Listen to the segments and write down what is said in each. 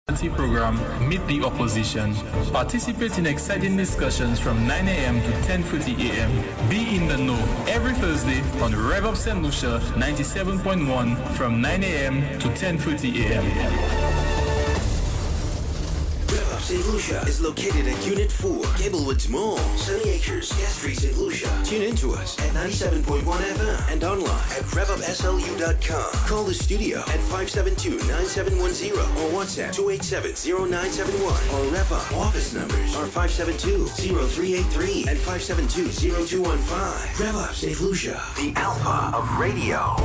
program Meet the Opposition. Participate in exciting discussions from 9 a.m. to 10:30 a.m. Be in the know every Thursday on Rev Up Saint Lucia 97.1 from 9 a.m. to 10:30 a.m. St. Lucia is located at Unit 4, Gablewoods Mall, Sunny Acres, Gas Street, St. Lucia. Tune in to us at 97.1 FM and online at revupslu.com. Call the studio at 572-9710 or WhatsApp 287-0971. Or Rev Up office numbers are 572-0383 and 572-0215. Rev Up St. Lucia, the alpha of radio.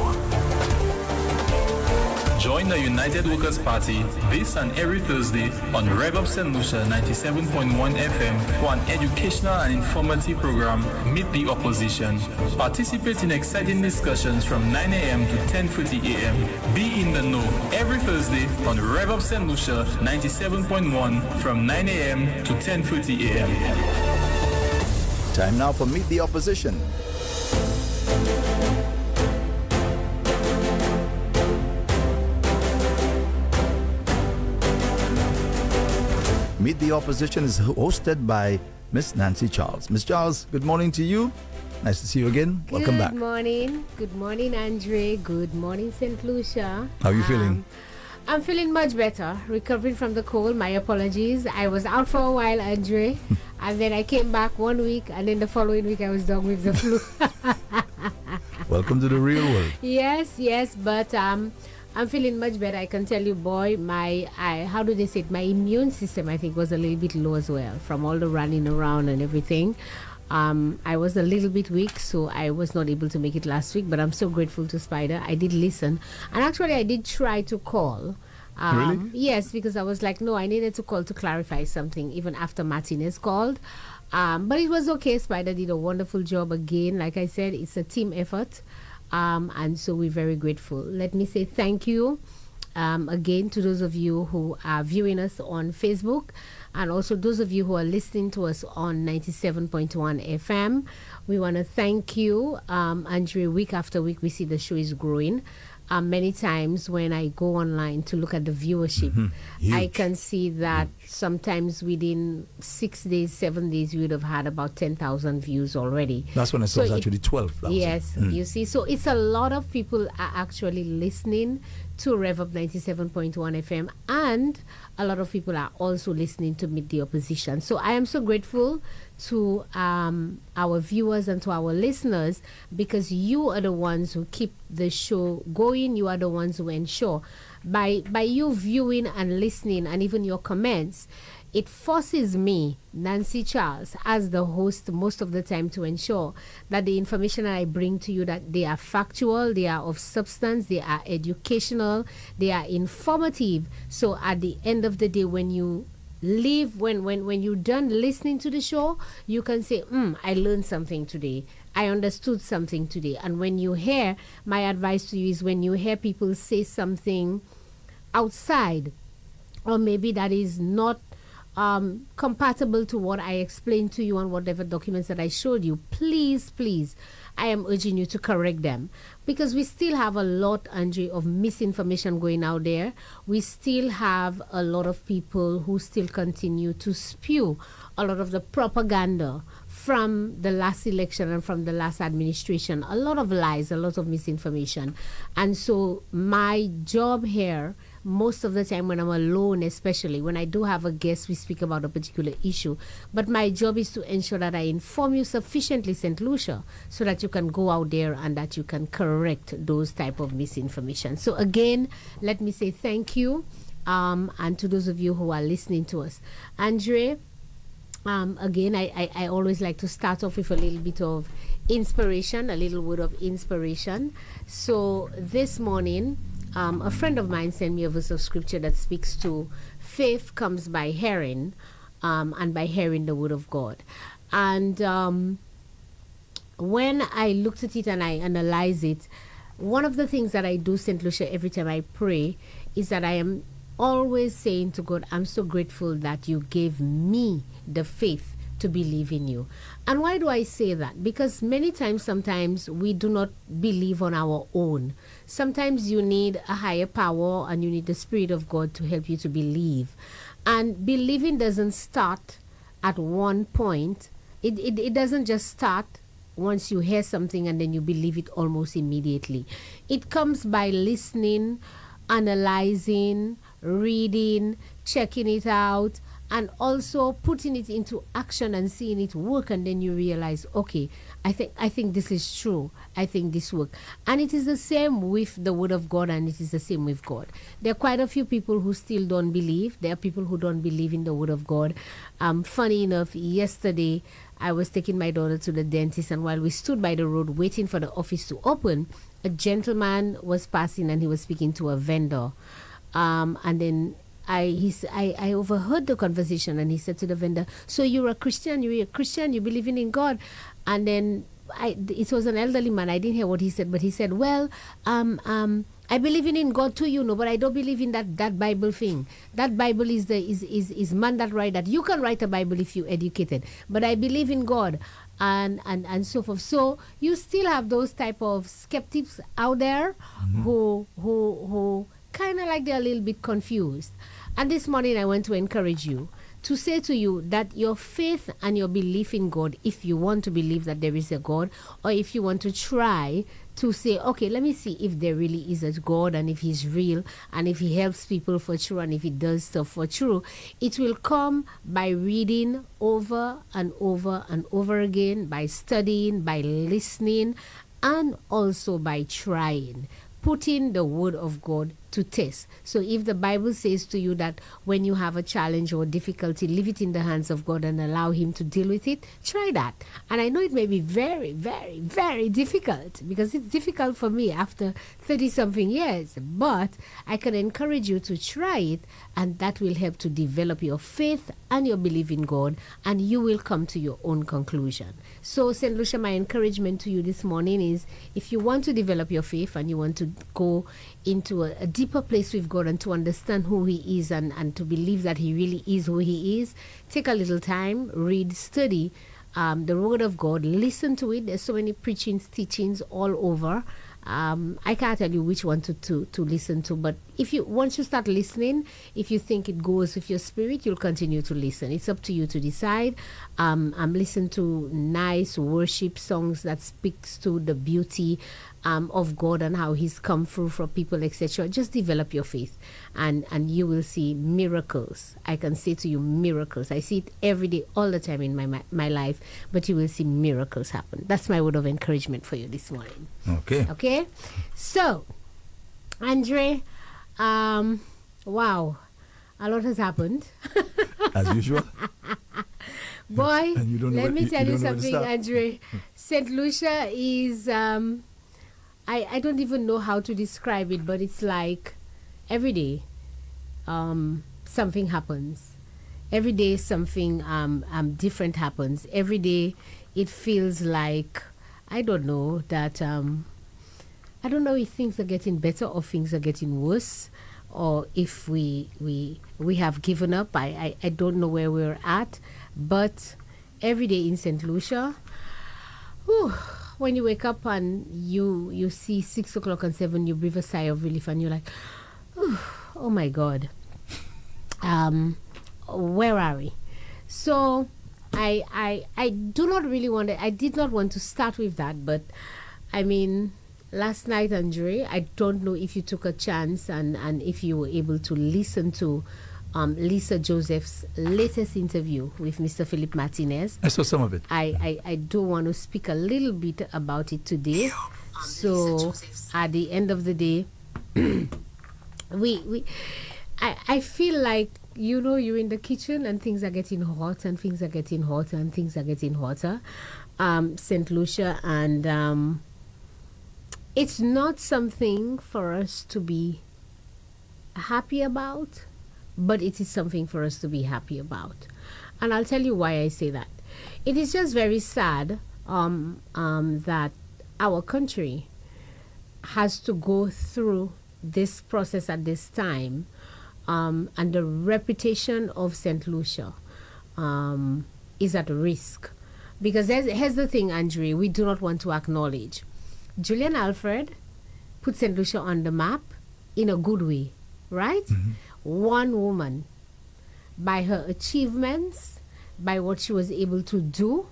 Join the United Workers' Party this and every Thursday on Rev Up Saint Lucia 97.1 FM for an educational and informative program, Meet the Opposition. Participate in exciting discussions from 9 a.m. to 10:30 a.m. Be in the know every Thursday on Rev Up Saint Lucia 97.1 from 9 a.m. to 10:30 a.m. Time now for Meet the Opposition. Meet the Opposition is hosted by Miss Nancy Charles. Miss Charles, good morning to you. Nice to see you again. Welcome back. Good morning. Good morning, Andre. Good morning, Saint Lucia. How are you feeling? I'm feeling much better. Recovering from the cold. My apologies. I was out for a while, Andre. And then I came back 1 week. And then the following week, I was done with the flu. Welcome to the real world. Yes. But I'm feeling much better. I can tell you, boy, how do they say it? My immune system, I think, was a little bit low as well from all the running around and everything. I was a little bit weak, so I was not able to make it last week, but I'm so grateful to Spider. I did listen. And actually, I did try to call. Really? Yes, because I was like, no, I needed to call to clarify something, even after Martinez called. But it was okay. Spider did a wonderful job again. Like I said, it's a team effort. And so we're very grateful. Let me say thank you again to those of you who are viewing us on Facebook, and also those of you who are listening to us on 97.1 FM. We want to thank you. Andre, week after week, we see the show is growing. Many times when I go online to look at the viewership, I can see that sometimes within 6 days, 7 days, we would have had about 10,000 views already. That's when I saw it was actually 12,000. Yes, you see. So it's a lot of people are actually listening to Rev Up 97.1 FM, and a lot of people are also listening to Meet the Opposition. So I am so grateful to our viewers and to our listeners, because you are the ones who keep the show going. You are the ones who ensure by you viewing and listening, and even your comments, it forces me, Nancy Charles, as the host most of the time, to ensure that the information that I bring to you, that they are factual, they are of substance, they are educational, they are informative. So at the end of the day, when you leave, when you're done listening to the show, you can say, I learned something today. I understood something today. And when you hear, my advice to you is, when you hear people say something outside, or maybe that is not compatible to what I explained to you on whatever documents that I showed you, please, I am urging you to correct them, because we still have a lot, Andre, of misinformation going out there. We still have a lot of people who still continue to spew a lot of the propaganda from the last election and from the last administration. A lot of lies, a lot of misinformation. And so my job here, most of the time when I'm alone, especially when I do have a guest, we speak about a particular issue. But my job is to ensure that I inform you sufficiently, St. Lucia, so that you can go out there and that you can correct those type of misinformation. So again, let me say thank you, and to those of you who are listening to us. Andre, again, I always like to start off with a little bit of inspiration, a little word of inspiration. So this morning, a friend of mine sent me a verse of scripture that speaks to faith comes by hearing, and by hearing the word of God. And when I looked at it and I analyzed it, one of the things that I do, St. Lucia, every time I pray, is that I am always saying to God, I'm so grateful that you gave me the faith to believe in you. And why do I say that? Because sometimes we do not believe on our own. Sometimes you need a higher power and you need the Spirit of God to help you to believe. And believing doesn't start at one point. It doesn't just start once you hear something and then you believe it almost immediately. It comes by listening, analyzing, reading, checking it out, and also putting it into action and seeing it work, and then you realize, okay, I think this is true. I think this works. And it is the same with the Word of God, and it is the same with God. There are quite a few people who still don't believe. There are people who don't believe in the Word of God. Funny enough, yesterday I was taking my daughter to the dentist, and while we stood by the road waiting for the office to open, a gentleman was passing and he was speaking to a vendor. And then I overheard the conversation, and he said to the vendor, "So you're a Christian? You're a Christian? You believing in God?" And then it was an elderly man. I didn't hear what he said, but he said, "Well, I believe in God too, you know, but I don't believe in that Bible thing. That Bible is man that write that. You can write a Bible if you're educated, but I believe in God." And so forth. So you still have those type of skeptics out there who kind of like they're a little bit confused. And this morning I want to encourage you to say to you that your faith and your belief in God, if you want to believe that there is a God, or if you want to try to say, okay, let me see if there really is a God, and if he's real, and if he helps people for true, and if he does stuff for true, it will come by reading over and over and over again, by studying, by listening, and also by trying, putting the Word of God to test. So if the Bible says to you that when you have a challenge or difficulty, leave it in the hands of God and allow him to deal with it, try that. And I know it may be very, very, very difficult, because it's difficult for me after 30-something years, but I can encourage you to try it, and that will help to develop your faith and your belief in God, and you will come to your own conclusion. So, Saint Lucia, my encouragement to you this morning is, if you want to develop your faith and you want to go into a deeper place with God and to understand who he is, and to believe that he really is who he is, take a little time, read, study the Word of God, listen to it. There's so many preachings, teachings all over. I can't tell you which one to listen to, but once you start listening, if you think it goes with your spirit, you'll continue to listen. It's up to you to decide. I'm listening to nice worship songs that speaks to the beauty of God and how he's come through for people, etc. Just develop your faith, and you will see miracles. I can say to you, miracles. I see it every day, all the time in my life, but you will see miracles happen. That's my word of encouragement for you this morning. Okay. So, Andre, wow, a lot has happened. As usual. Boy, let me tell you something, Andre. Saint Lucia is, I don't even know how to describe it, but it's like every day something happens. Every day something different happens. Every day it feels like, I don't know, that I don't know if things are getting better or things are getting worse, or if we have given up. I don't know where we're at, but every day in Saint Lucia, when you wake up and you see 6 o'clock and 7, you breathe a sigh of relief, and you're like, oh my God, where are we? So I do not really want to, I did not want to start with that, but I mean, last night, Andre, I don't know if you took a chance and if you were able to listen to Lisa Joseph's latest interview with Mr. Philip Martinez. I saw some of it. I do want to speak a little bit about it today. So at the end of the day, I feel like, you know, you're in the kitchen and things are getting hot and things are getting hotter and things are getting hotter. St. Lucia, and it's not something for us to be happy about, but it is something for us to be happy about. And I'll tell you why I say that. It is just very sad that our country has to go through this process at this time, and the reputation of St. Lucia is at risk. Because here's the thing, Andre, we do not want to acknowledge. Julian Alfred put St. Lucia on the map in a good way, right? One woman, by her achievements, by what she was able to do,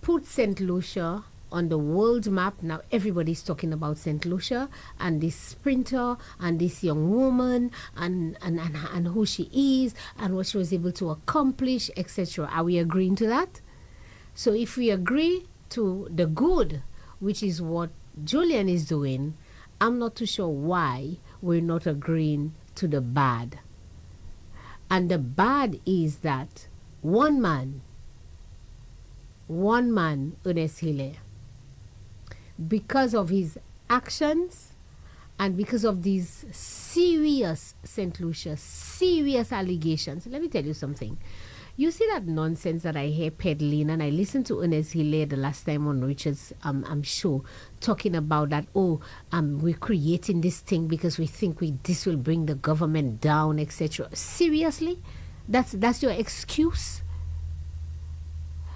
put St. Lucia on the world map. Now everybody's talking about St. Lucia and this sprinter and this young woman and who she is and what she was able to accomplish, etc. Are we agreeing to that? So if we agree to the good, which is what Julian is doing, I'm not too sure why we're not agreeing to the bad. And the bad is that one man, Ernest Hille, because of his actions and because of these serious St. Lucia, serious allegations. Let me tell you something. You see that nonsense that I hear peddling, and I listened to Ernest Hille the last time on Richard's show, talking about that, we're creating this thing because we think this will bring the government down, etc. Seriously? That's your excuse?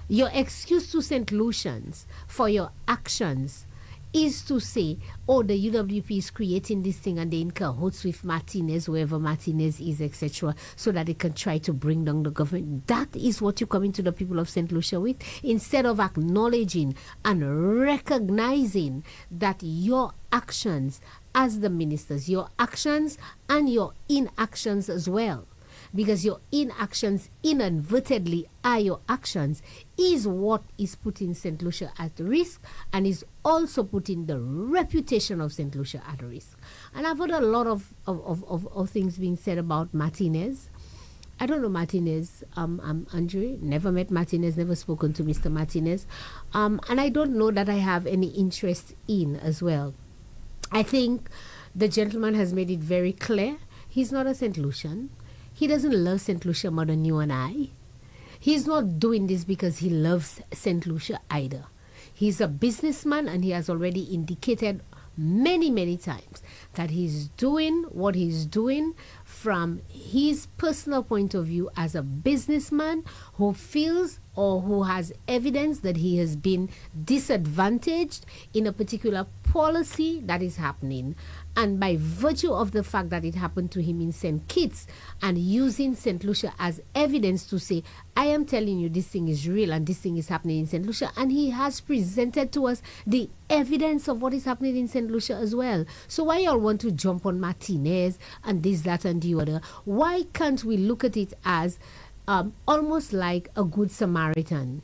Your excuse to St. Lucians for your actions is to say, the UWP is creating this thing and they in cahoots with Martinez, whoever Martinez is, etc., so that they can try to bring down the government. That is what you're coming to the people of St. Lucia with, instead of acknowledging and recognizing that your actions as the ministers, your actions and your inactions as well, because your inactions inadvertently are your actions, is what is putting St. Lucia at risk and is also putting the reputation of St. Lucia at risk. And I've heard a lot of things being said about Martinez. I don't know Martinez, Andre, never met Martinez, never spoken to Mr. Martinez. And I don't know that I have any interest in as well. I think the gentleman has made it very clear he's not a St. Lucian. He doesn't love St. Lucia more than you and I. He's not doing this because he loves St. Lucia either. He's a businessman, and he has already indicated many times that he's doing what he's doing from his personal point of view as a businessman who feels or who has evidence that he has been disadvantaged in a particular policy that is happening. And by virtue of the fact that it happened to him in St. Kitts, and using St. Lucia as evidence to say, I am telling you this thing is real and this thing is happening in St. Lucia. And he has presented to us the evidence of what is happening in St. Lucia as well. So why y'all want to jump on Martinez and this, that, and the other? Why can't we look at it as almost like a good Samaritan?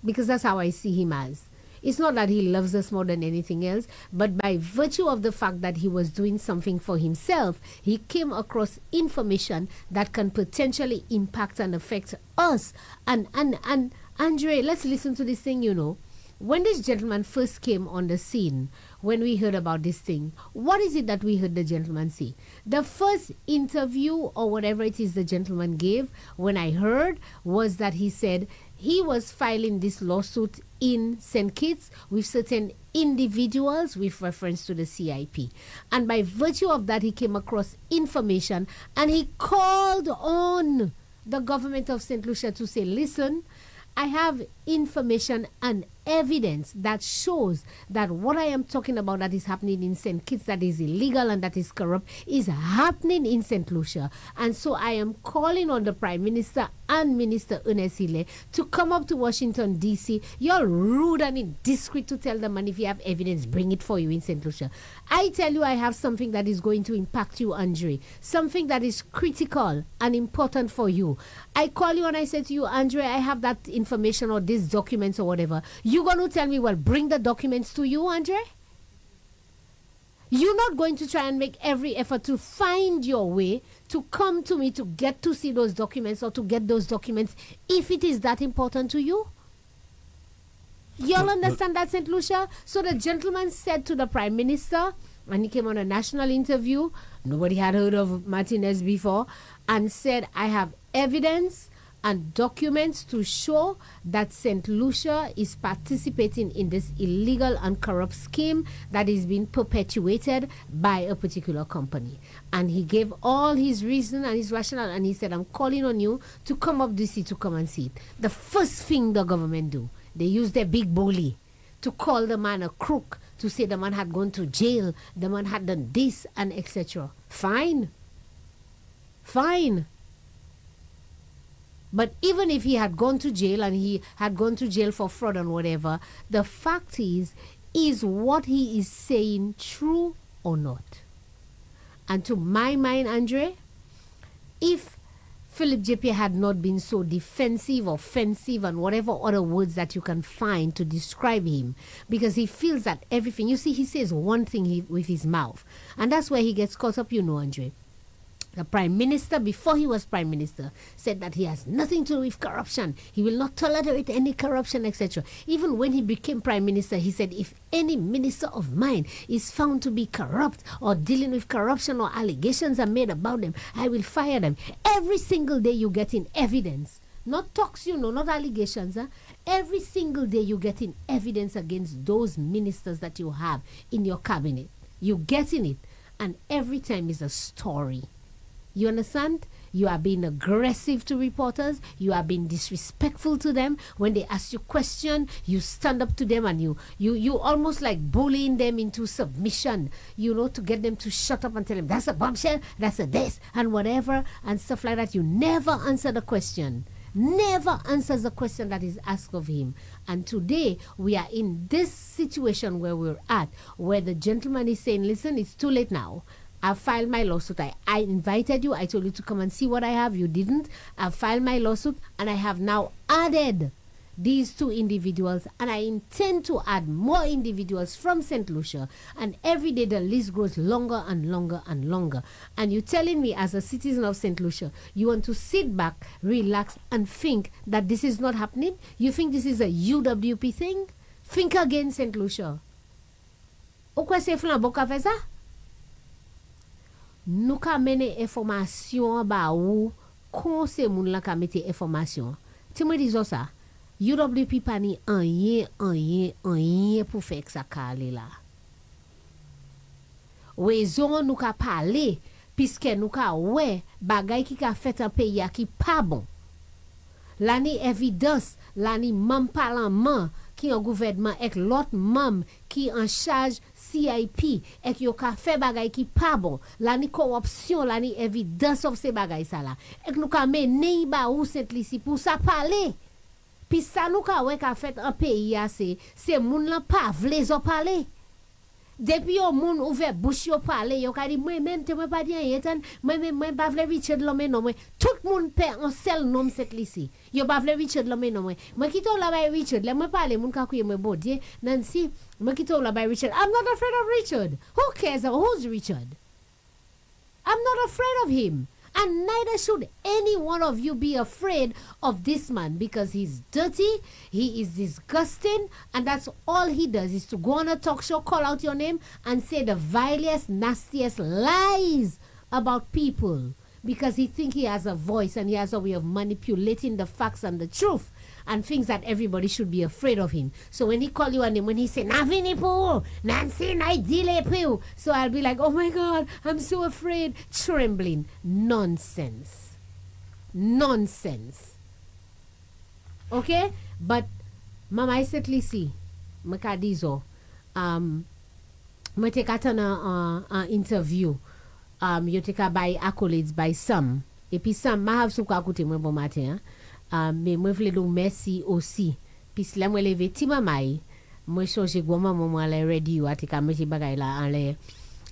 Because that's how I see him as. It's not that he loves us more than anything else, but by virtue of the fact that he was doing something for himself, he came across information that can potentially impact and affect us. And Andre, let's listen to this thing, When this gentleman first came on the scene, when we heard about this thing, what is it that we heard the gentleman say? The first interview or whatever it is the gentleman gave, when I heard, was that he said he was filing this lawsuit in St. Kitts with certain individuals with reference to the CIP. And by virtue of that, he came across information and he called on the government of St. Lucia to say, listen, I have information and evidence that shows that what I am talking about that is happening in St. Kitts, that is illegal and that is corrupt, is happening in St. Lucia. And so I am calling on the Prime Minister and Minister Ernest Hille to come up to Washington, D.C. You're rude and indiscreet to tell them, and if you have evidence, bring it for you in St. Lucia. I tell you, I have something that is going to impact you, Andre. Something that is critical and important for you. I call you and I say to you, Andre, I have that information or these documents or whatever. You're going to tell me, well, bring the documents to you, Andre? You're not going to try and make every effort to find your way to come to me to get to see those documents or to get those documents if it is that important to you? Y'all understand that, St. Lucia? So the gentleman said to the Prime Minister, and he came on a national interview, nobody had heard of Martinez before, and said, I have evidence and documents to show that Saint Lucia is participating in this illegal and corrupt scheme that is being perpetuated by a particular company. And he gave all his reason and his rationale, and he said, I'm calling on you to come up this to come and see it. The first thing the government do, they use their big bully to call the man a crook, to say the man had gone to jail, the man had done this, and etc. Fine. But even if he had gone to jail and he had gone to jail for fraud and whatever, the fact is what he is saying true or not? And to my mind, Andre, if Philip JP had not been so defensive, offensive, and whatever other words that you can find to describe him, because he feels that everything, you see, he says one thing with his mouth, and that's where he gets caught up, Andre. The Prime Minister, before he was Prime Minister, said that he has nothing to do with corruption. He will not tolerate any corruption, etc. Even when he became Prime Minister, he said, if any minister of mine is found to be corrupt or dealing with corruption or allegations are made about them, I will fire them. Every single day you get in evidence. Not talks, not allegations. Every single day you get in evidence against those ministers that you have in your cabinet. You get in it. And every time is a story. You understand? You are being aggressive to reporters. You are being disrespectful to them. When they ask you question, you stand up to them and you almost like bullying them into submission, to get them to shut up and tell them, that's a bombshell, that's a this, and whatever, and stuff like that. You never answer the question. Never answers the question that is asked of him. And today, we are in this situation where we're at, where the gentleman is saying, listen, it's too late now. I've filed my lawsuit. I invited you. I told you to come and see what I have. You didn't. I've filed my lawsuit, and I have now added these two individuals, and I intend to add more individuals from Saint Lucia. And every day the list grows longer and longer and longer. And you're telling me, as a citizen of Saint Lucia, you want to sit back, relax, and think that this is not happening? You think this is a UWP thing? Think again, Saint Lucia. Ou kwa se flan boka fe sa? Nou ka mene informasyon ba ou kon se moun la ka mete informasyon. Ti mwen dizo sa, UWP pa ni anye pou fek sa ka ale la. Wezon nou ka pale, piske nou ka we bagay ki ka fet an peyi a ki pa bon. La ni evidence, la ni mam parlement ki an gouvernement ek lot mam ki an charge CIP ek yo ka fe bagay ki pa bon. La ni corruption, la ni evidence of se bagay sa la. Ek nou ka mene ba ou Saint Lucia pou sa pale. Pi sa nou ka we ka fet an peyi a se moun la pa vle zo pale. Depuis yo moun ouvert bouche yo parler, yo ka di moi même te moi pas di rien tan, moi pas vle Richard l'homme non moi. Tout moun perd un seul nom Saint Lucia. Yo pas vle Richard l'homme non moi. Moi qui to la bay Richard, la moi parler moun ka kuye moi bon Dieu, Nancy, moi qui to la bay Richard. I'm not afraid of Richard. Who cares who's Richard? I'm not afraid of him. And neither should any one of you be afraid of this man, because he's dirty, he is disgusting, and that's all he does is to go on a talk show, call out your name, and say the vilest, nastiest lies about people, because he thinks he has a voice and he has a way of manipulating the facts and the truth, and thinks that everybody should be afraid of him. So when he call you a name, when he say, Navini po, Nancy, Naidile po, so I'll be like, oh my God, I'm so afraid, trembling. Nonsense. Nonsense. Okay? But, Mama, I certainly see, Makadizo, I take an interview, you take a by accolades by some, et puis some, I have some kakoute mwen bon matin, mais moi vle do merci aussi. Puis la moi levé ti mamay, moi changer gwa maman moi la radio atika meti bagay la en le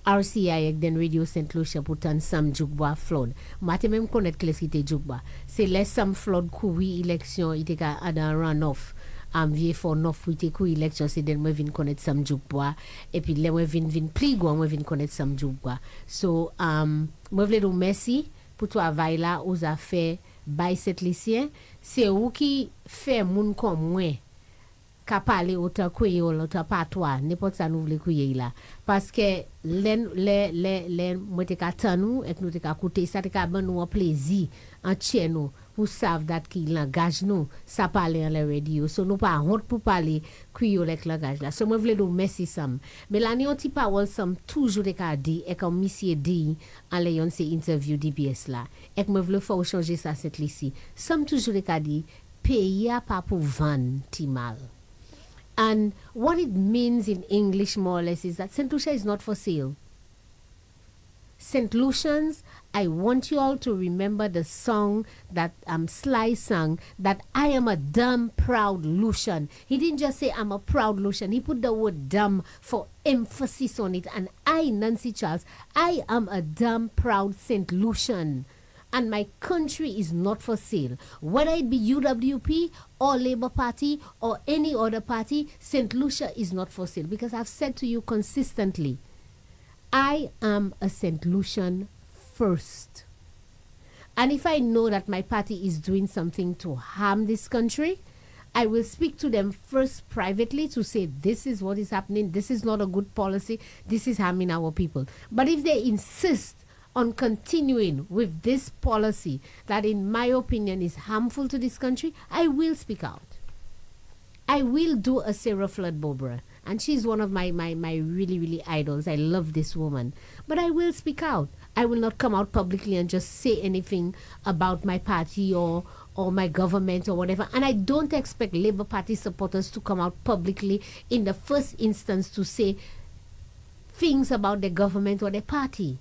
RCI ak den Radio Saint Lucia pour tan sam jukba flood. Mate même connaître que c'était jukba. C'est les sam flood koui élection ite ka ada runoff. Vie for nof wite kou election c'est den moi vin connaître sam jukba et puis le moi vin pli gwa moi vin connaître sam jukba. So moi vle do merci pour travail là aux affaires by Saint Lucia. C'est ou qui fait moun comme moi ka pale autant créole, autant patois, n'importe ça nous voulons couiller là. Parce que les moi te ka tan nous et nous te ka écouter ça te ka ban nous un plaisir entier nous pour savoir que langage nous ça parler en la radio. So nous pas honte pour parler créole avec langage là. So moi voulais nous merci Sam. Mais là ni on ti parole Sam toujours te ka dit et comme monsieur dit en l'ayon ces interview DBS là. Et moi voulais faire changer ça cette ici. Sam toujours te ka dit pays a pas pour vendre ti mal. And what it means in English, more or less, is that Saint Lucia is not for sale. Saint Lucians, I want you all to remember the song that Sly sang, that I am a damn proud Lucian. He didn't just say I'm a proud Lucian. He put the word damn for emphasis on it. And I, Nancy Charles, I am a damn proud Saint Lucian. And my country is not for sale. Whether it be UWP or Labour Party or any other party, Saint Lucia is not for sale. Because I've said to you consistently, I am a Saint Lucian first. And if I know that my party is doing something to harm this country, I will speak to them first privately to say, this is what is happening, this is not a good policy, this is harming our people. But if they insist on continuing with this policy that in my opinion is harmful to this country, I will speak out. I will do a Sarah Flood Bobra, and she's one of my really, really idols. I love this woman. But I will speak out. I will not come out publicly and just say anything about my party or my government or whatever. And I don't expect Labour Party supporters to come out publicly in the first instance to say things about the government or the party.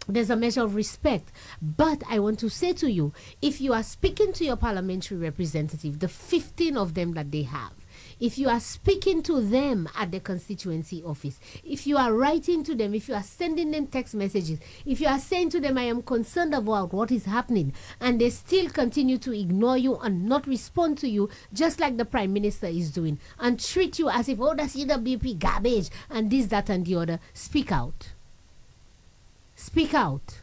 There's a measure of respect. But I want to say to you, if you are speaking to your parliamentary representative, the 15 of them that they have, if you are speaking to them at the constituency office, if you are writing to them, if you are sending them text messages, if you are saying to them, I am concerned about what is happening, and they still continue to ignore you and not respond to you, just like the Prime Minister is doing, and treat you as if, oh, that's UWP garbage, and this, that, and the other, speak out. Speak out.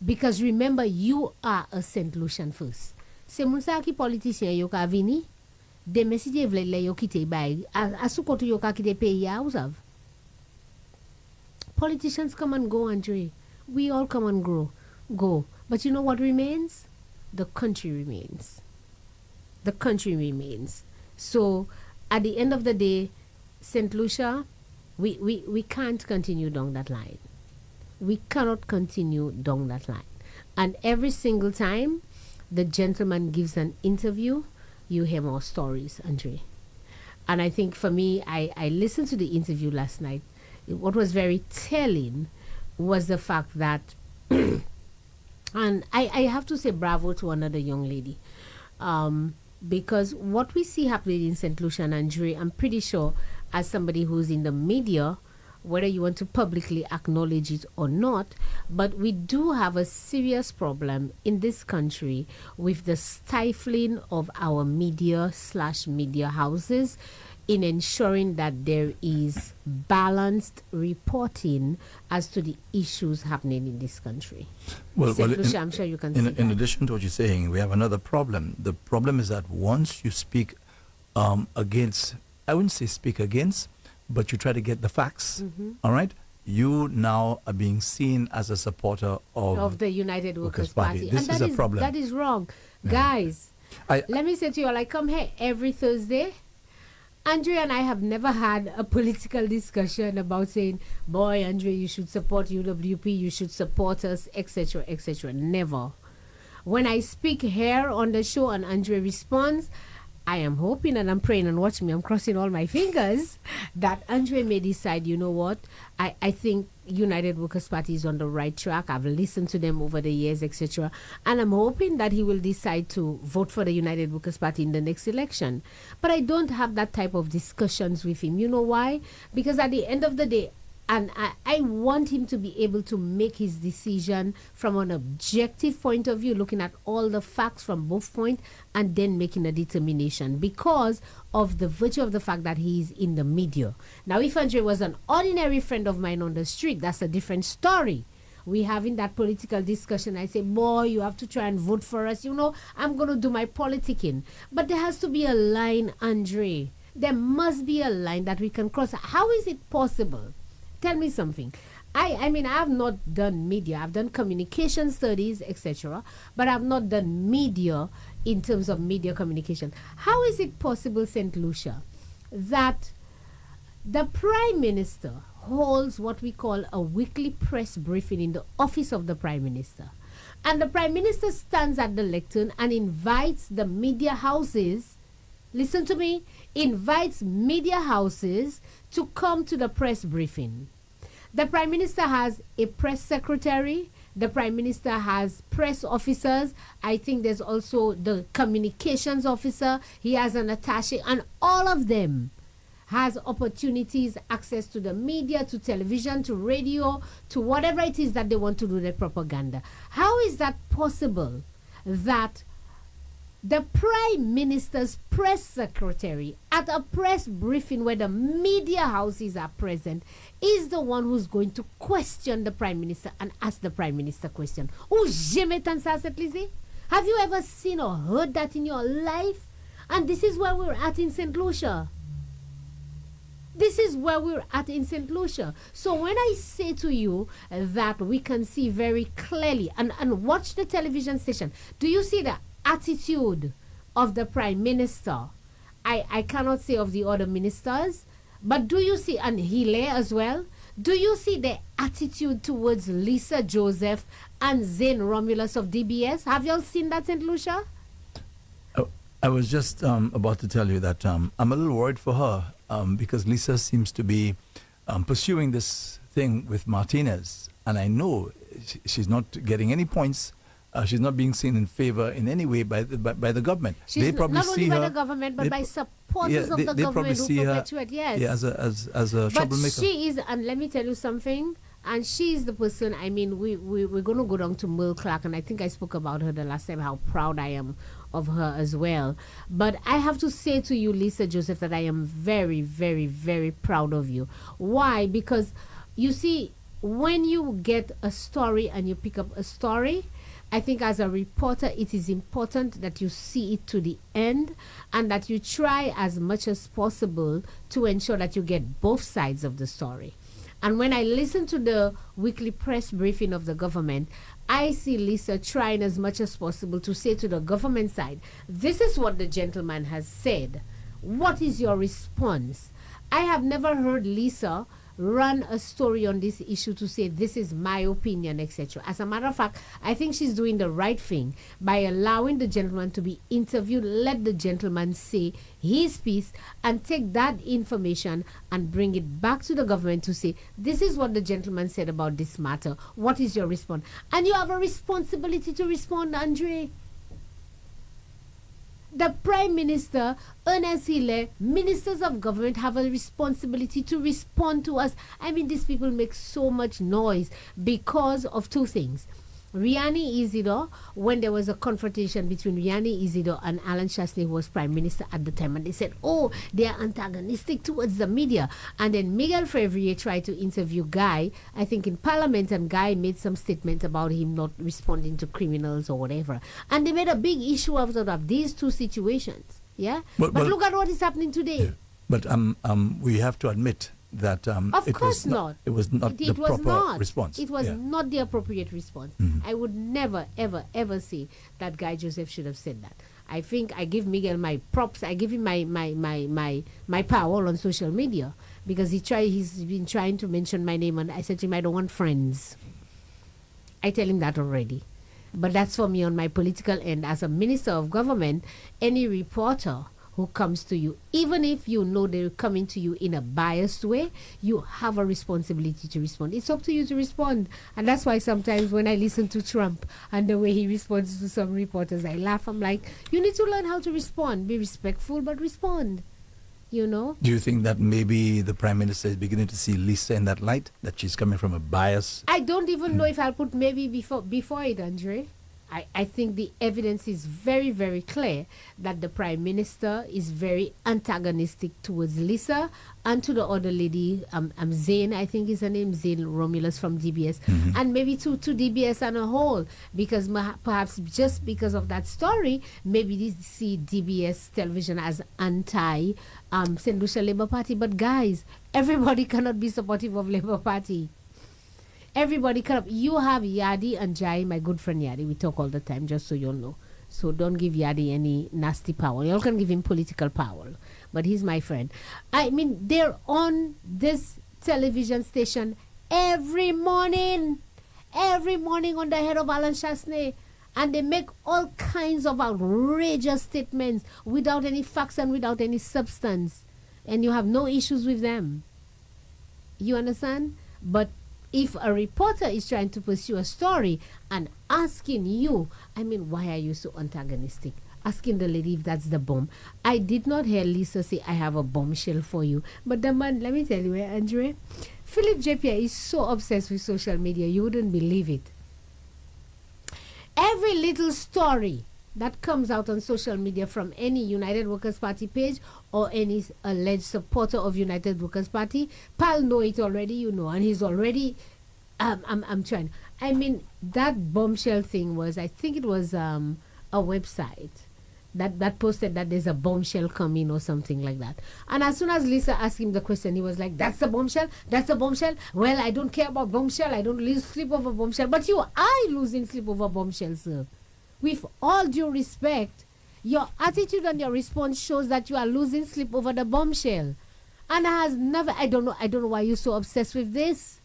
Because remember, you are a Saint Lucian first. Se moun sa ki politicien yo ka vini, de mesije vle le yo kite bay, asu koto yo ka kite peyi ya usav. Politicians come and go, Andre. We all come and go. But you know what remains? The country remains. The country remains. So, at the end of the day, Saint Lucia, we can't continue down that line. We cannot continue down that line. And every single time the gentleman gives an interview, you hear more stories, Andre. And I think for me, I listened to the interview last night. What was very telling was the fact that, and I have to say bravo to another young lady, because what we see happening in St. Lucia and Andre, I'm pretty sure as somebody who's in the media, whether you want to publicly acknowledge it or not, but we do have a serious problem in this country with the stifling of our media/media houses in ensuring that there is balanced reporting as to the issues happening in this country. Well, Lucia, I'm sure you can see in addition to what you're saying, we have another problem. The problem is that once you speak against, I wouldn't say speak against, but you try to get the facts, all right? You now are being seen as a supporter of the United Workers Party. This is a problem. That is wrong. Yeah. Guys, let me say to you all, I come here every Thursday. Andre and I have never had a political discussion about saying, boy, Andre, you should support UWP, you should support us, etc., etc. Never. When I speak here on the show and Andre responds, I am hoping and I'm praying, and watch me, I'm crossing all my fingers, that Andre may decide, you know what, I think United Workers Party is on the right track. I've listened to them over the years, etc. And I'm hoping that he will decide to vote for the United Workers Party in the next election. But I don't have that type of discussions with him. You know why? Because at the end of the day, and I want him to be able to make his decision from an objective point of view, looking at all the facts from both points, and then making a determination because of the virtue of the fact that he is in the media. Now, if Andre was an ordinary friend of mine on the street, that's a different story. we having that political discussion. I say, boy, you have to try and vote for us. I'm going to do my politicking. But there has to be a line, Andre. There must be a line that we can cross. How is it possible? Tell me something. I mean, I have not done media. I've done communication studies, etc. But I've not done media in terms of media communication. How is it possible, Saint Lucia, that the Prime Minister holds what we call a weekly press briefing in the office of the Prime Minister, and the Prime Minister stands at the lectern and invites the media houses, listen to me, invites media houses to come to the press briefing. The Prime Minister has a press secretary. The Prime Minister has press officers. I think there's also the communications officer. He has an attaché, and all of them has opportunities, access to the media, to television, to radio, to whatever it is that they want to do their propaganda. How is that possible that the Prime Minister's press secretary at a press briefing where the media houses are present is the one who's going to question the Prime Minister and ask the Prime Minister question? Oh, jamais tant ça, cette Lizzie? Have you ever seen or heard that in your life? And this is where we're at in Saint Lucia. This is where we're at in Saint Lucia. So when I say to you that we can see very clearly and watch the television station, do you see the attitude of the Prime Minister? I cannot say of the other ministers, but do you see, and Hile as well, do you see the attitude towards Lisa Joseph and Zane Romulus of DBS? Have you all seen that, St. Lucia? Oh, I was just about to tell you that I'm a little worried for her because Lisa seems to be pursuing this thing with Martinez, and I know she's not getting any points. She's not being seen in favor in any way by the government. She's they probably not see only by her, the government, but by supporters of the government who perpetuate. Yes, as a troublemaker. But she is, and let me tell you something. And she is the person. I mean, we're going to go down to Merle Clark, and I think I spoke about her the last time. How proud I am of her as well. But I have to say to you, Lisa Joseph, that I am very, very, very proud of you. Why? Because you see, when you get a story and you pick up a story, I think as a reporter, it is important that you see it to the end and that you try as much as possible to ensure that you get both sides of the story. And when I listen to the weekly press briefing of the government, I see Lisa trying as much as possible to say to the government side, this is what the gentleman has said. What is your response? I have never heard Lisa run a story on this issue to say this is my opinion, etc. As a matter of fact, I think she's doing the right thing by allowing the gentleman to be interviewed. Let the gentleman say his piece and take that information and bring it back to the government to say this is what the gentleman said about this matter. What is your response? And you have a responsibility to respond, Andre. The Prime Minister, Ernest Hille, ministers of government have a responsibility to respond to us. I mean, these people make so much noise because of two things. Riani Isidore, when there was a confrontation between Riani Isidore and Alan Shastney, who was Prime Minister at the time, and they said, oh, they are antagonistic towards the media. And then Miguel Fevrier tried to interview Guy, I think in Parliament, and Guy made some statement about him not responding to criminals or whatever. And they made a big issue out of these two situations. Yeah? But look at what is happening today. Yeah. But we have to admit that of course not. It was not the proper response. It was not the appropriate response. Mm-hmm. I would never, ever, ever say that Guy Joseph should have said that. I think I give Miguel my props. I give him my power on social media because he's been trying to mention my name, and I said to him, I don't want friends. I tell him that already. But that's for me on my political end. As a minister of government, any reporter who comes to you, even if you know they're coming to you in a biased way, you have a responsibility to respond. It's up to you to respond. And that's why sometimes when I listen to Trump and the way he responds to some reporters, I laugh. I'm like, you need to learn how to respond. Be respectful, but respond. You know? Do you think that maybe the Prime Minister is beginning to see Lisa in that light? That she's coming from a bias? I don't even know if I'll put maybe before it, Andre. I think the evidence is very, very clear that the Prime Minister is very antagonistic towards Lisa and to the other lady, Zain, I think is her name, Zain Romulus from DBS, and maybe to DBS on a whole, because perhaps just because of that story, maybe they see DBS television as anti Saint Lucia Labour Party. But guys, everybody cannot be supportive of Labour Party. Everybody come up. You have Yadi and Jai, my good friend Yadi. We talk all the time, just so you'll know. So don't give Yadi any nasty power. You all can give him political power. But he's my friend. I mean, they're on this television station every morning. Every morning on the head of Alan Chasney. And they make all kinds of outrageous statements without any facts and without any substance. And you have no issues with them. You understand? But if a reporter is trying to pursue a story and asking you, I mean, why are you so antagonistic? Asking the lady if that's the bomb. I did not hear Lisa say, I have a bombshell for you. But the man, let me tell you, Andre, Philip J.P. is so obsessed with social media, you wouldn't believe it. Every little story that comes out on social media from any United Workers' Party page or any alleged supporter of United Workers' Party, Pal know it already, you know, and he's already, I'm trying. I mean, that bombshell thing was, I think it was a website that posted that there's a bombshell coming or something like that. And as soon as Lisa asked him the question, he was like, that's the bombshell? That's the bombshell? Well, I don't care about bombshell. I don't lose sleep over bombshell. But you are losing sleep over bombshell, sir. With all due respect, your attitude and your response shows that you are losing sleep over the bombshell. And has never, I don't know why you're so obsessed with this.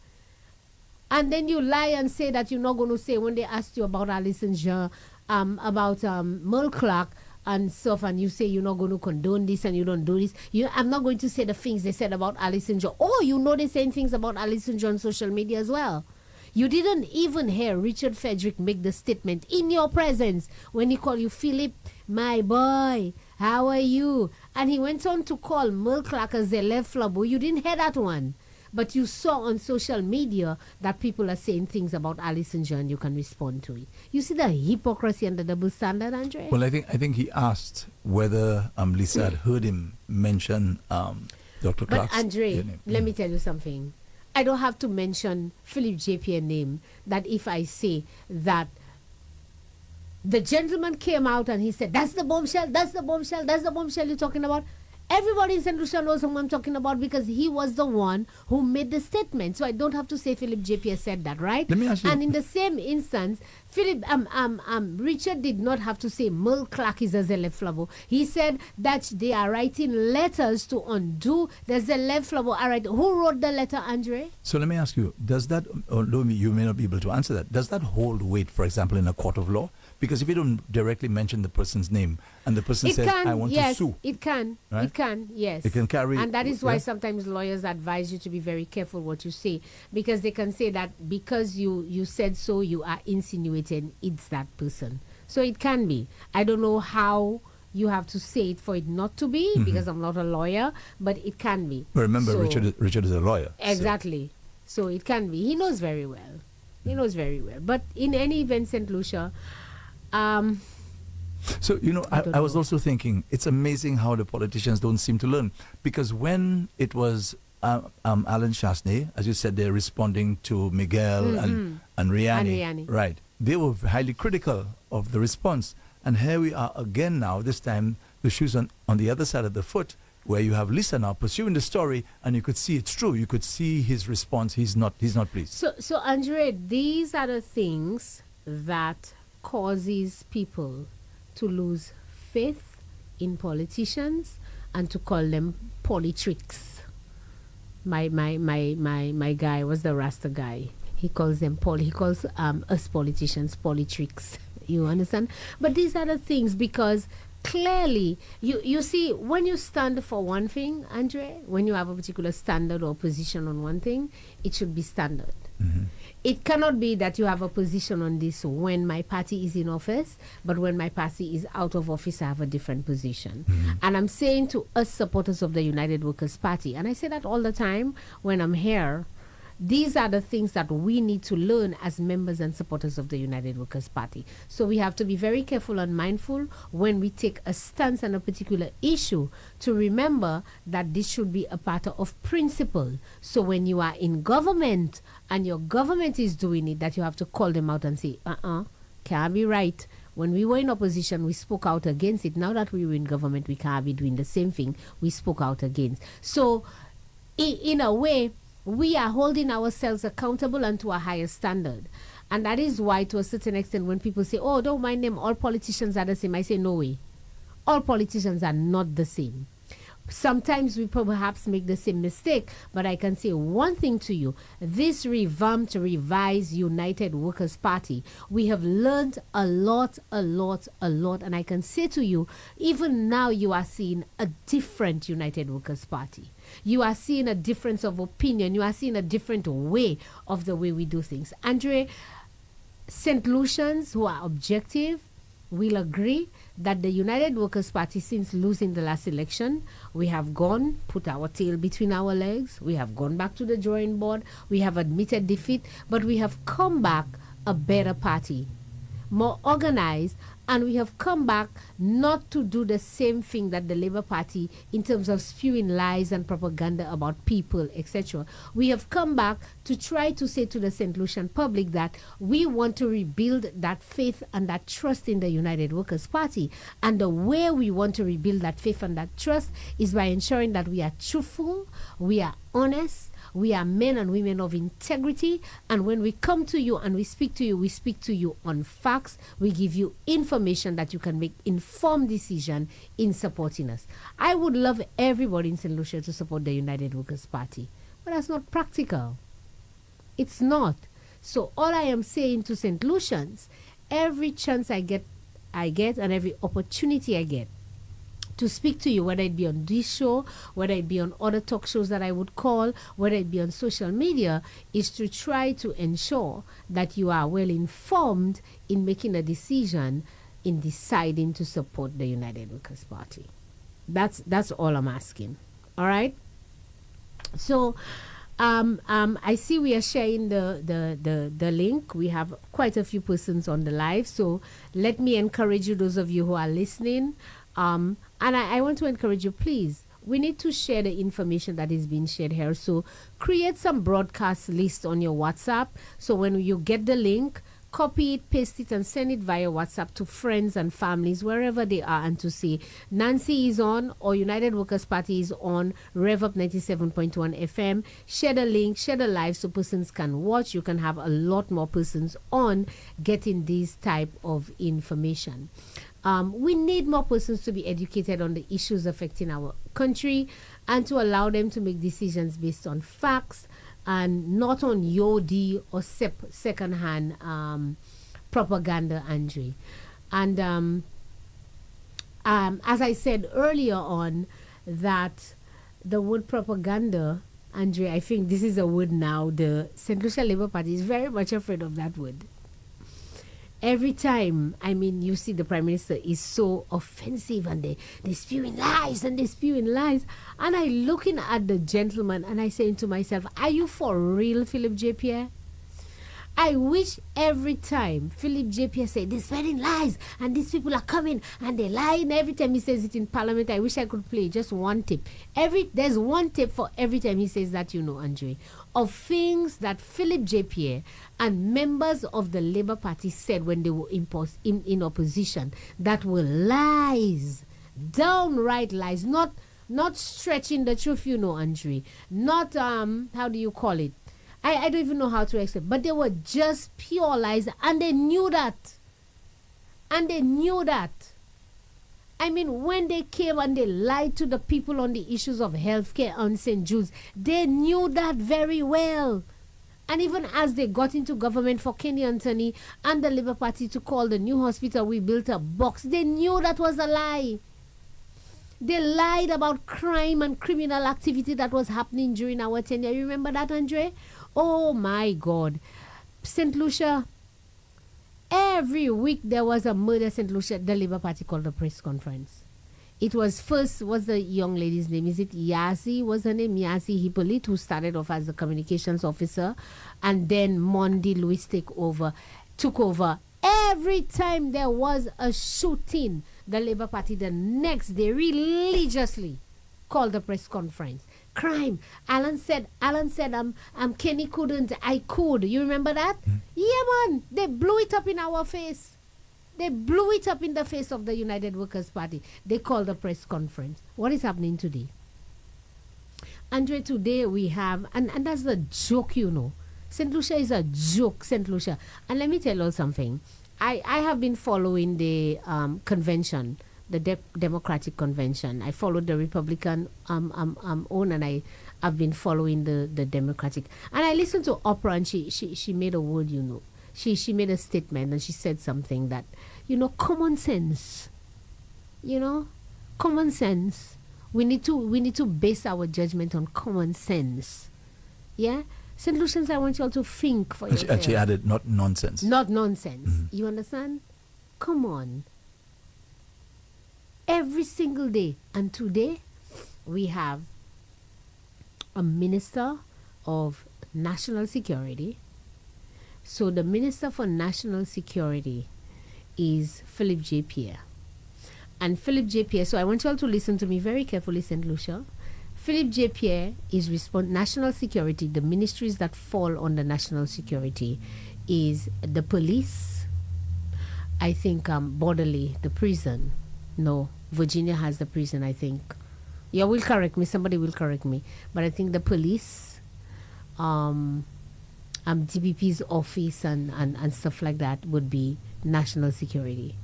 And then you lie and say that you're not going to say when they asked you about Alison Jean, about Merle Clark and stuff, and you say you're not going to condone this and you don't do this. I'm not going to say the things they said about Alison Jean. Oh, you know they're saying things about Alison Jean on social media as well. You didn't even hear Richard Frederick make the statement in your presence when he called you, Philip, my boy, how are you? And he went on to call Merle Clark a Zelef Flabo. You didn't hear that one. But you saw on social media that people are saying things about Alison Jean. You can respond to it. You see the hypocrisy and the double standard, Andre? Well, I think he asked whether Lisa had heard him mention Dr. Clark's But Andre, name. let me tell you something. I don't have to mention Philip J.P. name that if I say that the gentleman came out and he said, that's the bombshell, that's the bombshell, that's the bombshell you're talking about. Everybody in Saint Lucia knows who I'm talking about because he was the one who made the statement. So I don't have to say Philip J.P. said that, right? Let me ask you. And in the same instance, Richard did not have to say Merle Clark is a Zelef Flabo. He said that they are writing letters to undo the Zelef Flabo. All right, who wrote the letter, Andre? So let me ask you, does that, although you may not be able to answer that, does that hold weight, for example, in a court of law? Because if you don't directly mention the person's name and the person says, I want to sue. It can. Right? It can, yes. It can carry. And that is why sometimes lawyers advise you to be very careful what you say. Because they can say that because you said so, you are insinuating it's that person. So it can be. I don't know how you have to say it for it not to be, because I'm not a lawyer, but it can be. But remember, Richard is a lawyer. Exactly. So it can be. He knows very well. He knows very well. But in any event, St. Lucia... So, I was also thinking, it's amazing how the politicians don't seem to learn. Because when it was Alan Chasney, as you said, they're responding to Miguel and Riani. Right. They were highly critical of the response. And here we are again now, this time the shoes on the other side of the foot, where you have Lisa now pursuing the story, and you could see it's true. You could see his response. He's not pleased. So Andre, these are the things that causes people to lose faith in politicians and to call them politricks. My guy was the Rasta guy. He calls them he calls us politicians politricks. You understand? But these are the things, because clearly you see, when you stand for one thing, Andre, when you have a particular standard or position on one thing, it should be standard. It cannot be that you have a position on this when my party is in office, but when my party is out of office, I have a different position. And I'm saying to us supporters of the United Workers' Party, and I say that all the time when I'm here, these are the things that we need to learn as members and supporters of the United Workers' Party. So we have to be very careful and mindful when we take a stance on a particular issue, to remember that this should be a part of principle. So when you are in government and your government is doing it, that you have to call them out and say, can't be right. When we were in opposition, we spoke out against it. Now that we were in government, we can't be doing the same thing we spoke out against. So in a way, we are holding ourselves accountable and to a higher standard. And that is why, to a certain extent, when people say, oh, don't mind them, all politicians are the same, I say, no way. All politicians are not the same. Sometimes we perhaps make the same mistake, but I can say one thing to you. This revamped, revised United Workers' Party, we have learned a lot. And I can say to you, even now you are seeing a different United Workers' Party. You are seeing a difference of opinion. You are seeing a different way of the way we do things. Andre, Saint Lucians who are objective will agree that the United Workers' Party, since losing the last election, we have gone, put our tail between our legs, we have gone back to the drawing board, we have admitted defeat, but we have come back a better party, more organized, and we have come back not to do the same thing that the Labour Party, in terms of spewing lies and propaganda about people, etc. We have come back to try to say to the St. Lucian public that we want to rebuild that faith and that trust in the United Workers' Party. And the way we want to rebuild that faith and that trust is by ensuring that we are truthful, we are honest, we are men and women of integrity, and when we come to you and we speak to you on facts. We give you information that you can make informed decision in supporting us. I would love everybody in St. Lucia to support the United Workers' Party, but that's not practical. It's not. So all I am saying to St. Lucians, every chance I get and every opportunity I get to speak to you, whether it be on this show, whether it be on other talk shows that I would call, whether it be on social media, is to try to ensure that you are well informed in making a decision in deciding to support the United Workers' Party. That's all I'm asking. All right? So I see we are sharing the link. We have quite a few persons on the live, so let me encourage you, those of you who are listening, and I want to encourage you, please, we need to share the information that is being shared here. So create some broadcast list on your WhatsApp. So when you get the link, copy it, paste it, and send it via WhatsApp to friends and families, wherever they are, and to say, Nancy is on, or United Workers' Party is on Rev Up 97.1 FM. Share the link, share the live so persons can watch. You can have a lot more persons on getting this type of information. We need more persons to be educated on the issues affecting our country and to allow them to make decisions based on facts and not on Yodi or second-hand propaganda, Andre. And as I said earlier on, that the word propaganda, Andre, I think this is a word now, the Saint Lucia Labour Party is very much afraid of that word. Every time, I mean, you see the Prime Minister is so offensive and they're spewing lies and they're spewing lies. And I looking at the gentleman and I saying to myself, are you for real, Philip J. Pierre? I wish every time Philip J. Pierre say they're spreading lies and these people are coming and they're lying. Every time he says it in Parliament, I wish I could play just one tip. There's one tip for every time he says that, Andre, of things that Philip J. Pierre and members of the Labour Party said when they were in opposition that were lies, downright lies, not stretching the truth, Andre, not how do you call it? I don't even know how to explain, but they were just pure lies, and they knew that. I mean, when they came and they lied to the people on the issues of healthcare on St. Jude's, they knew that very well. And even as they got into government for Kenny Anthony and the Labour Party to call the new hospital we built a box, they knew that was a lie. They lied about crime and criminal activity that was happening during our tenure. You remember that, Andre? Oh my God. St. Lucia, every week there was a murder. St. Lucia, the Labour Party called a press conference. It was first, what's the young lady's name? Is it Yazi? Was her name Yazi Hippolyte, who started off as the communications officer, and then Mondi Louis took over. Every time there was a shooting, the Labour Party the next day religiously called the press conference. Crime. Alan said, Kenny couldn't, I could. You remember that? Yeah, man. They blew it up in our face. They blew it up in the face of the United Workers' Party. They called a press conference. What is happening today? Andre, today we have, and that's the joke, you know. Saint Lucia is a joke, Saint Lucia. And let me tell you something. I have been following the convention, the Democratic Convention. I followed the Republican own, and I've been following the Democratic. And I listened to Oprah, and she made a word, you know. She made a statement, and she said something that, you know, common sense. You know, common sense. We need to base our judgment on common sense. Yeah? St. Lucians, I want you all to think for yourself. And she added, not nonsense. Not nonsense. You understand? Come on. Every single day. And today, we have a Minister of National Security. So the Minister for National Security is Philip J. Pierre. And Philip J. Pierre, so I want you all to listen to me very carefully, St. Lucia. Philip J. Pierre is national security. The ministries that fall under national security is the police, I think Borderly, the prison. No, Virginia has the prison, I think. Yeah, will correct me. Somebody will correct me. But I think the police, DPP's office and stuff like that would be national security.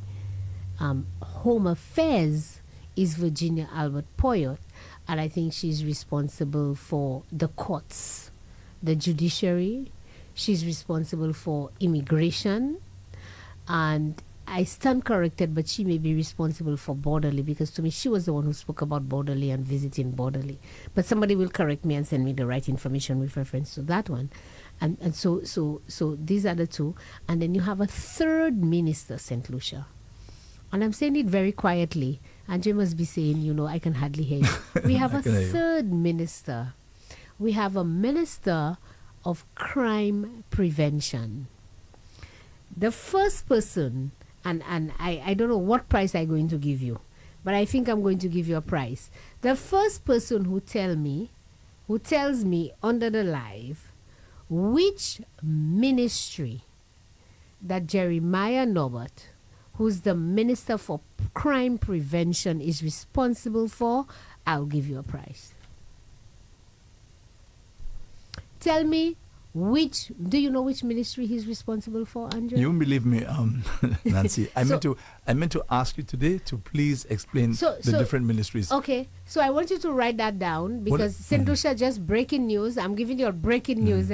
Home Affairs is Virginia Albert Poyot, and I think she's responsible for the courts, the judiciary. She's responsible for immigration, and I stand corrected, but she may be responsible for Borderly, because to me she was the one who spoke about Borderly and visiting Borderly. But somebody will correct me and send me the right information with reference to that one. And so these are the two. And then you have a third minister, St. Lucia. And I'm saying it very quietly. Andre must be saying, you know, I can hardly hear you. We have a third minister. We have a minister of crime prevention. The first person, and I don't know what price I'm going to give you, but I think I'm going to give you a price. The first person who tells me under the live which ministry that Jeremiah Norbert, who's the Minister for Crime Prevention, is responsible for, I'll give you a prize. Tell me, do you know which ministry he's responsible for, Andre? You won't believe me, Nancy. I meant to ask you today to please explain the different ministries. Okay, so I want you to write that down, because St. Lucia, just breaking news. I'm giving you a breaking news.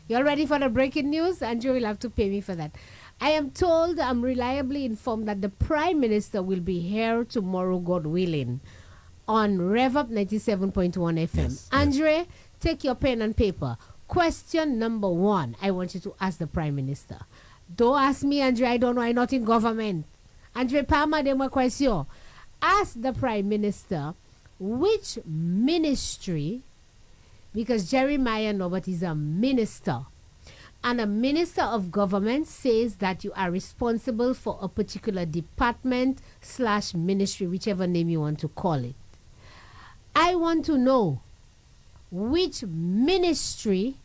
You all ready for the breaking news? Andre will have to pay me for that. I am told, I'm reliably informed, that the Prime Minister will be here tomorrow, God willing, on Rev Up 97.1 FM. Yes, Andre, take your pen and paper. Question number 1, I want you to ask the Prime Minister. Don't ask me, Andre, I don't know, I'm not in government. Andre, Palma de my question. Ask the Prime Minister which ministry, because Jeremiah Norbert is a minister, and a minister of government says that you are responsible for a particular department / ministry, whichever name you want to call it. I want to know which ministry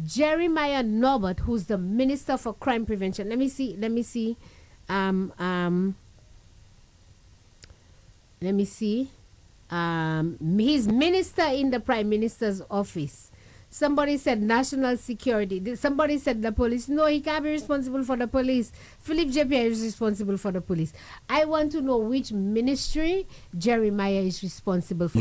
Jeremiah Norbert, who's the Minister for Crime Prevention. Let me see. He's minister in the Prime Minister's office. Somebody said national security. Somebody said the police. No, he can't be responsible for the police. Philip J. Pierre is responsible for the police. I want to know which ministry Jeremiah is responsible for.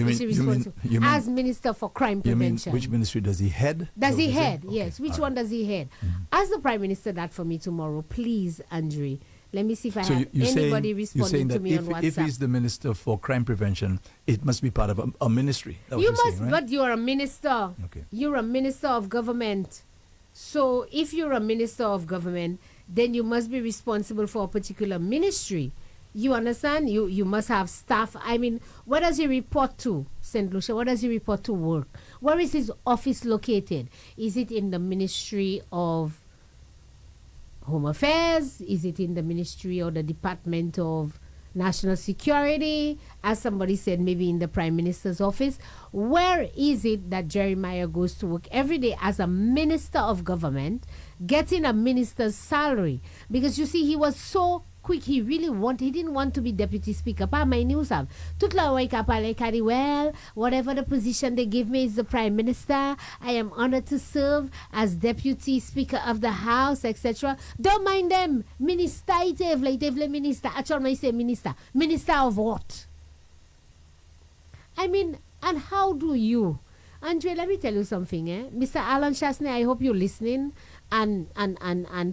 As Minister for Crime Prevention. Which ministry does he head? Does he head? Okay. Yes. Which one does he head? Ask the Prime Minister that for me tomorrow, please, Andre. Let me see if I have anybody responding to me on WhatsApp. If he's the Minister for Crime Prevention, it must be part of a ministry. You must, right? But you're a minister. Okay. You're a minister of government. So if you're a minister of government, then you must be responsible for a particular ministry. You understand? You must have staff. I mean, where does he report to, Saint Lucia? Where does he report to work? Where is his office located? Is it in the Ministry of Home Affairs? Is it in the Ministry or the Department of National Security? As somebody said, maybe in the Prime Minister's office. Where is it that Jeremiah goes to work every day as a minister of government, getting a minister's salary? Because you see, he was so quick, he didn't want to be deputy speaker. Pa my news have. Toute la way kapale kadi, well, whatever the position they give me is the prime minister. I am honored to serve as deputy speaker of the house, etc. Don't mind them. Minister itevle minister. Actually, I say minister. Minister of what? I mean, and how do you? Andre, let me tell you something, Mr. Alan Chasney, I hope you're listening. And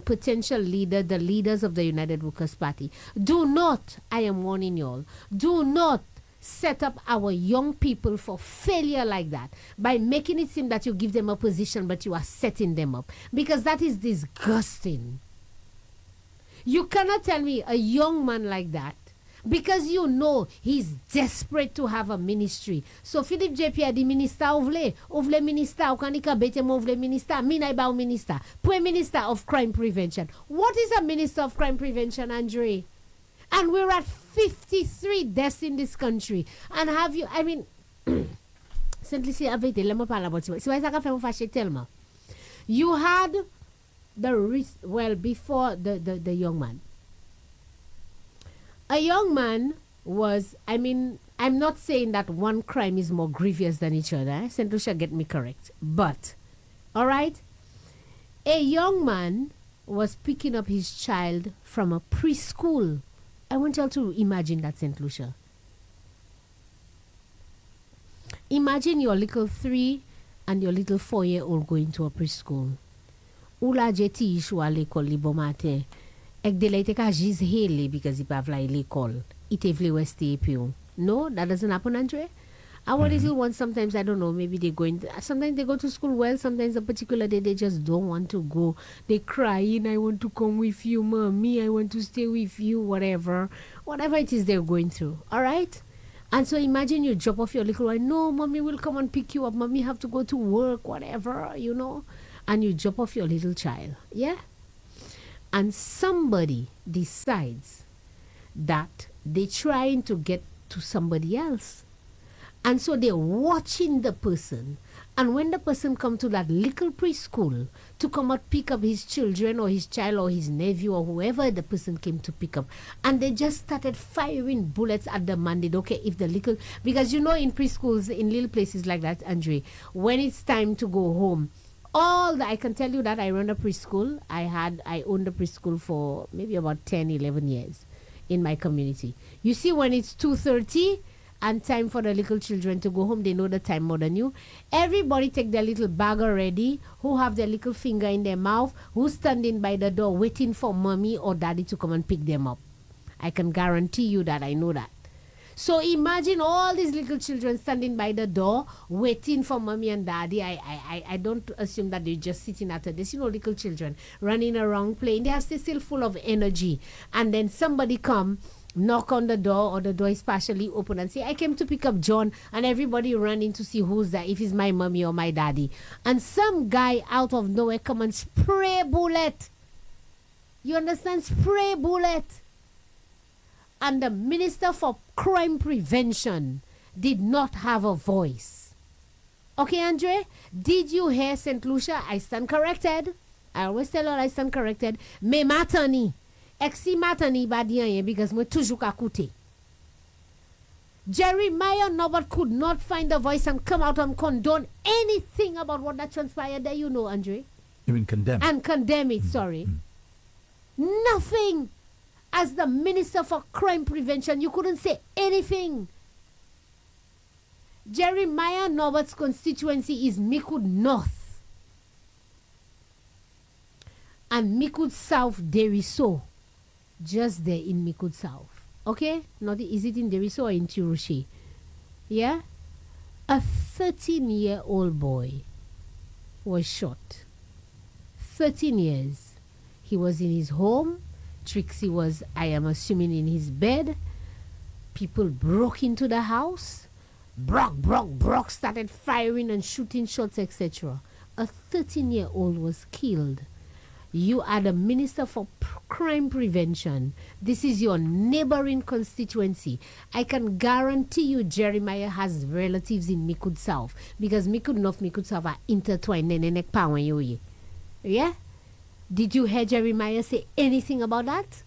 potential leader, the leaders of the United Workers' Party. Do not, I am warning you all, do not set up our young people for failure like that by making it seem that you give them a position but you are setting them up. Because that is disgusting. You cannot tell me a young man like that, because you know he's desperate to have a ministry. So Philip JP the minister ovle minister, ou kanika bete mo ovle minister, mina iba minister, pre minister of crime prevention. What is a minister of crime prevention, Andre? And we're at 53 deaths in this country. And have you, I mean, Saint Lucia avete, let me parle about it. Si why ça ka fait me fâcher tellement. You had the risk, well, before the young man. A young man was, I mean, I'm not saying that one crime is more grievous than each other. Saint Lucia, get me correct. But, all right, a young man was picking up his child from a preschool. I want y'all to imagine that, Saint Lucia. Imagine your little 3 and your little 4-year-old going to a preschool. Ula jeti ishu a l'école libo matin. Ek de la ite ka jiz hele because he pa vla l'école. Ite vle weste epion. No, that doesn't happen, Andre. Our little ones, sometimes, I don't know, maybe they sometimes they go to school well, sometimes a particular day they just don't want to go. They crying, I want to come with you, mommy, I want to stay with you, whatever it is they're going through, all right? And so imagine you drop off your little one, no, mommy will come and pick you up, mommy have to go to work, whatever, you know, and you drop off your little child, yeah? And somebody decides that they're trying to get to somebody else. And so they're watching the person. And when the person comes to that little preschool to come out pick up his children or his child or his nephew or whoever the person came to pick up, and they just started firing bullets at the man. Okay, if the little, because you know in preschools, in little places like that, Andre, when it's time to go home, I can tell you that I run a preschool. I owned a preschool for maybe about 10, 11 years in my community. You see, when it's 2:30 and time for the little children to go home, they know the time more than you. Everybody take their little bag already, who have their little finger in their mouth, who's standing by the door waiting for mommy or daddy to come and pick them up. I can guarantee you that I know that. So imagine all these little children standing by the door waiting for mommy and daddy. I don't assume that they're just sitting at a desk. You know, little children running around playing. They are still full of energy. And then somebody come, knock on the door, or the door is partially open, and say, I came to pick up John. And everybody running to see who's that, if it's my mommy or my daddy. And some guy out of nowhere come and spray bullet. You understand? Spray bullet. And the Minister for Crime Prevention did not have a voice. Okay, Andre? Did you hear, Saint Lucia? I stand corrected. I always tell her I stand corrected. Me matani. Exi matani badianye because me toujours ka koute. Jeremiah Norbert could not find a voice and come out and condone anything about what that transpired there, you know, Andre. You mean condemn? And condemn it, sorry. Nothing. As the Minister for Crime Prevention, you couldn't say anything. Jeremiah Norbert's constituency is Mikud North and Mikud South, Deriso. Just there in Mikud South. Okay? Is it in Deriso or in Tirushi? Yeah? A 13-year-old boy was shot. 13 years. He was in his home, Trixie was, I am assuming, in his bed. People broke into the house. Brock started firing and shooting shots, etc. A 13-year-old was killed. You are the Minister for Crime Prevention. This is your neighboring constituency. I can guarantee you Jeremiah has relatives in Mikud South because Mikud North, Mikud South are intertwined. Yeah? Did you hear Jeremiah say anything about that?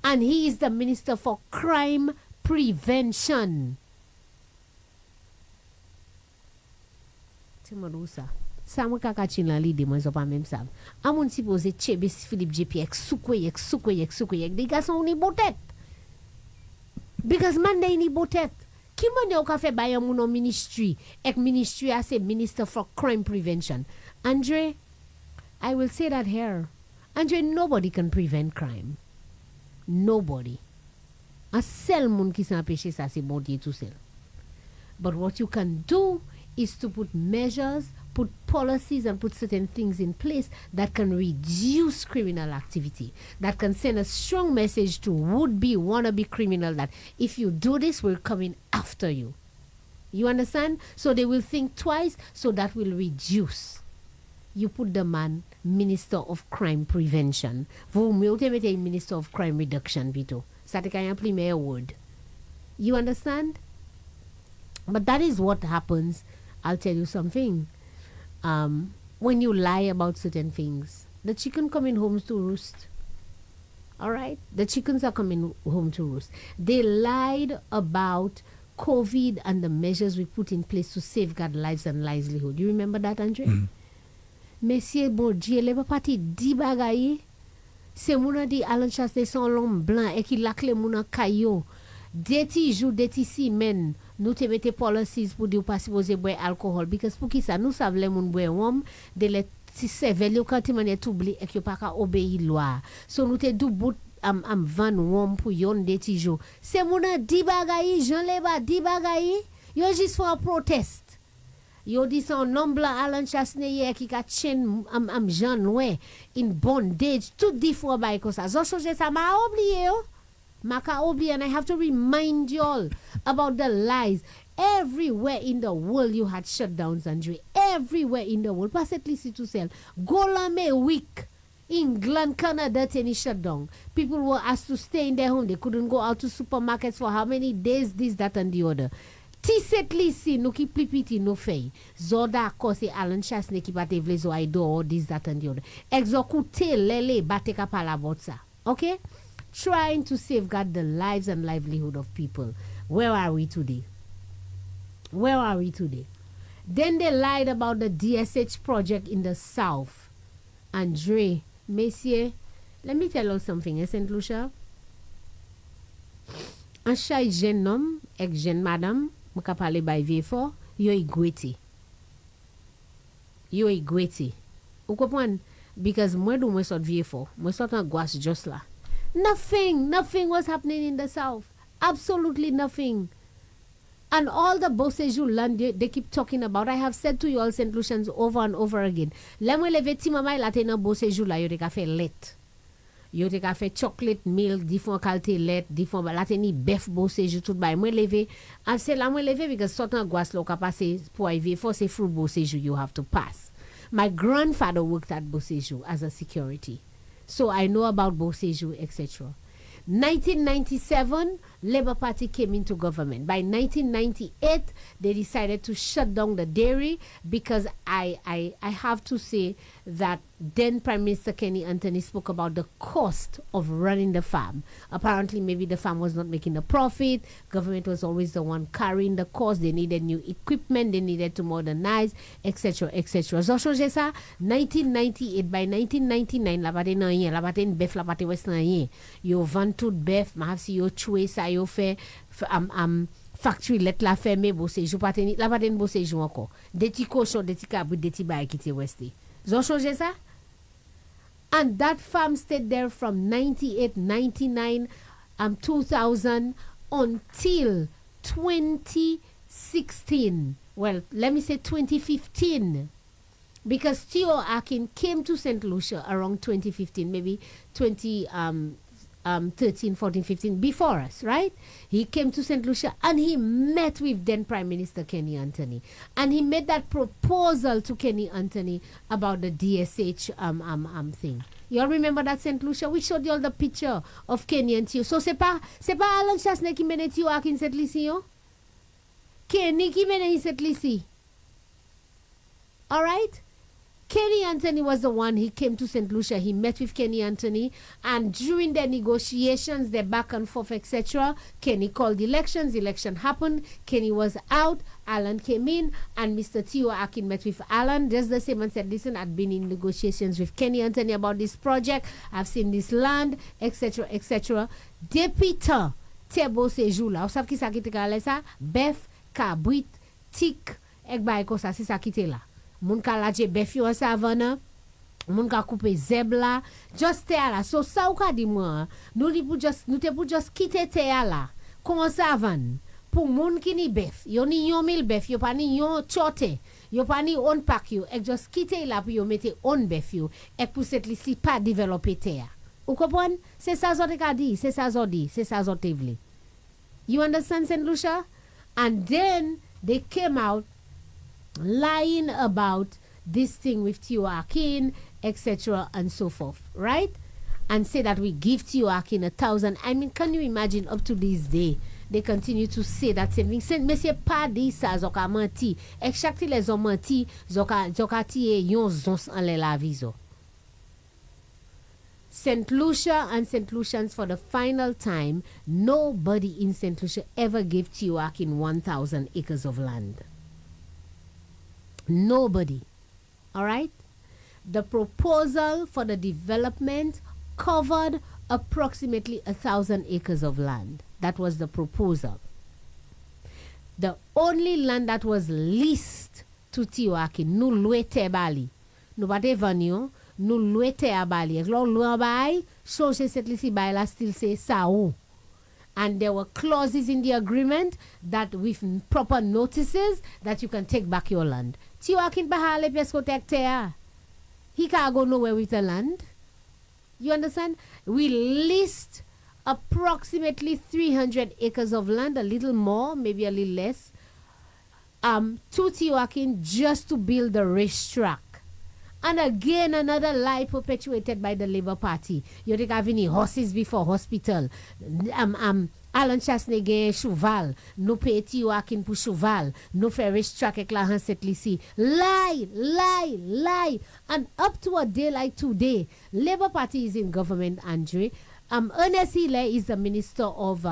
And he is the Minister for Crime Prevention. Timorusa. Samu kakachin la li de mwen zo pa mèm sav. A moun si pose chebe si Philippe JP ek soukwe. Di gason ni botet. Because man de ni botet. Ki moun yo ka fe bayan moun an ministry. Ek ministry as a Minister for Crime Prevention. Andre, I will say that here. Andre, nobody can prevent crime. Nobody. A sel moun ki san peche sa se bon diye tout sel. But what you can do is to put measures, put policies and put certain things in place that can reduce criminal activity, that can send a strong message to would-be, wannabe criminal that if you do this, we're coming after you. You understand? So they will think twice, so that will reduce. You put the man Minister of Crime Prevention. Vous mettez Minister of Crime Reduction, Vito. Ça te kaya primer word. You understand? But that is what happens. I'll tell you something. When you lie about certain things, the chicken coming home to roost. All right? The chickens are coming home to roost. They lied about COVID and the measures we put in place to safeguard lives and livelihood. You remember that, Andre? Monsieur Bourdieu, Labour Party, di bagaye. Se mouna di Alan Chasse de son l'homme blanc et qui lakle mouna kayo. Deti jou, deti si men. Nous te mette policies pour dire pas supposé boire alcool because pour qui ça nous savons les moun boire wom de les si cervelle yo quand man est oublié et que pas ka obéir loi. So nous te dou bout am van wom pour yon deti jou. Se mouna di bagaye, Jean Leba di bagaye. Yo juste for a protest. Yo di son nom blanc Alan Chasneye qui ka chen am Jean Noé in bondage tout di for bay comme ça. Zo chose ça m'a oublié yo. Maka oublié and I have to remind you all about the lies. Everywhere in the world you had shutdowns, Andre. Everywhere in the world. Pas cette liste tout seul. Golame week. England, Canada, any shutdown. People were asked to stay in their home. They couldn't go out to supermarkets for how many days, this, that, and the other. Ti set lisi nou ki plipiti nou fey. Zoda kose Alan Chasne ki bate vle zo aido or this, that, and the other. Exokute lele bate ka pala botsa. Okay? Trying to safeguard the lives and livelihood of people. Where are we today? Where are we today? Then they lied about the DSH project in the south. Andre, Messier, let me tell you something, Saint Lucia. An chay jen nom, ek jen madame, mka pale bay vie fo, yo igwete. Yo igwete. Ou kompon? Because mwen do mwen sot vie fo, mwen sot an gwas just la. Nothing was happening in the south. Absolutely nothing. And all the bosses you learn, they keep talking about. I have said to you all St. Lucians over and over again. Lemwe leve ti mamay laten nan bosses you la yo te ka fe let. Yo te ka fe chocolate milk, difon kalte let, difon laten ni bef bosses you tout bay. Mwen leve, and se la mwen leve because sotan gwas lo ka pase po aive for se fruit bosses you have to pass. My grandfather worked at Boseju as a security. So I know about Boseju, etc. 1997, Labour Party came into government. By 1998, they decided to shut down the dairy because I have to say that then Prime Minister Kenny Anthony spoke about the cost of running the farm. Apparently, maybe the farm was not making a profit. Government was always the one carrying the cost. They needed new equipment. They needed to modernize, etc., etc. So, 1998, by 1999, la paten nan yen, la paten bef, la paten west nan yen. Yo van tout bef, ma si yo chwe sa yo fe, factory let la ferme, Boseju paten, la paten Boseju anko. Deti koshon, deti kabou, deti baye kite weste. So, ça? And that farm stayed there from 98, 99, 2000 until 2016. Well, let me say 2015. because Theo Akin came to Saint Lucia around 2015, maybe 13, 14, 15, before us, right? He came to Saint Lucia and he met with then Prime Minister Kenny Anthony. And he made that proposal to Kenny Anthony about the DSH thing. You all remember that, Saint Lucia? We showed you all the picture of Kenny and Theo. So c'est pas Alan Chasne qui mène Theo Akin cette liste, yo? Kenny qui mène cette liste. All right? Kenny Anthony was the one. He came to St. Lucia. He met with Kenny Anthony. And during the negotiations, the back and forth, etc., Kenny called elections. Election happened. Kenny was out. Alan came in. And Mr. Theo Akin met with Alan. Just the same and said, listen, I've been in negotiations with Kenny Anthony about this project. I've seen this land, etc., etc. Depuis temps, Tebo séjour là. Vous savez qui ça qui te calé ça? Bef, kabrit, tik, ek bay ko ça, c'est ça qui te là. Moun ka laje bef yo savana, moun ka coupe zeb la, just te la. So sa ou ka di moi, nous te pou just quitter te la. Comment ça van? Pour moun ki ni bef, yo ni yon mil bef, yo pa ni yon chote, yo pa ni on pack yo, ek just quitter la pou yo mette on bef yo, ek pou set li si pa développer te ya. Ou kompon? C'est ça zote ka di, c'est ça zote di, c'est ça zote vle. You understand, Saint Lucia? And then they came out lying about this thing with Theo Akin, etc., and so forth, right? And say that we give Theo Akin 1,000. I mean, can you imagine up to this day, they continue to say that same thing. Mais c'est pas dit ça, zoka menti. Exactly les ont menti, zoka tiye yon zons en le la viso. St. Lucia and St. Lucians, for the final time, nobody in St. Lucia ever gave Theo Akin 1,000 acres of land. Nobody. All right? The proposal for the development covered approximately 1,000 acres of land. That was the proposal. The only land that was leased to Theo Akin, nou lwe te bali. Nou bate vanyo, nou lwe te abali. Ek lò lwe bay, soje set lisi bay la still say sa ou. And there were clauses in the agreement that with proper notices that you can take back your land. Theo Akin bahale pesko tek te ya. He can't go nowhere with the land. You understand? We leased approximately 300 acres of land, a little more, maybe a little less, to Theo Akin just to build the racetrack. And again, another lie perpetuated by the Labour Party. You think have any horses before hospital. Alan Chasne gen cheval. Nou pay Theo Akin pou cheval. Nou fe racetrack ek la hanset lisi. Lie, lie, lie. And up to a day like today, Labour Party is in government, Andre. Ernest Hille is the Minister of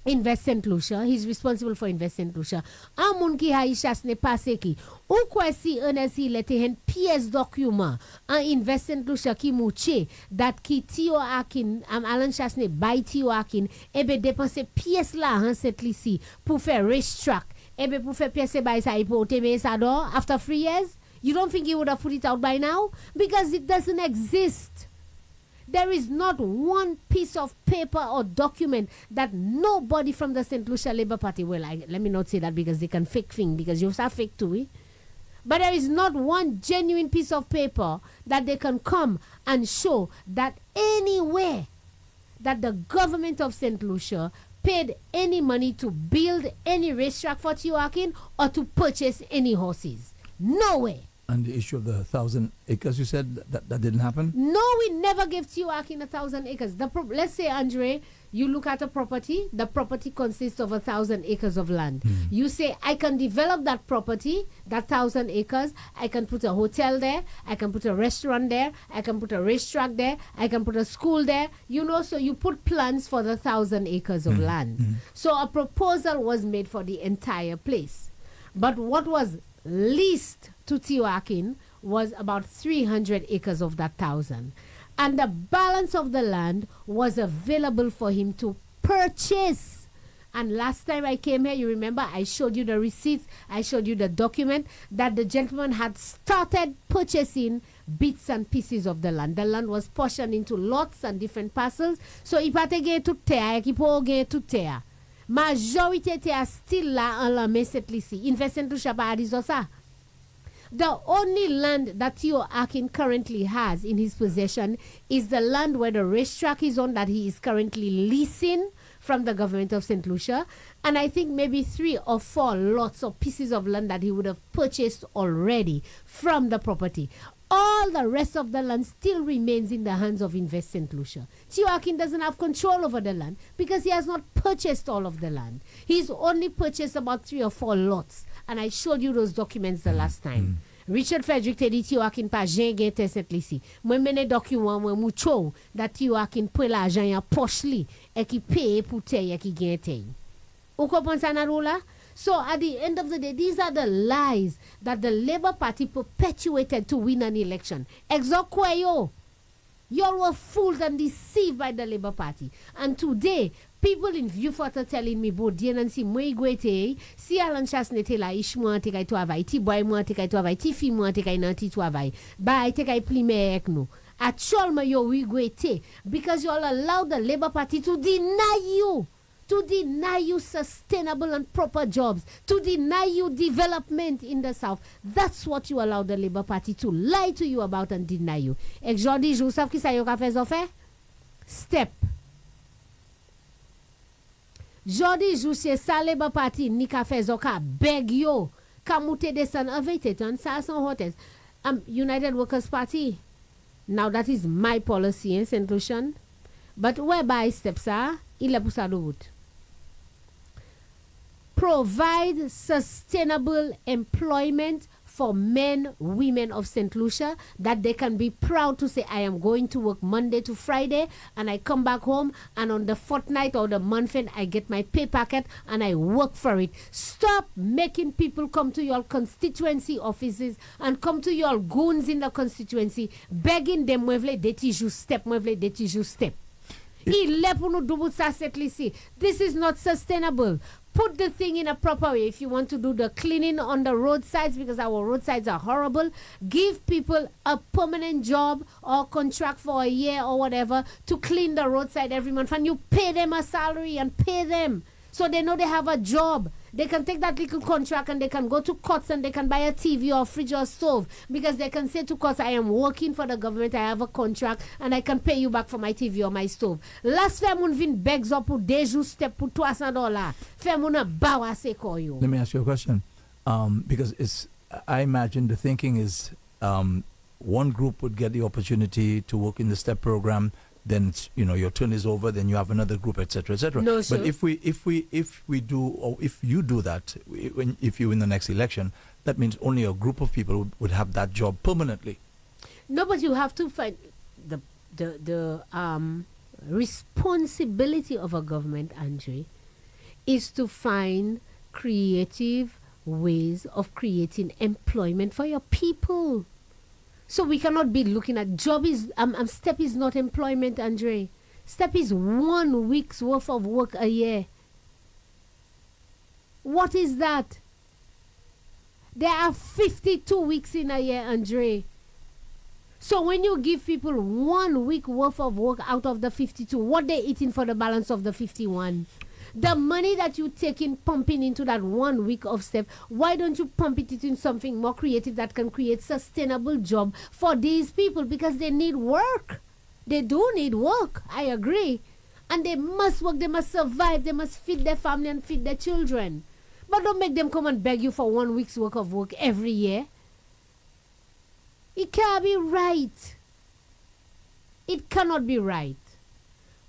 Invest Saint Lucia. He's responsible for Invest Saint Lucia. Amun ki ha Chasne pase ki. Ou kwa si Ernest Hille te hen pièce document an Invest Saint Lucia ki mouche dat ki Theo Akin, Alan Chasne bay Theo Akin, ebe depanse pièce la han set lisi pou fe racetrack. Ebe pou fe pièce bay sa ipote me sa do after 3 years. You don't think he would have put it out by now? Because it doesn't exist. There is not one piece of paper or document that nobody from the Saint Lucia Labour Party, well, let me not say that because they can fake thing, because you are fake too. Eh? But there is not one genuine piece of paper that they can come and show that anywhere that the government of Saint Lucia paid any money to build any racetrack for Theo Akin or to purchase any horses. Nowhere. And the issue of the 1,000 acres, you said that didn't happen? No, we never gave Theo Akin 1,000 acres. Let's say, Andre, you look at a property. The property consists of 1,000 acres of land. You say, I can develop that property, that 1,000 acres. I can put a hotel there. I can put a restaurant there. I can put a racetrack there. I can put a school there. You know, so you put plans for the 1,000 acres of land. So a proposal was made for the entire place. But what was leased to Theo Akin was about 300 acres of that 1,000. And the balance of the land was available for him to purchase. And last time I came here, you remember, I showed you the receipts, I showed you the document that the gentleman had started purchasing bits and pieces of the land. The land was portioned into lots and different parcels. So il pa te gen tout terre, ki pou gen tout terre. Majorité te a still la an la men set lisi. Invest Saint Lucia pa a dizo sa. The only land that Theo Akin currently has in his possession is the land where the racetrack is on that he is currently leasing from the government of Saint Lucia. And I think maybe 3 or 4 lots or pieces of land that he would have purchased already from the property. All the rest of the land still remains in the hands of Invest Saint Lucia. Theo Akin doesn't have control over the land because he has not purchased all of the land. He's only purchased about 3 or 4 lots. And I showed you those documents the last time. Richard Frederick te di Theo Akin pa jen gen te set lisi. Mwen mene document mwen mou chou that Theo Akin pre la jen ya poch li e ki paye pou te ye ki gen te. Ou kompon sa nan rou la? So at the end of the day, these are the lies that the Labour Party perpetuated to win an election. Exokwe yo. Y'all were fooled and deceived by the Labour Party. And today, people in Vieux-Fort are telling me, bo dien nan si mwen gwete, si Alan Chas nete la ish mwen te kay travay, ti boy mwen te kay travay, ti fi mwen te kay nan ti travay, ba te kay plime ek nou. Actual me yo we gwete, because y'all allow the Labour Party to deny you sustainable and proper jobs, to deny you development in the South. That's what you allow the Labour Party to lie to you about and deny you. Ek jodi jou sav ki sa yo ka fè zo fè? Step. Jodi jou se sa Labour Party ni ka fè zo ka beg yo, ka moute desan avete tan sa son hotes. United Workers Party. Now that is my policy in Saint Lucian. But whereby steps are, il est pour ça de provide sustainable employment for men, women of Saint Lucia, that they can be proud to say, I am going to work Monday to Friday, and I come back home, and on the fortnight or the month end, I get my pay packet, and I work for it. Stop making people come to your constituency offices and come to your goons in the constituency, begging them, mwevle deti jou step. This is not sustainable. Put the thing in a proper way. If you want to do the cleaning on the roadsides, because our roadsides are horrible, give people a permanent job or contract for a year or whatever to clean the roadside every month, and you pay them a salary and pay them so they know they have a job. They can take that little contract and they can go to courts and they can buy a TV or fridge or stove, because they can say to courts, I am working for the government, I have a contract, and I can pay you back for my TV or my stove. Last fè moun vin begs up pou dejou step pou $300. Fè moun a bawa se koyo. Let me ask you a question. Because I imagine the thinking is one group would get the opportunity to work in the STEP program, then it's, your turn is over, then you have another group, etc., etc. No, sir. But if we do, or if you do that, if you win the next election, that means only a group of people would have that job permanently. No, but you have to find the responsibility of a government, Andre, is to find creative ways of creating employment for your people. So we cannot be looking at STEP is not employment, Andre. STEP is 1 week's worth of work a year. What is that? There are 52 weeks in a year, Andre. So when you give people 1 week worth of work out of the 52, what they eating for the balance of the 51? The money that you taking, pumping into that 1 week of STEP, why don't you pump it into something more creative that can create sustainable job for these people? Because they need work. They do need work. I agree. And they must work. They must survive. They must feed their family and feed their children. But don't make them come and beg you for 1 week's work of work every year. It can't be right. It cannot be right.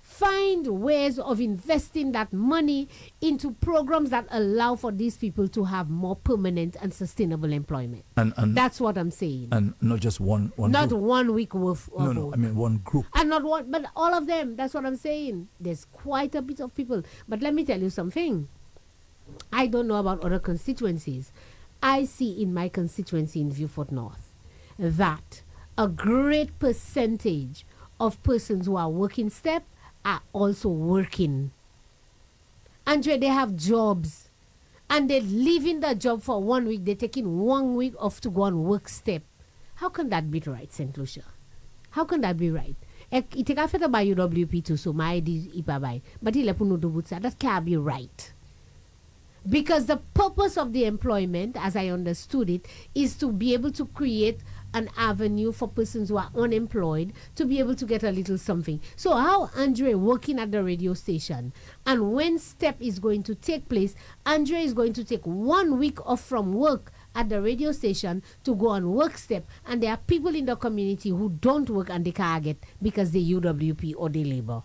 Find ways of investing that money into programs that allow for these people to have more permanent and sustainable employment. And that's what I'm saying. And not just one not group. 1 week worth of No, I mean one group. And not one, but all of them. That's what I'm saying. There's quite a bit of people. But let me tell you something. I don't know about other constituencies. I see in my constituency in Vieux-Fort North that a great percentage of persons who are working STEP are also working. Andre, they have jobs and they're leaving the job for 1 week. They're taking 1 week off to go and work STEP. How can that be right, Saint Lucia? How can that be right? It take after by UWP too, so my ID ipa by. But that can't be right. Because the purpose of the employment, as I understood it, is to be able to create an avenue for persons who are unemployed to be able to get a little something. So how Andre working at the radio station, and when step is going to take place, Andre is going to take 1 week off from work at the radio station to go on work step, and there are people in the community who don't work and they can't get because they UWP or they labor.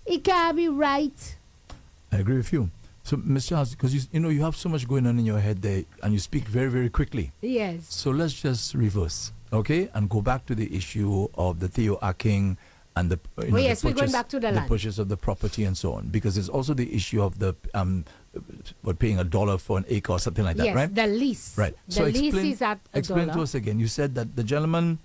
It can't be right. I agree with you. So, Mr. Charles, because you have so much going on in your head there, and you speak very, very quickly. Yes. So let's just reverse, okay, and go back to the issue of the Theo Aking and the yes, we're going back to the land. purchase of the property and so on, because there's also the issue of the paying $1 for an acre or something like that, yes, right? The lease. Right. The So lease is at explain $1. to us again. You said that the gentleman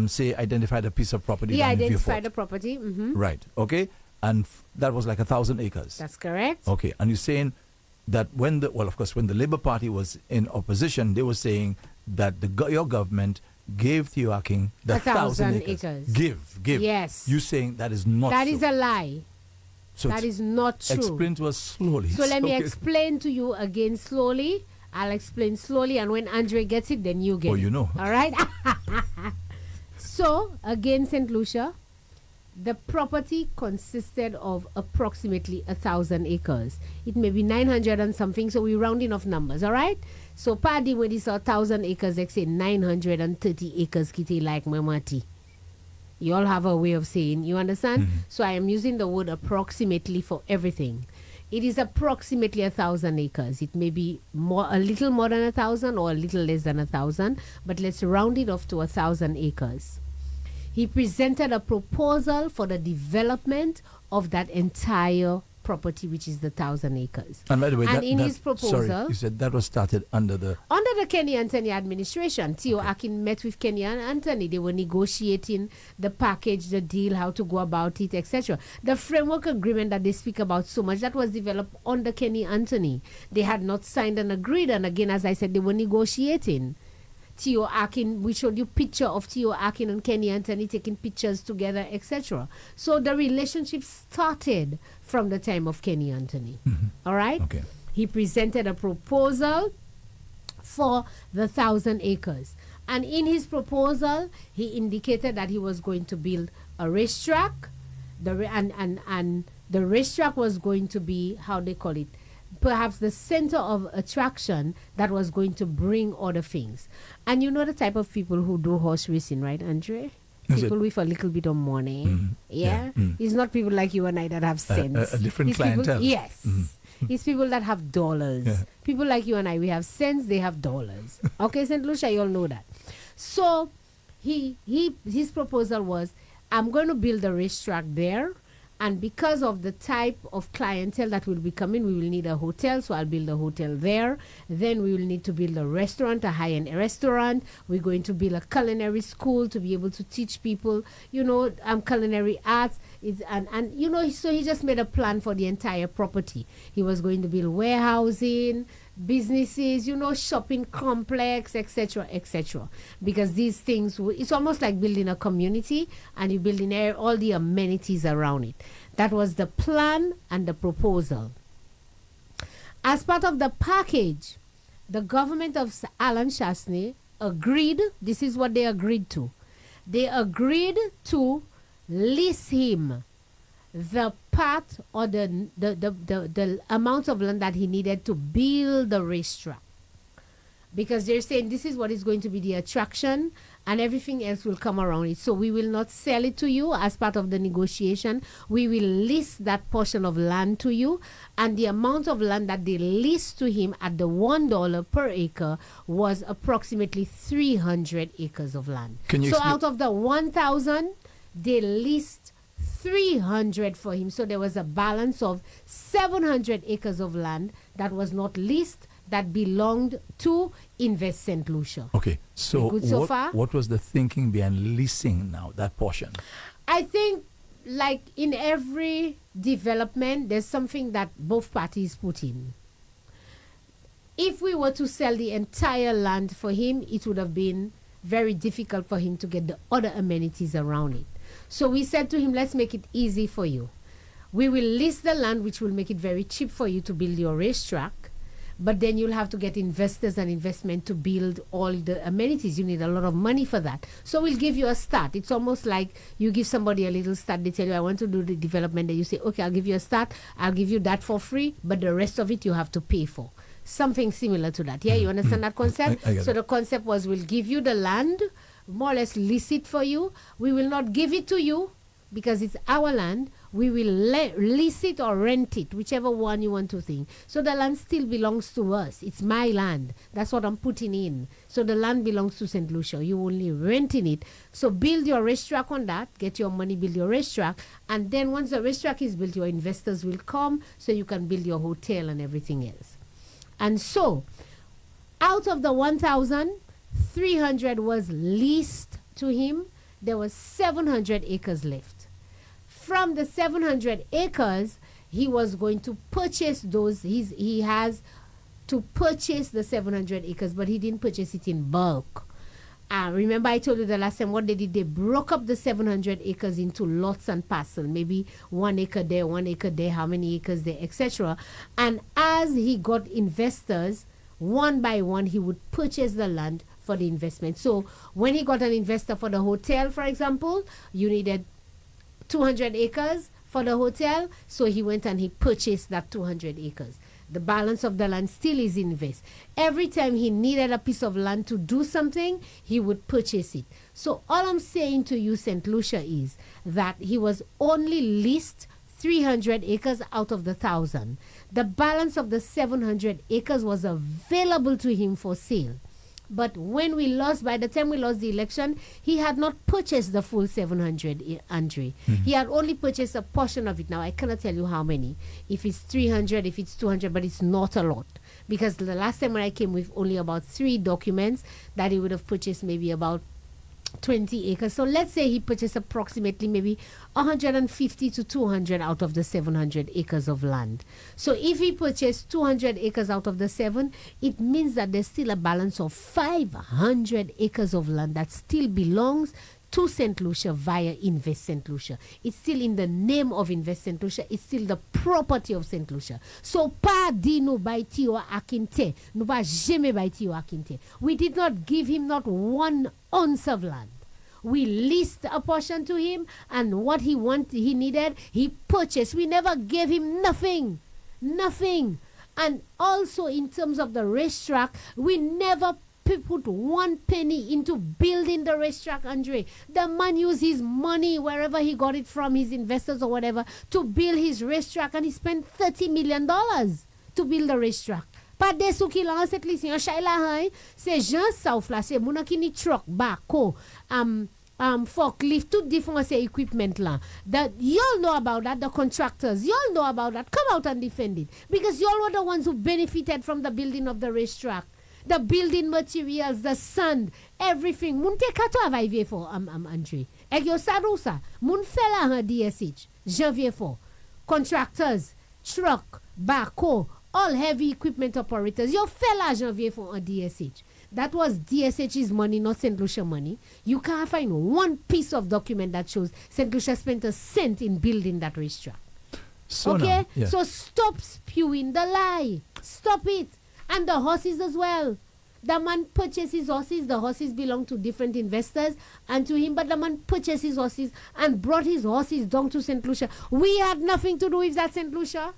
say identified a piece of property. He down in identified Vieux the property. Right. Okay. And that was like 1,000 acres. That's correct. Okay. And you're saying that when the Labour Party was in opposition, they were saying that your government gave Theo Aking the 1,000 acres. Give. Yes. You saying that is not That so. is a lie. So that is not true. Explain to us slowly. So let me explain to you again slowly. I'll explain slowly, and when Andre gets it, then you get it. Oh, you know. All right? So, again, Saint Lucia, the property consisted of approximately 1,000 acres. It may be 900 and something, so we're rounding off numbers, all right? So, Paddy, when he saw 1,000 acres, they say 930 acres, kiti like mamati. You all have a way of saying, you understand? Mm-hmm. So, I am using the word approximately for everything. It is approximately 1,000 acres. It may be a little more than 1,000 or a little less than 1,000, but let's round it off to 1,000 acres. He presented a proposal for the development of that entire property, which is the 1,000 acres. And by the way, his proposal, sorry, you said that was started under the Kenny Anthony administration. Theo Akin met with Kenny and Anthony. They were negotiating the package, the deal, how to go about it, etc. The framework agreement that they speak about so much, that was developed under Kenny Anthony. They had not signed and agreed, and again, as I said, they were negotiating. Theo Akin, we showed you picture of Theo Akin and Kenny Anthony taking pictures together, etc. So the relationship started from the time of Kenny Anthony. Mm-hmm. All right? Okay. He presented a proposal for the 1,000 acres. And in his proposal, he indicated that he was going to build a racetrack. And the racetrack was going to be, how they call it, perhaps the center of attraction that was going to bring other things. And you know the type of people who do horse racing, right, Andre? People with a little bit of money. Mm-hmm. Yeah? Mm. It's not people like you and I that have sense. A different It's clientele. People, yes. Mm-hmm. It's people that have dollars. Yeah. People like you and I, we have sense, they have dollars. Okay, Saint Lucia, you all know that. So his proposal was, I'm going to build a racetrack there, and because of the type of clientele that will be coming, we will need a hotel, so I'll build a hotel there. Then we will need to build a restaurant, a high-end restaurant. We're going to build a culinary school to be able to teach people, culinary arts. So he just made a plan for the entire property. He was going to build warehousing, businesses, shopping complex, etc., etc. Because these things, it's almost like building a community, and you're building all the amenities around it. That was the plan and the proposal. As part of the package, the government of Alan Chasney agreed, this is what they agreed to. They agreed to lease him the part or the amount of land that he needed to build the racetrack. Because they're saying this is what is going to be the attraction, and everything else will come around it. So we will not sell it to you as part of the negotiation. We will lease that portion of land to you, and the amount of land that they leased to him at the $1 per acre was approximately 300 acres of land. So out of the 1,000, they leased 300 for him. So there was a balance of 700 acres of land that was not leased, that belonged to Invest Saint Lucia. Okay, so good so far? What was the thinking behind leasing now, that portion? I think, like in every development, there's something that both parties put in. If we were to sell the entire land for him, it would have been very difficult for him to get the other amenities around it. So we said to him, let's make it easy for you. We will lease the land, which will make it very cheap for you to build your racetrack. But then you'll have to get investors and investment to build all the amenities. You need a lot of money for that. So we'll give you a start. It's almost like you give somebody a little start. They tell you, I want to do the development. Then you say, okay, I'll give you a start. I'll give you that for free. But the rest of it you have to pay for. Something similar to that. Yeah, you understand that concept? I get So it. the concept was we'll give you the land, more or less lease it for you. We will not give it to you because it's our land. We will lease it or rent it, whichever one you want to think. So the land still belongs to us. It's my land. That's what I'm putting in. So the land belongs to Saint Lucia. You only renting it. So build your racetrack on that. Get your money, build your racetrack. And then once the racetrack is built, your investors will come so you can build your hotel and everything else. And so out of the 1,300 was leased to him. There was 700 acres left. From the 700 acres, he was going to purchase those. He has to purchase the 700 acres, but he didn't purchase it in bulk. Remember I told you the last time what they did? They broke up the 700 acres into lots and parcels. Maybe 1 acre there, 1 acre there, how many acres there, etc. And as he got investors, one by one, he would purchase the land for the investment. So when he got an investor for the hotel, for example, you needed 200 acres for the hotel, so he went and he purchased that 200 acres. The balance of the land still is invest. Every time he needed a piece of land to do something, he would purchase it. So all I'm saying to you, Saint Lucia, is that he was only leased 300 acres out of the 1,000. The balance of the 700 acres was available to him for sale. But when we lost, by the time we lost the election, he had not purchased the full 700, Andre. He had only purchased a portion of it. Now, I cannot tell you how many. If it's 300, if it's 200, but it's not a lot. Because the last time when I came with only about 3 documents, that he would have purchased maybe about 20 acres. So let's say he purchased approximately maybe 150 to 200 out of the 700 acres of land. So if he purchased 200 acres out of the 7, it means that there's still a balance of 500 acres of land that still belongs to Saint Lucia via Invest Saint Lucia. It's still in the name of Invest Saint Lucia. It's still the property of Saint Lucia. So pa di nou bay tiyo akinte. Nou ba jeme bay tiyo akinte. We did not give him not 1 ounce of land. We leased a portion to him, and what he needed, he purchased. We never gave him nothing. Nothing. And also in terms of the racetrack, we never put 1 penny into building the racetrack, Andre. The man used his money, wherever he got it from, his investors or whatever, to build his racetrack, and he spent $30 million to build the racetrack. Pas de sou ki lan set lisi yon chay la hay, se jan sauf la, se mounan ki ni truck, bako, forklift, tout different se equipment la. That y'all know about that, the contractors, y'all know about that. Come out and defend it. Because y'all were the ones who benefited from the building of the racetrack. The building materials, the sand, everything. Moun te ka travay vie for, Andre. Ek yo sa dou sa. Moun fe la han DSH. Jan vie for. Contractors, truck, bako, all heavy equipment operators. Yo fe la jan vie for an DSH. That was DSH's money, not Saint Lucia money. You can't find 1 piece of document that shows Saint Lucia spent a cent in building that racetrack. So okay? now, yeah. So stop spewing the lie. Stop it. And the horses as well. The man purchases horses. The horses belong to different investors and to him. But the man purchases horses and brought his horses down to Saint Lucia. We had nothing to do with that, Saint Lucia.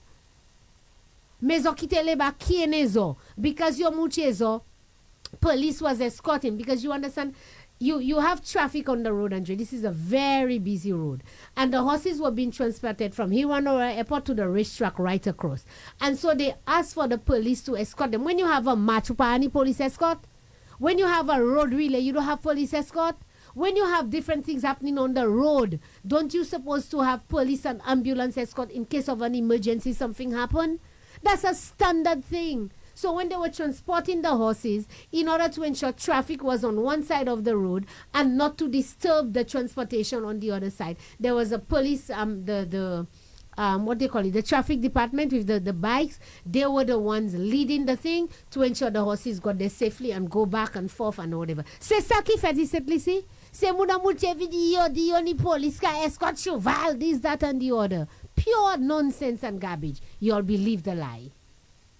Mezo kite leba kienezo. Because yo muchezo, police was escorting. Because you understand, you have traffic on the road, Andre. This is a very busy road. And the horses were being transported from Hiranora Airport to the racetrack right across. And so they asked for the police to escort them. When you have a match, you don't have any police escort. When you have a road relay, you don't have police escort. When you have different things happening on the road, don't you supposed to have police and ambulance escort in case of an emergency, something happen? That's a standard thing. So when they were transporting the horses, in order to ensure traffic was on one side of the road and not to disturb the transportation on the other side, there was a police, what they call it, the traffic department with the bikes. They were the ones leading the thing to ensure the horses got there safely and go back and forth and whatever. C'est ça qui fait ici. Se muna mute video, the only police ka escort cheval, this, that, and the other. Pure nonsense and garbage. You all believe the lie.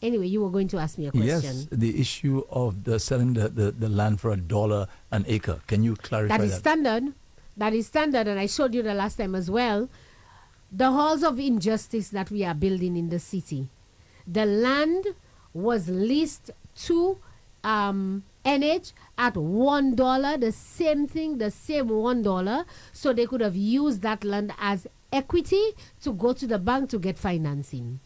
Anyway, you were going to ask me a question. Yes, the issue of the selling the land for $1 an acre. Can you clarify that? That is standard. That is standard, and I showed you the last time as well. The halls of injustice that we are building in the city. The land was leased to NH at $1, the same thing, the same $1, so they could have used that land as equity to go to the bank to get financing.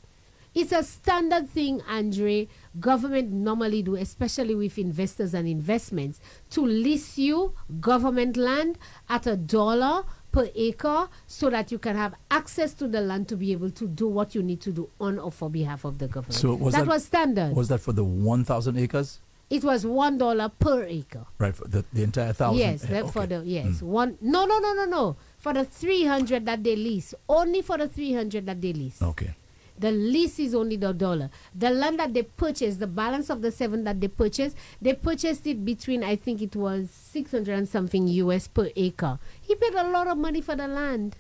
It's a standard thing, Andre, government normally do, especially with investors and investments, to lease you government land at $1 per acre so that you can have access to the land to be able to do what you need to do on or for behalf of the government. So that was standard. Was that for the 1,000 acres? It was $1 per acre. Right, for the entire 1,000? Yes, for the, one. No. For the 300 that they lease. Only for the 300 that they lease. Okay. The lease is only the $1. The land that they purchased, the balance of the 7 that they purchased it between, I think it was 600 and something US per acre. He paid a lot of money for the land.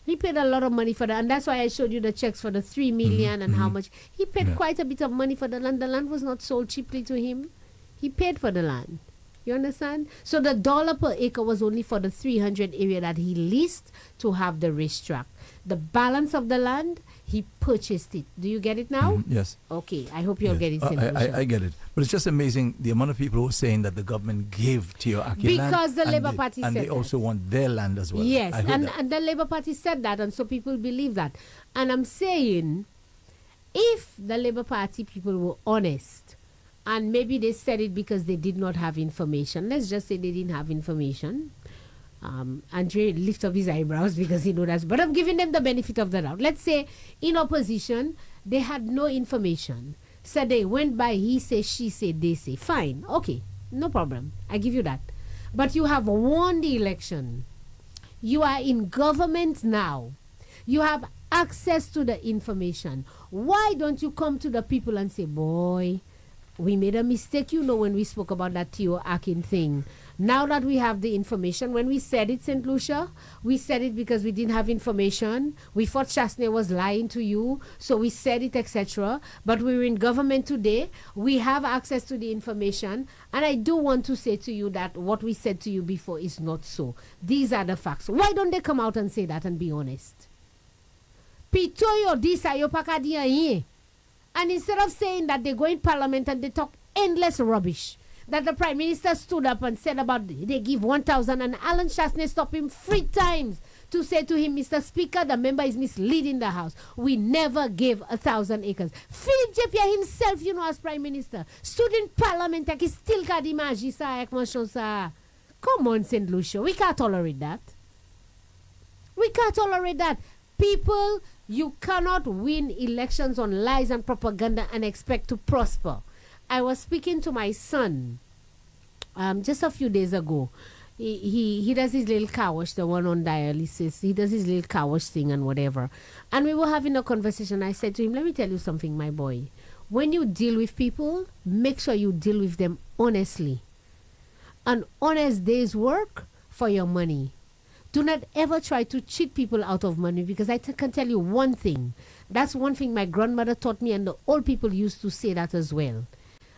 And that's why I showed you the checks for the 3 million and how much. He paid quite a bit of money for the land. The land was not sold cheaply to him. He paid for the land. You understand? So the $1 per acre was only for the 300 area that he leased to have the racetrack. The balance of the land, he purchased it. Do you get it now? Yes. Okay. I hope you'll get it. I get it. But it's just amazing the amount of people who are saying that the government gave Tioaki land. Because the Labour Party said that. And they also want their land as well. Yes. And the Labour Party said that, and so people believe that. And I'm saying, if the Labour Party people were honest, and maybe they said it because they did not have information. Let's just say they didn't have information. Andre lift up his eyebrows because he knows that. But I'm giving them the benefit of the doubt. Let's say in opposition, they had no information. So they went by, he say, she say, they say. Fine. Okay. No problem. I give you that. But you have won the election. You are in government now. You have access to the information. Why don't you come to the people and say, boy, we made a mistake, when we spoke about that Theo Akin thing. Now that we have the information, when we said it, Saint Lucia, we said it because we didn't have information. We thought Chasney was lying to you, so we said it, etc. But we're in government today. We have access to the information. And I do want to say to you that what we said to you before is not so. These are the facts. Why don't they come out and say that and be honest? Pito yo disa yo pakadiya. And instead of saying that they go in parliament and they talk endless rubbish, that the Prime Minister stood up and said about they give 1,000, and Alan Chasney stopped him 3 times to say to him, Mr. Speaker, the member is misleading the House. We never gave 1,000 acres. Philip Jepia himself, as Prime Minister, stood in parliament and he still got imagine sa. Come on, Saint Lucia. We can't tolerate that. People, you cannot win elections on lies and propaganda and expect to prosper. I was speaking to my son just a few days ago. He does his little car wash, the one on dialysis. He does his little car wash thing and whatever. And we were having a conversation. I said to him, let me tell you something, my boy. When you deal with people, make sure you deal with them honestly. An honest day's work for your money. Do not ever try to cheat people out of money, because I can tell you one thing. That's one thing my grandmother taught me, and the old people used to say that as well.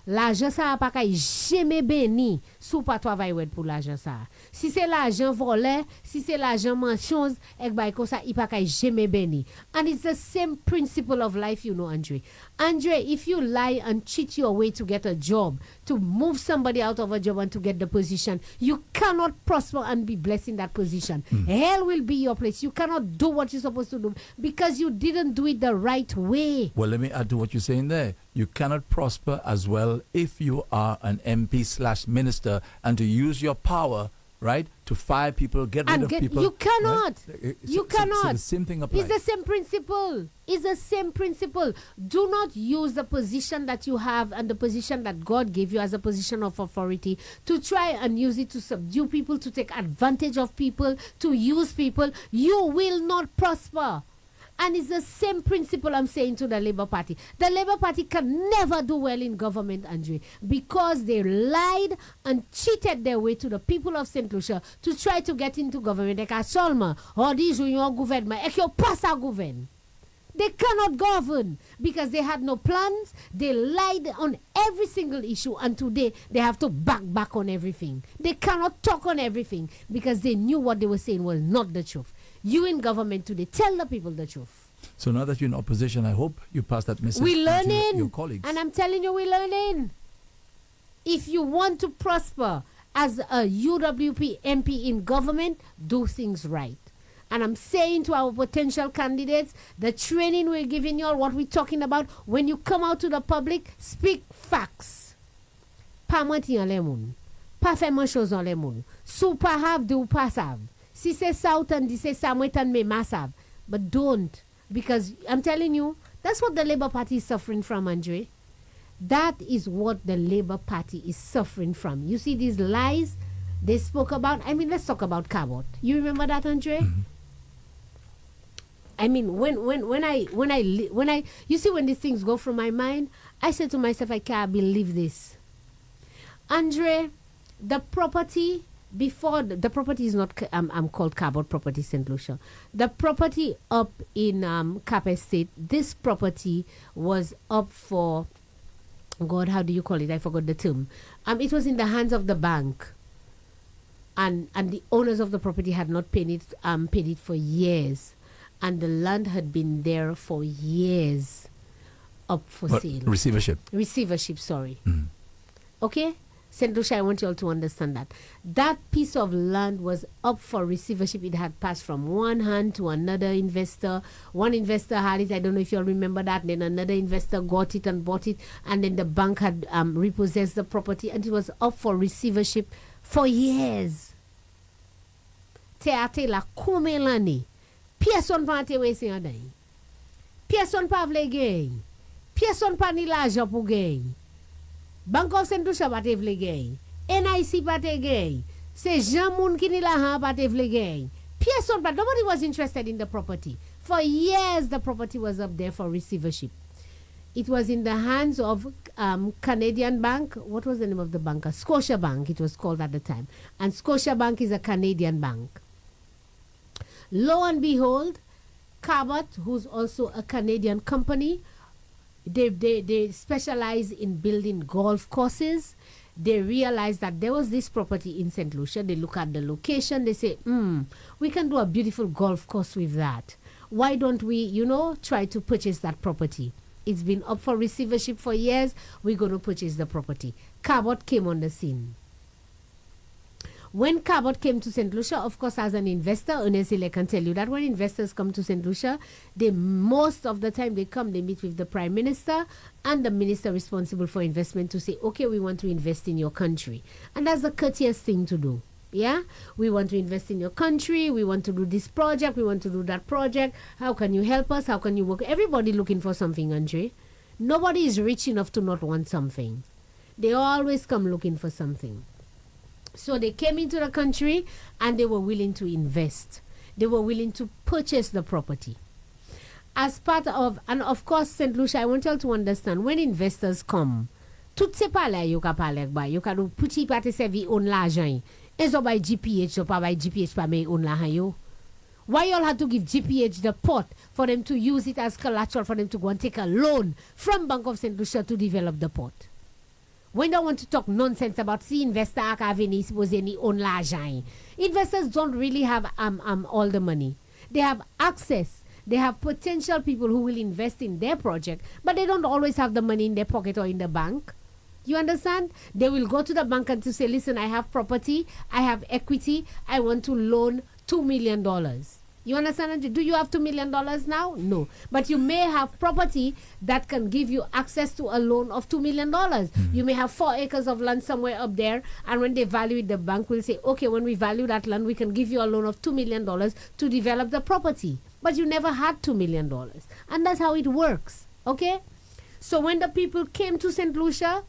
L'argent ça pas kay jamais béni sous pas travail pour l'argent ça. Si c'est l'argent volé, si c'est l'argent menchons, ek bay comme ça, il pas kay jamais béni. And it's the same principle of life, Andre. Andre, if you lie and cheat your way to get a job, to move somebody out of a job and to get the position, you cannot prosper and be blessed in that position. Hell will be your place. You cannot do what you're supposed to do because you didn't do it the right way. Well, let me add to what you're saying there. You cannot prosper as well if you are an MP/minister and to use your power, right, to fire people, get rid of people. You cannot. Right? You cannot. So the same thing applies. It's the same principle. It's the same principle. Do not use the position that you have and the position that God gave you as a position of authority to try and use it to subdue people, to take advantage of people, to use people. You will not prosper. And it's the same principle I'm saying to the Labour Party. The Labour Party can never do well in government, Andre, because they lied and cheated their way to the people of Saint Lucia to try to get into government. They seulement, these union government, et qu'ils pas à gouverner. They cannot govern because they had no plans. They lied on every single issue, and today they have to back on everything. They cannot talk on everything because they knew what they were saying was not the truth. You in government today, tell the people the truth. So now that you're in opposition, I hope you pass that message We're on to learning, your colleagues. and I'm telling you, we're learning. If you want to prosper as a UWP MP in government, do things right. And I'm saying to our potential candidates, the training we're giving you all, what we're talking about, when you come out to the public, speak facts. Pas mentir en les moun. Pas faire mon chose en les moun. Sou pas have, de ou pas sav. Si c'est ça ou t'en dis, c'est ça, moi t'en me masav. But don't. Because I'm telling you, that's what the Labour Party is suffering from, Andre. That is what the Labour Party is suffering from. You see these lies they spoke about? I mean, let's talk about Cabot. You remember that, Andre? Mm-hmm. I mean, when I you see when these things go from my mind, I said to myself, I can't believe this. Andre, the property before the property is not I'm called Cabot Property Saint Lucia. The property up in Cap Estate, this property was up for God, how do you call it? I forgot the term. It was in the hands of the bank. And the owners of the property had not paid it for years. And the land had been there for years up for sale. Receivership, sorry. Mm. Okay? Saint Lucia, I want you all to understand that. That piece of land was up for receivership. It had passed from one hand to another investor. One investor had it. I don't know if you all remember that. Then another investor got it and bought it. And then the bank had repossessed the property. And it was up for receivership for years. Théâtre la combien l'année? Personne pas intéressé en dedans. Personne pas vle gagne. Personne pas ni l'argent pour gagne. Bank of Saint Lucia pas te vle gagne. NIC pas te gagne. C'est Jean moun qui ni l'argent pas te vle gagne. Personne pas. Nobody was interested in the property. For years the property was up there for receivership. It was in the hands of Canadian Bank. What was the name of the bank? Scotia Bank, it was called at the time. And Scotia Bank is a Canadian bank. Lo and behold, Cabot, who's also a Canadian company, they specialize in building golf courses. They realized that there was this property in Saint Lucia. They look at the location. They say, we can do a beautiful golf course with that. Why don't we, try to purchase that property? It's been up for receivership for years. We're going to purchase the property. Cabot came on the scene. When Cabot came to Saint Lucia, of course, as an investor, Onesile can tell you that when investors come to Saint Lucia, most of the time they meet with the Prime Minister and the Minister responsible for investment to say, okay, we want to invest in your country. And that's a courteous thing to do. Yeah? We want to invest in your country. We want to do this project. We want to do that project. How can you help us? How can you work? Everybody looking for something, Andre. Nobody is rich enough to not want something. They always come looking for something. So they came into the country and they were willing to invest. They were willing to purchase the property. As part of, and of course, Saint Lucia, I want you all to understand, when investors come, tout se pale yo ka pale ba, yo ka do puti pate servi on l'argent. Ezo by GPH, yo pa by GPH pa me on l'argent yo. Why you all had to give GPH the pot for them to use it as collateral for them to go and take a loan from Bank of Saint Lucia to develop the pot? When they want to talk nonsense about see investor akavenis was any on l'argent. Investors don't really have all the money. They have access. They have potential people who will invest in their project, but they don't always have the money in their pocket or in the bank. You understand? They will go to the bank and to say, listen, I have property, I have equity, I want to loan $2 million. You understand? Do you have $2 million now? No. But you may have property that can give you access to a loan of $2 million. You may have 4 acres of land somewhere up there, and when they value it, the bank will say, okay, when we value that land, we can give you a loan of $2 million to develop the property. But you never had $2 million. And that's how it works. Okay? So when the people came to St. Lucia,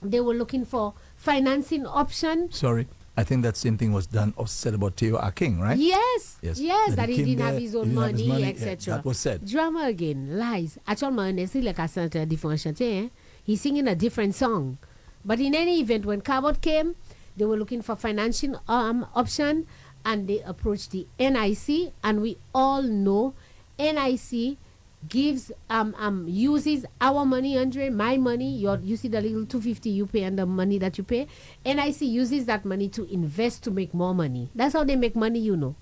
they were looking for financing option. Sorry. I think that same thing was done or said about Theo Aking, right? Yes, that he came didn't there, have his own he didn't have his money, yeah, etc. that was said. Drama again, lies. Actuellement, honestly, like I said, different chanter, he's singing a different song. But in any event, when Cabot came, they were looking for financial option, and they approached the NIC, and we all know NIC gives uses our money, Andre, my money. You see the little 250 you pay and the money that you pay. NIC uses that money to invest to make more money. That's how they make money, you know.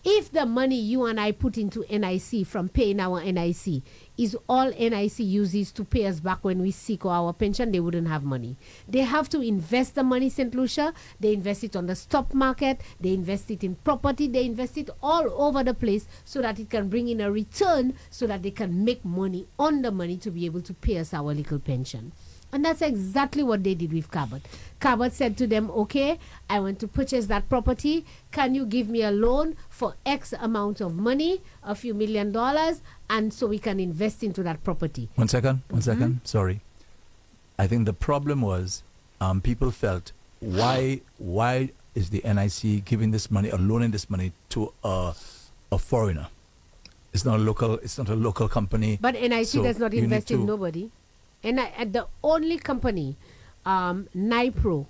If the money you and I put into NIC from paying our NIC is all NIC uses to pay us back when we seek our pension, they wouldn't have money. They have to invest the money, Saint Lucia. They invest it on the stock market. They invest it in property. They invest it all over the place so that it can bring in a return so that they can make money on the money to be able to pay us our little pension. And that's exactly what they did with Cabot. Cabot said to them, okay, I want to purchase that property. Can you give me a loan for X amount of money, a few $1 million, and so we can invest into that property? One second. Sorry. I think the problem was people felt, why is the NIC giving this money or loaning this money to a foreigner? It's not a local company. But NIC so does not invest in nobody. And the only company, NIPRO,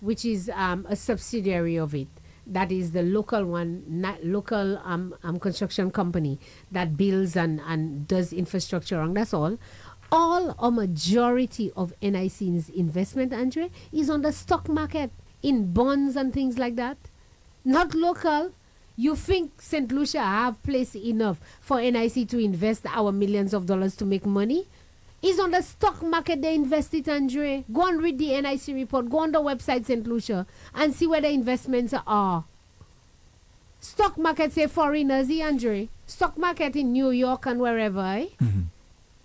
which is a subsidiary of it, that is the local one, local construction company that builds and does infrastructure, and that's all. All or majority of NIC's investment, Andre, is on the stock market, in bonds and things like that. Not local. You think Saint Lucia have place enough for NIC to invest our millions of dollars to make money? It's on the stock market they invest it, Andre. Go and read the NIC report. Go on the website, Saint Lucia, and see where the investments are. Stock market say foreigners, Andre. Stock market in New York and wherever, eh? Mm-hmm.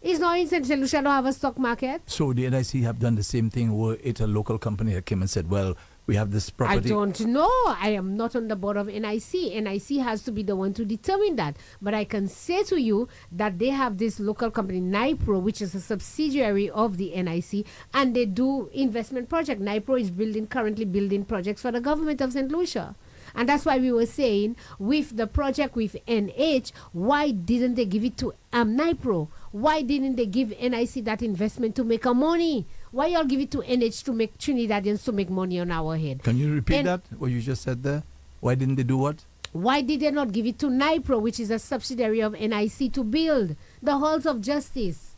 It's not in Saint Lucia don't have a stock market. So the NIC have done the same thing where it's a local company that came and said, well, we have this property. I don't know. I am not on the board of NIC. NIC has to be the one to determine that. But I can say to you that they have this local company, NIPRO, which is a subsidiary of the NIC, and they do investment project. NIPRO is currently building projects for the government of St. Lucia. And that's why we were saying, with the project with NH, why didn't they give it to NIPRO? Why didn't they give NIC that investment to make money? Why y'all give it to NH to make Trinidadians to make money on our head? Can you repeat that, what you just said there? Why didn't they do what? Why did they not give it to NIPRO, which is a subsidiary of NIC, to build the halls of justice?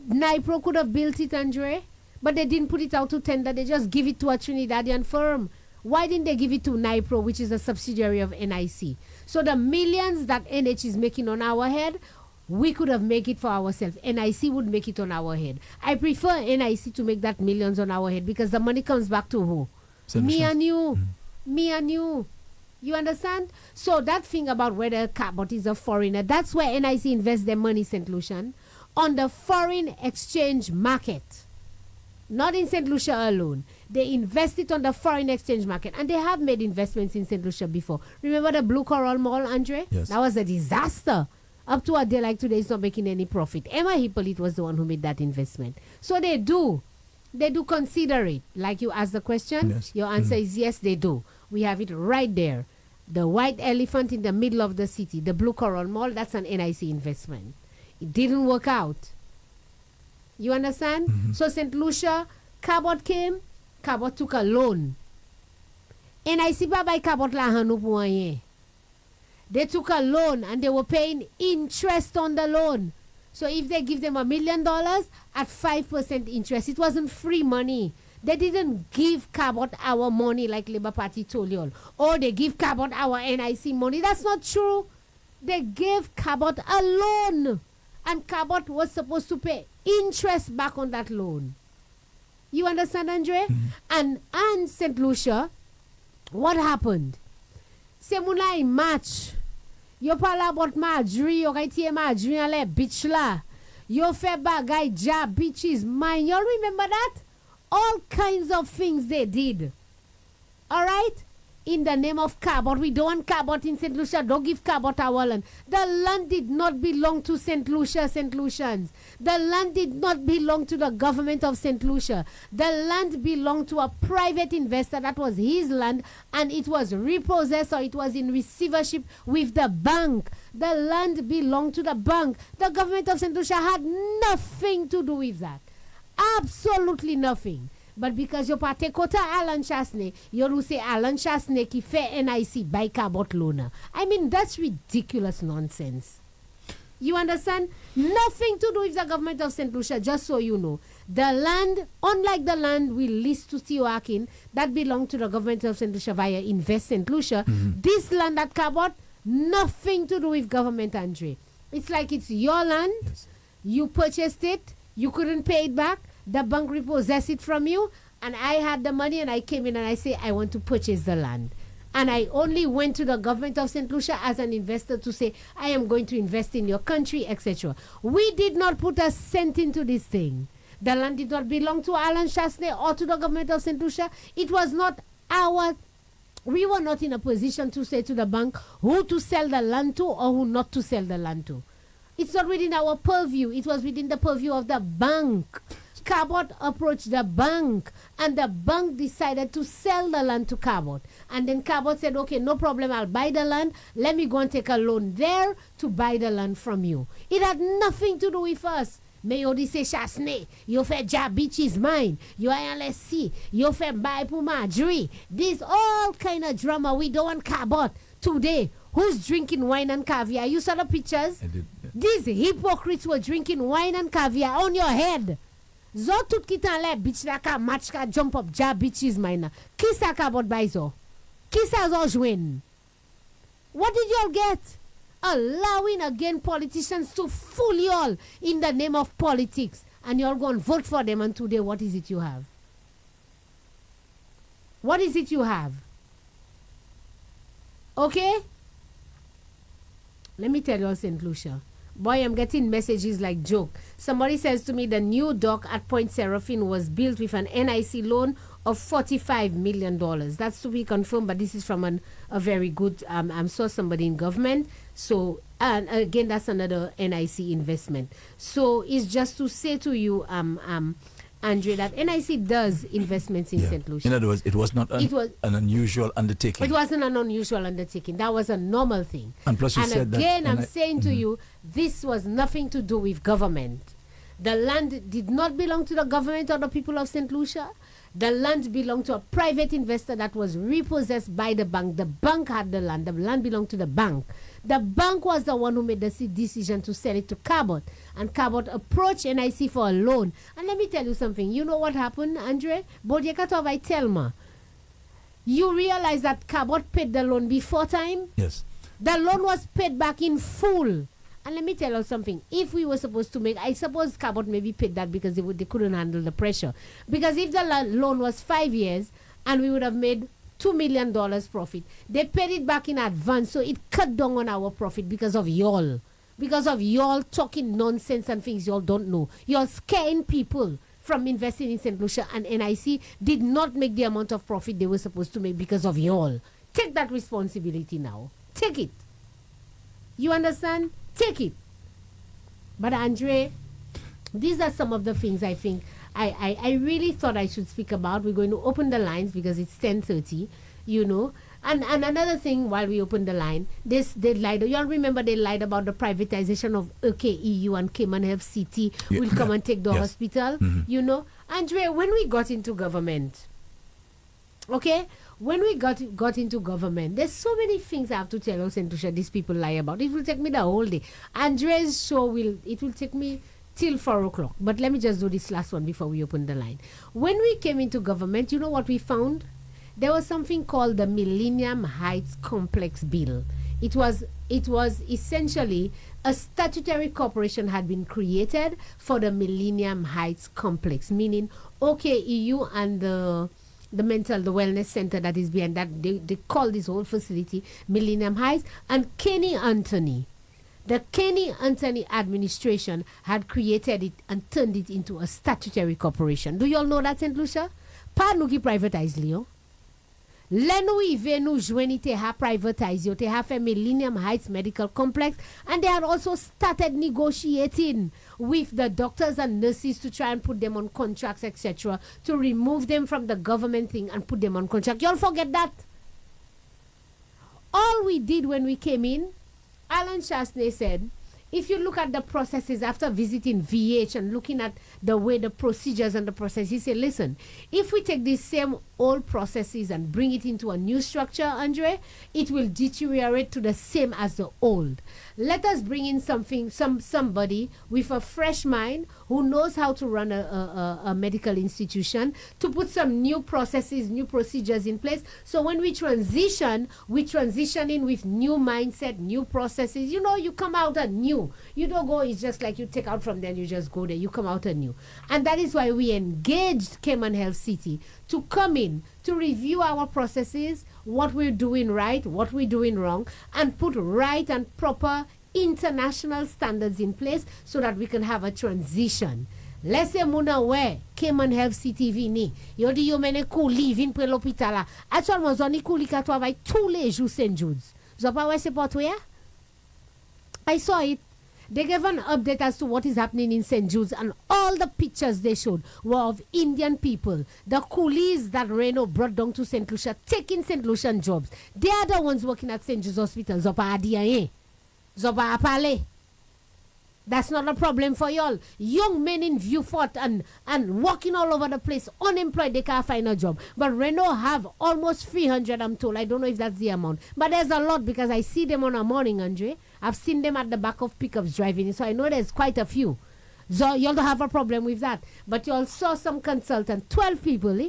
NIPRO could have built it, Andre, but they didn't put it out to tender. They just give it to a Trinidadian firm. Why didn't they give it to NIPRO, which is a subsidiary of NIC? So the millions that NH is making on our head, we could have made it for ourselves. NIC would make it on our head. I prefer NIC to make that millions on our head because the money comes back to who? Me and you. Me and you. You understand? So that thing about whether Cabot is a foreigner, that's where NIC invests their money, St. Lucian, on the foreign exchange market. Not in St. Lucia alone. They invest it on the foreign exchange market. And they have made investments in St. Lucia before. Remember the Blue Coral Mall, Andre? Yes. That was a disaster. Up to a day like today, it's not making any profit. Emma Hippolyte was the one who made that investment. So they do consider it. Like you asked the question, yes. Your answer is yes, they do. We have it right there. The white elephant in the middle of the city, the Blue Coral Mall, that's an NIC investment. It didn't work out. You understand? Mm-hmm. So St. Lucia, Cabot came, Cabot took a loan. NIC pa bay Cabot la hanou pou anye. They took a loan and they were paying interest on the loan. So if they give them $1 million at 5% interest, it wasn't free money. They didn't give Cabot our money like Labour Party told you all. Or they give Cabot our NIC money. That's not true. They gave Cabot a loan. And Cabot was supposed to pay interest back on that loan. You understand, Andre? Mm-hmm. And St. Lucia, what happened? Se moun la yi match. Yo pala about Madri, yo kay tiye Madri an le beach la. Yo fe bagay ja, beach is mine. Y'all remember that? All kinds of things they did. Alright? in the name of Cabot. We don't want Cabot in Saint Lucia. Don't give Cabot our land. The land did not belong to Saint Lucia, Saint Lucians. The land did not belong to the government of Saint Lucia. The land belonged to a private investor. That was his land, and it was repossessed, or it was in receivership with the bank. The land belonged to the bank. The government of Saint Lucia had nothing to do with that. Absolutely nothing. But because you pate kota Alan Chasney, you will say Alan Chasney ki fait NIC by Cabot Luna. I mean, that's ridiculous nonsense. You understand? Nothing to do with the government of St. Lucia, just so you know. The land, unlike the land we leased to Teoakin, that belonged to the government of St. Lucia via Invest St. Lucia, this land at Cabot, nothing to do with government, Andre. It's like it's your land, you purchased it, you couldn't pay it back, the bank repossessed it from you, and I had the money, and I came in and I say, I want to purchase the land. And I only went to the government of St. Lucia as an investor to say, I am going to invest in your country, etc. We did not put a cent into this thing. The land did not belong to Alan Chasney or to the government of St. Lucia. It was not our... We were not in a position to say to the bank who to sell the land to or who not to sell the land to. It's not within our purview. It was within the purview of the bank. Cabot approached the bank, and the bank decided to sell the land to Cabot. And then Cabot said, okay, no problem, I'll buy the land. Let me go and take a loan there to buy the land from you. It had nothing to do with us. Mais yo di se Chasney, yo fait Jabich is mine, yo LSC, yo fait buy pour Marjorie. This all kind of drama. We don't want Cabot. Today, who's drinking wine and caviar? You saw the pictures? I did. Yeah. These hypocrites were drinking wine and caviar on your head. Zo tout ki tan le bitch la ka match ka jump up ja bitches mine. Ki sa Cabot bay zo? Ki sa zo jwen? What did y'all get? Allowing again politicians to fool y'all in the name of politics. And y'all go and vote for them, and today what is it you have? What is it you have? Okay? Let me tell you, St. Lucia. Boy, I'm getting messages like joke. Somebody says to me the new dock at Point Seraphine was built with an NIC loan of $45 million. That's to be confirmed, but this is from a very good, I'm sure somebody in government. So, and again, that's another NIC investment. So it's just to say to you, Andre, that NIC does investments in St. Lucia. In other words, it was not an unusual undertaking. It wasn't an unusual undertaking. That was a normal thing. And plus, you said that. And again, I'm saying to you, this was nothing to do with government. The land did not belong to the government or the people of St. Lucia. The land belonged to a private investor that was repossessed by the bank. The bank had the land. The land belonged to the bank. The bank was the one who made the decision to sell it to Cabot. And Cabot approached NIC for a loan. And let me tell you something. You know what happened, Andre? Bodiekatov, I tell ma. You realize that Cabot paid the loan before time? Yes. The loan was paid back in full. And let me tell you something. If we were supposed to make, I suppose Cabot maybe paid that because they couldn't handle the pressure. Because if the loan was 5 years and we would have made $2 million profit, they paid it back in advance. So it cut down on our profit because of y'all. Because of y'all talking nonsense and things y'all don't know. Y'all scaring people from investing in St. Lucia, and NIC did not make the amount of profit they were supposed to make because of y'all. Take that responsibility now. Take it. You understand? Take it. But Andre, these are some of the things I think I really thought I should speak about. We're going to open the lines because it's 10:30, you know. And another thing, while we open the line, they lied. You all remember they lied about the privatization of OKEU and Cayman Health City will come and take the hospital, you know. Andre, when we got into government, okay, when we got into government, there's so many things I have to tell you, St. Lucia, these people lie about. It will take me the whole day. Andre's show will take me till 4 o'clock. But let me just do this last one before we open the line. When we came into government, you know what we found? There was something called the Millennium Heights Complex Bill. It was essentially a statutory corporation had been created for the Millennium Heights Complex, meaning OKEU and the wellness center that is behind that, they call this whole facility Millennium Heights. And Kenny Anthony, the Kenny Anthony administration had created it and turned it into a statutory corporation. Do you all know that, St. Lucia? Pa nou ki privatize li yo. Lè nou ive nou jweni te ha privatize yo, te ha fe Millennium Heights Medical Complex, and they had also started negotiating with the doctors and nurses to try and put them on contracts, etc., to remove them from the government thing and put them on contract. Y'all forget that? All we did when we came in, Alan Chasney said, if you look at the processes after visiting VH and looking at the way the procedures and the process, he said, listen, if we take these same old processes and bring it into a new structure, Andre, it will deteriorate to the same as the old. Let us bring in somebody with a fresh mind who knows how to run a medical institution, to put some new processes, new procedures in place. So when we transition in with new mindset, new processes. You know, you come out anew. You don't go, it's just like you take out from there and you just go there. You come out anew. And that is why we engaged Cayman Health City to come in, to review our processes, what we're doing right, what we're doing wrong, and put right and proper international standards in place so that we can have a transition. Let's say muna we Cayman Health City vini. Yo di yo mene kouli vin pre l'hôpital la. Actuellement zoni kouli ka travaille tous les jours Saint Jude's. Zo pa we se porte ya? I saw it. They gave an update as to what is happening in St. Jude's, and all the pictures they showed were of Indian people. The coolies that Reno brought down to St. Lucia, taking St. Lucian jobs. They are the ones working at St. Jude's Hospital. Zopa adiaye. Zopa apale. That's not a problem for y'all. Young men in Viewfort and walking all over the place, unemployed, they can't find a job. But Reno have almost 300, I'm told. I don't know if that's the amount. But there's a lot because I see them on a morning, Andre. I've seen them at the back of pickups driving. So I know there's quite a few. So y'all don't have a problem with that. But y'all saw some consultant, 12 people,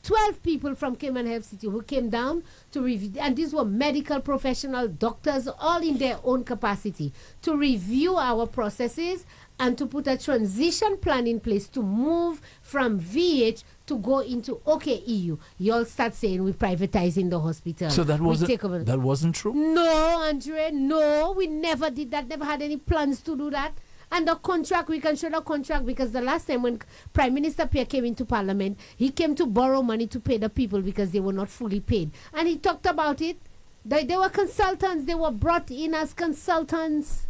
12 people from Cayman Health City who came down to review, and these were medical professional doctors, all in their own capacity, to review our processes and to put a transition plan in place to move from VH to go into OKEU. You all start saying we're privatizing the hospital. So that wasn't true? No, Andre, no. We never did that, never had any plans to do that. And the contract, we can show the contract because the last time when Prime Minister Pierre came into Parliament, he came to borrow money to pay the people because they were not fully paid. And he talked about it. They were consultants. They were brought in as consultants.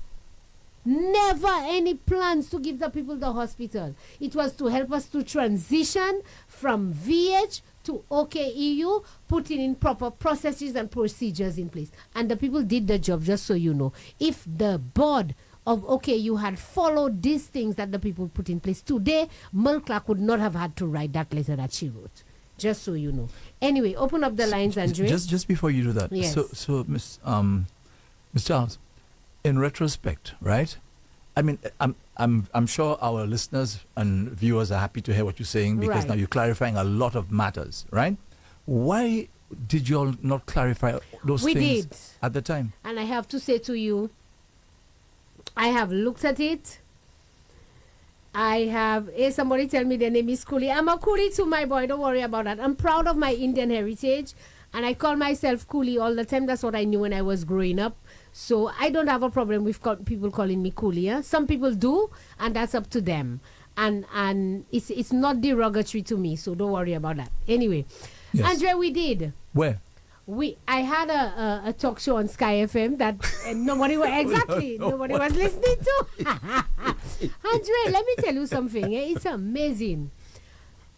Never any plans to give the people the hospital. It was to help us to transition from VH to OKEU, putting in proper processes and procedures in place. And the people did the job, just so you know. If the board of OKEU had followed these things that the people put in place today, Mel Clark would not have had to write that letter that she wrote. Just so you know. Anyway, open up the lines, Andre. Just before you do that. Yes. So Miss Charles, in retrospect, right? I mean, I'm sure our listeners and viewers are happy to hear what you're saying because now you're clarifying a lot of matters, right? Why did you all not clarify those things at the time? And I have to say to you, I have looked at it. Somebody tell me their name is Coolie. I'm a Coolie too, my boy. Don't worry about that. I'm proud of my Indian heritage. And I call myself Coolie all the time. That's what I knew when I was growing up. So I don't have a problem with people calling me Coolie. Yeah? Some people do, and that's up to them. And it's not derogatory to me, so don't worry about that. Anyway, yes. Andre, we did. Where? I had a talk show on Sky FM that nobody was listening to. Andre, let me tell you something. It's amazing.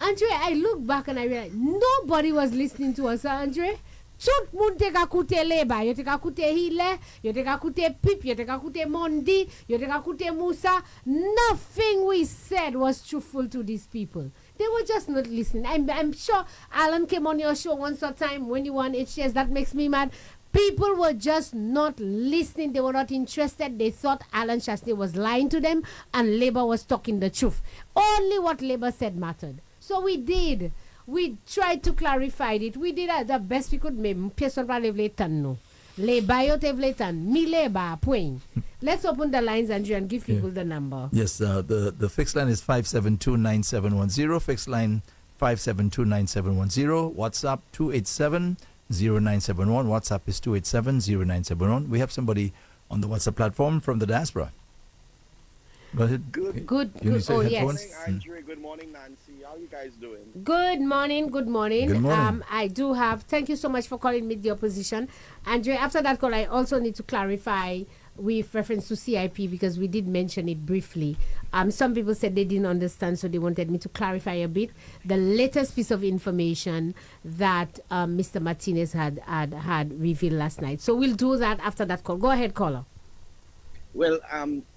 Andre, I look back and I realize nobody was listening to us, Andre. Tout moun te ka koute Leba, yo te ka koute Hile, yo te ka koute Pip, yo te ka koute Mondi, yo te ka koute Musa. Nothing we said was truthful to these people. They were just not listening. I'm sure Alan came on your show once or time when you were on HCS. That makes me mad. People were just not listening. They were not interested. They thought Alan Chasney was lying to them and Labour was talking the truth. Only what Labour said mattered. So we did. We tried to clarify it. We did the best we could. Let's open the lines, Andrew, and give people the number. Yes, the fixed line is 572-9710. Fixed line 572-9710. WhatsApp 287-0971. WhatsApp is 287-0971. We have somebody on the WhatsApp platform from the diaspora. Go ahead. Good. You need to Oh, say yes. headphones? Good morning, Andre. Good morning, Nancy. How are you guys doing? Good morning. Good morning. I do have, thank you so much for calling me the opposition. Andre, after that call, I also need to clarify with reference to CIP because we did mention it briefly. Some people said they didn't understand, so they wanted me to clarify a bit the latest piece of information that Mr. Martinez had revealed last night. So we'll do that after that call. Go ahead, caller. Well,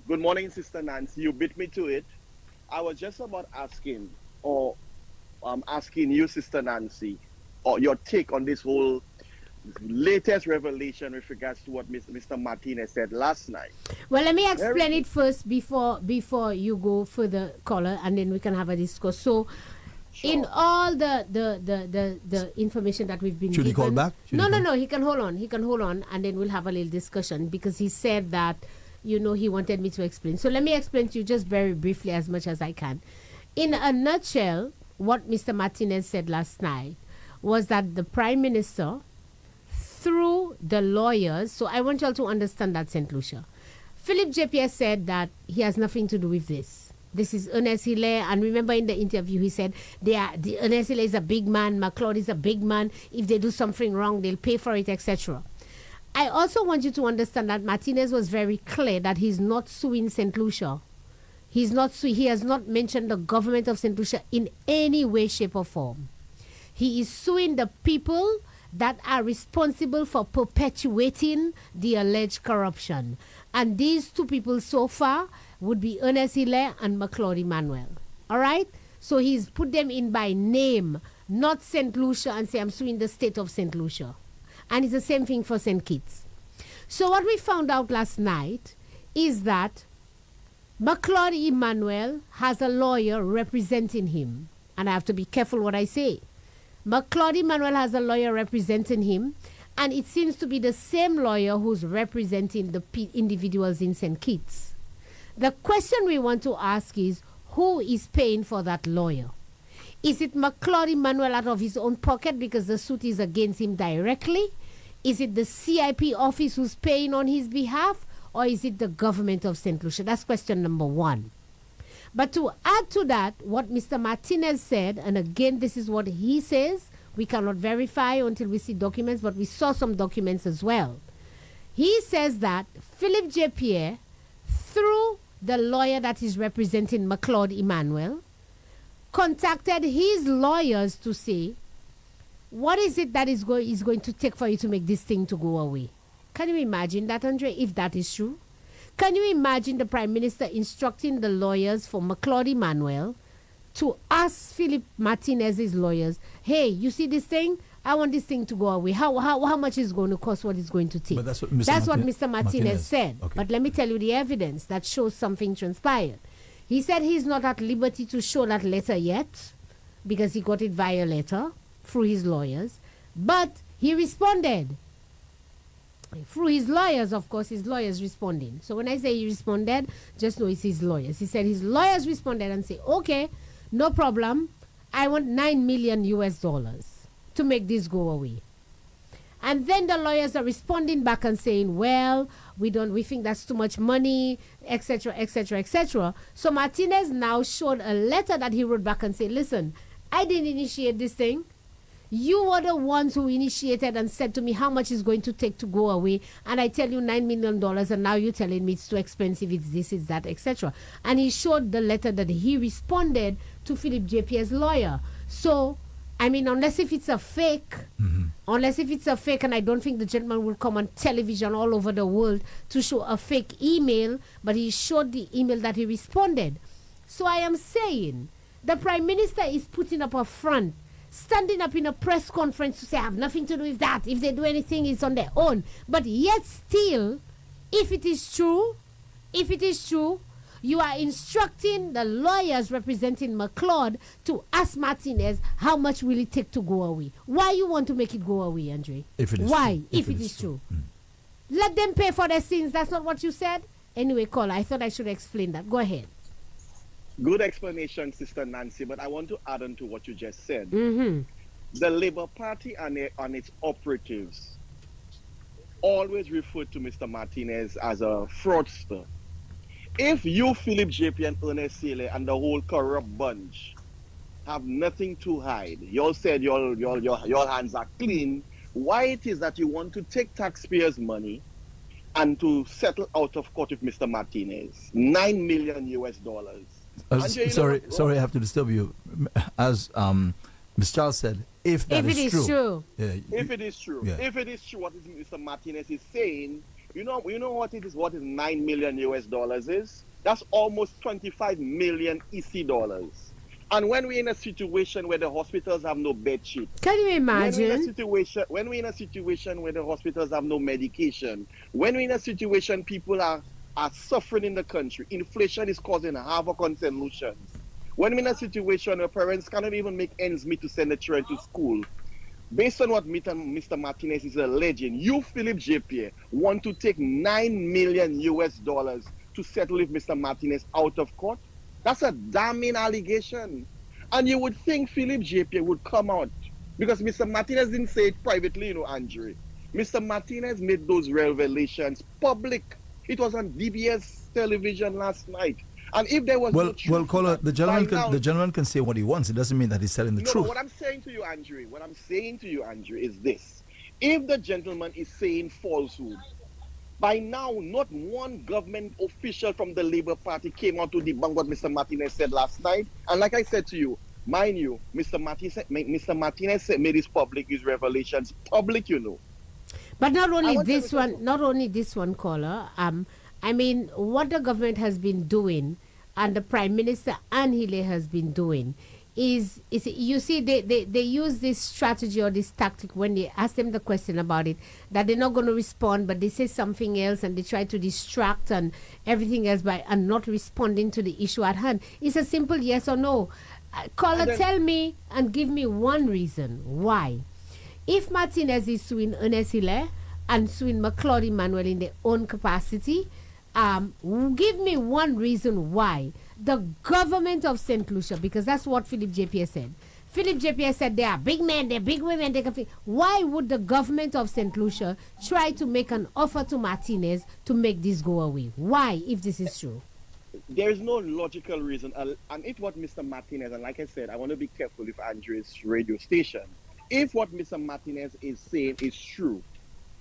good morning, Sister Nancy. You beat me to it. I was just about asking, or asking you, Sister Nancy, or your take on this whole latest revelation with regards to what Mr. Martinez said last night. Well, let me explain it first before you go further, caller, and then we can have a discuss. So, in all the information that we've been Should given, he call back? No. He can hold on, and then we'll have a little discussion because he said that he wanted me to explain. So let me explain to you just very briefly as much as I can. In a nutshell, what Mr. Martinez said last night was that the Prime Minister, through the lawyers, so I want you all to understand that, Saint Lucia. Philip JPS said that he has nothing to do with this. This is Ernest Hilaire, and remember in the interview he said Ernest Hilaire is a big man, McLeod is a big man. If they do something wrong, they'll pay for it, etc. I also want you to understand that Martinez was very clear that he's not suing Saint Lucia. He has not mentioned the government of Saint Lucia in any way, shape, or form. He is suing the people that are responsible for perpetuating the alleged corruption. And these two people so far would be Ernest Hilaire and McLeod Emmanuel. All right? So he's put them in by name, not Saint Lucia, and say, I'm suing the state of Saint Lucia. And it's the same thing for St. Kitts. So what we found out last night is that McLeod Emmanuel has a lawyer representing him. And I have to be careful what I say. McLeod Emmanuel has a lawyer representing him, and it seems to be the same lawyer who's representing the individuals in St. Kitts. The question we want to ask is, who is paying for that lawyer? Is it McLeod Emmanuel out of his own pocket because the suit is against him directly? Is it the CIP office who's paying on his behalf? Or is it the government of St. Lucia? That's question number one. But to add to that, what Mr. Martinez said, and again, this is what he says, we cannot verify until we see documents, but we saw some documents as well. He says that Philip J. Pierre, through the lawyer that is representing McLeod Emmanuel, contacted his lawyers to say, what is it that is going to take for you to make this thing to go away? Can you imagine that, Andre, if that is true? Can you imagine the Prime Minister instructing the lawyers for McLeod Emmanuel to ask Philip Martinez's lawyers, hey, you see this thing? I want this thing to go away. How much is going to cost, what it's going to take? But that's what Mr. Martinez said. Okay. But let me tell you the evidence that shows something transpired. He said he's not at liberty to show that letter yet because he got it via letter through his lawyers. But he responded. Through his lawyers, of course, his lawyers responding. So when I say he responded, just know it's his lawyers. He said his lawyers responded and say, okay, no problem. I want $9 million to make this go away. And then the lawyers are responding back and saying, well, we think that's too much money, etc., etc., etc. So Martinez now showed a letter that he wrote back and said, listen, I didn't initiate this thing. You were the ones who initiated and said to me how much it's going to take to go away. And I tell you $9 million, and now you're telling me it's too expensive, it's this, it's that, etc. And he showed the letter that he responded to Philip JP's lawyer. So, I mean, unless if it's a fake, and I don't think the gentleman will come on television all over the world to show a fake email, but he showed the email that he responded. So I am saying the Prime Minister is putting up a front, standing up in a press conference to say, I have nothing to do with that. If they do anything, it's on their own. But yet still, if it is true, you are instructing the lawyers representing McLeod to ask Martinez how much will it take to go away. Why you want to make it go away, Andre? Why? If it is true. Let them pay for their sins. That's not what you said? Anyway, caller, I thought I should explain that. Go ahead. Good explanation, Sister Nancy, but I want to add on to what you just said. The Labour Party and its operatives always refer to Mr. Martinez as a fraudster. If you, Philip JP and Ernest Sele and the whole corrupt bunch have nothing to hide, you all said your hands are clean, why it is that you want to take taxpayers' money and to settle out of court with Mr. Martinez? $9 million US. Sorry, I have to disturb you. As Ms. Charles said, if that is true. Yeah, if it is true, what Mr. Martinez is saying, you know what it is, what is $9 million US is? That's almost 25 million EC dollars. And when we're in a situation where the hospitals have no bed sheets, can you imagine? When we're in a situation where the hospitals have no medication, when we're in a situation people are suffering in the country, inflation is causing havoc on Saint Lucians. When we're in a situation where parents cannot even make ends meet to send their children to school, based on what Mr. Martinez is alleging, you, Philip JP, want to take $9 million US to settle with Mr. Martinez out of court? That's a damning allegation. And you would think Philip JP would come out, because Mr. Martinez didn't say it privately, Andre. Mr. Martinez made those revelations public. It was on DBS television last night. And if there was caller, the gentleman can say what he wants. It doesn't mean that he's telling the truth. What I'm saying to you, Andre, is this. If the gentleman is saying falsehood, by now, not one government official from the Labour Party came out to debunk what Mr. Martinez said last night. And like I said to you, mind you, Mr. Martinez made his revelations public, But not only this one, caller. I mean, what the government has been doing, and the Prime Minister and Hile has been doing, is you see they use this strategy or this tactic when they ask them the question about it, that they're not going to respond, but they say something else and they try to distract and everything else and not responding to the issue at hand. It's a simple yes or no. Caller, tell me and give me one reason why. If Martinez is suing Ernest Hile and suing McCloud Emmanuel in their own capacity, give me one reason why the government of Saint Lucia, because that's what Philip JP said. Philip JP said they are big men, they're big women. Why would the government of Saint Lucia try to make an offer to Martinez to make this go away? Why, if this is true? There is no logical reason. And if what Mr. Martinez, and like I said, I want to be careful with Andre's radio station. If what Mr. Martinez is saying is true,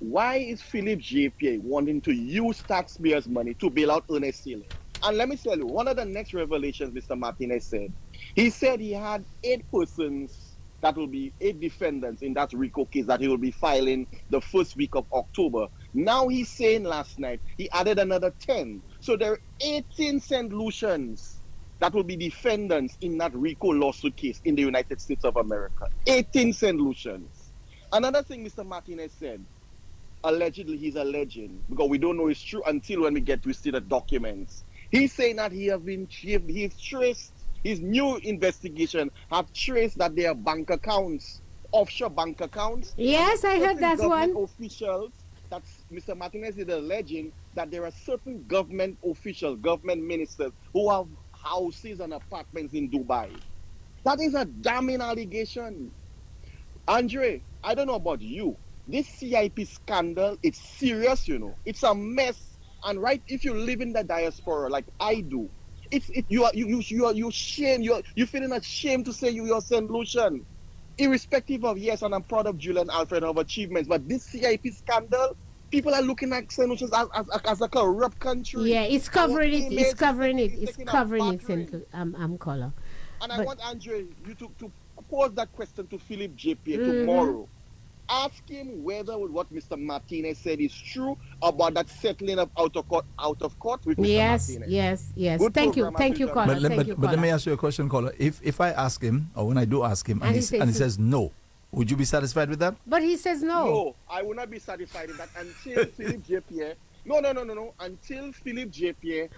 why is Philip JP wanting to use taxpayers' money to bail out Ernest Sele? And let me tell you, one of the next revelations Mr. Martinez said, he said he had 8 persons, that will be 8 defendants in that RICO case that he will be filing the first week of October. Now he's saying last night he added another 10. So there are 18 Saint Lucians that will be defendants in that RICO lawsuit case in the United States of America. 18 Saint Lucians. Another thing Mr. Martinez said, allegedly he's alleging, because we don't know it's true until when we get to see the documents. He's saying that he's traced, his new investigation have traced that there are bank accounts, offshore bank accounts. Yes, I heard that one. Officials, that's Mr. Martinez is alleging that there are certain government officials, government ministers who have houses and apartments in Dubai. That is a damning allegation. Andre, I don't know about you. This CIP scandal, it's serious, It's a mess. And if you live in the diaspora like I do, you're feeling ashamed to say you're Saint Lucian, irrespective of and I'm proud of Julian Alfred of achievements. But this CIP scandal, people are looking at Saint Lucian as a corrupt country. Yeah, it's covering it. It's covering it. I'm caller. And I want Andre you to pose that question to Philip JP tomorrow. Ask him whether what Mr. Martinez said is true about that settling of out of court with Mr. Martinez. Yes. Thank you, caller. But let me ask you a question, caller. If I ask him, or when I do ask him, and he says no, would you be satisfied with that? But he says no. No, I will not be satisfied with that until Philip JP. No. Until Philip JP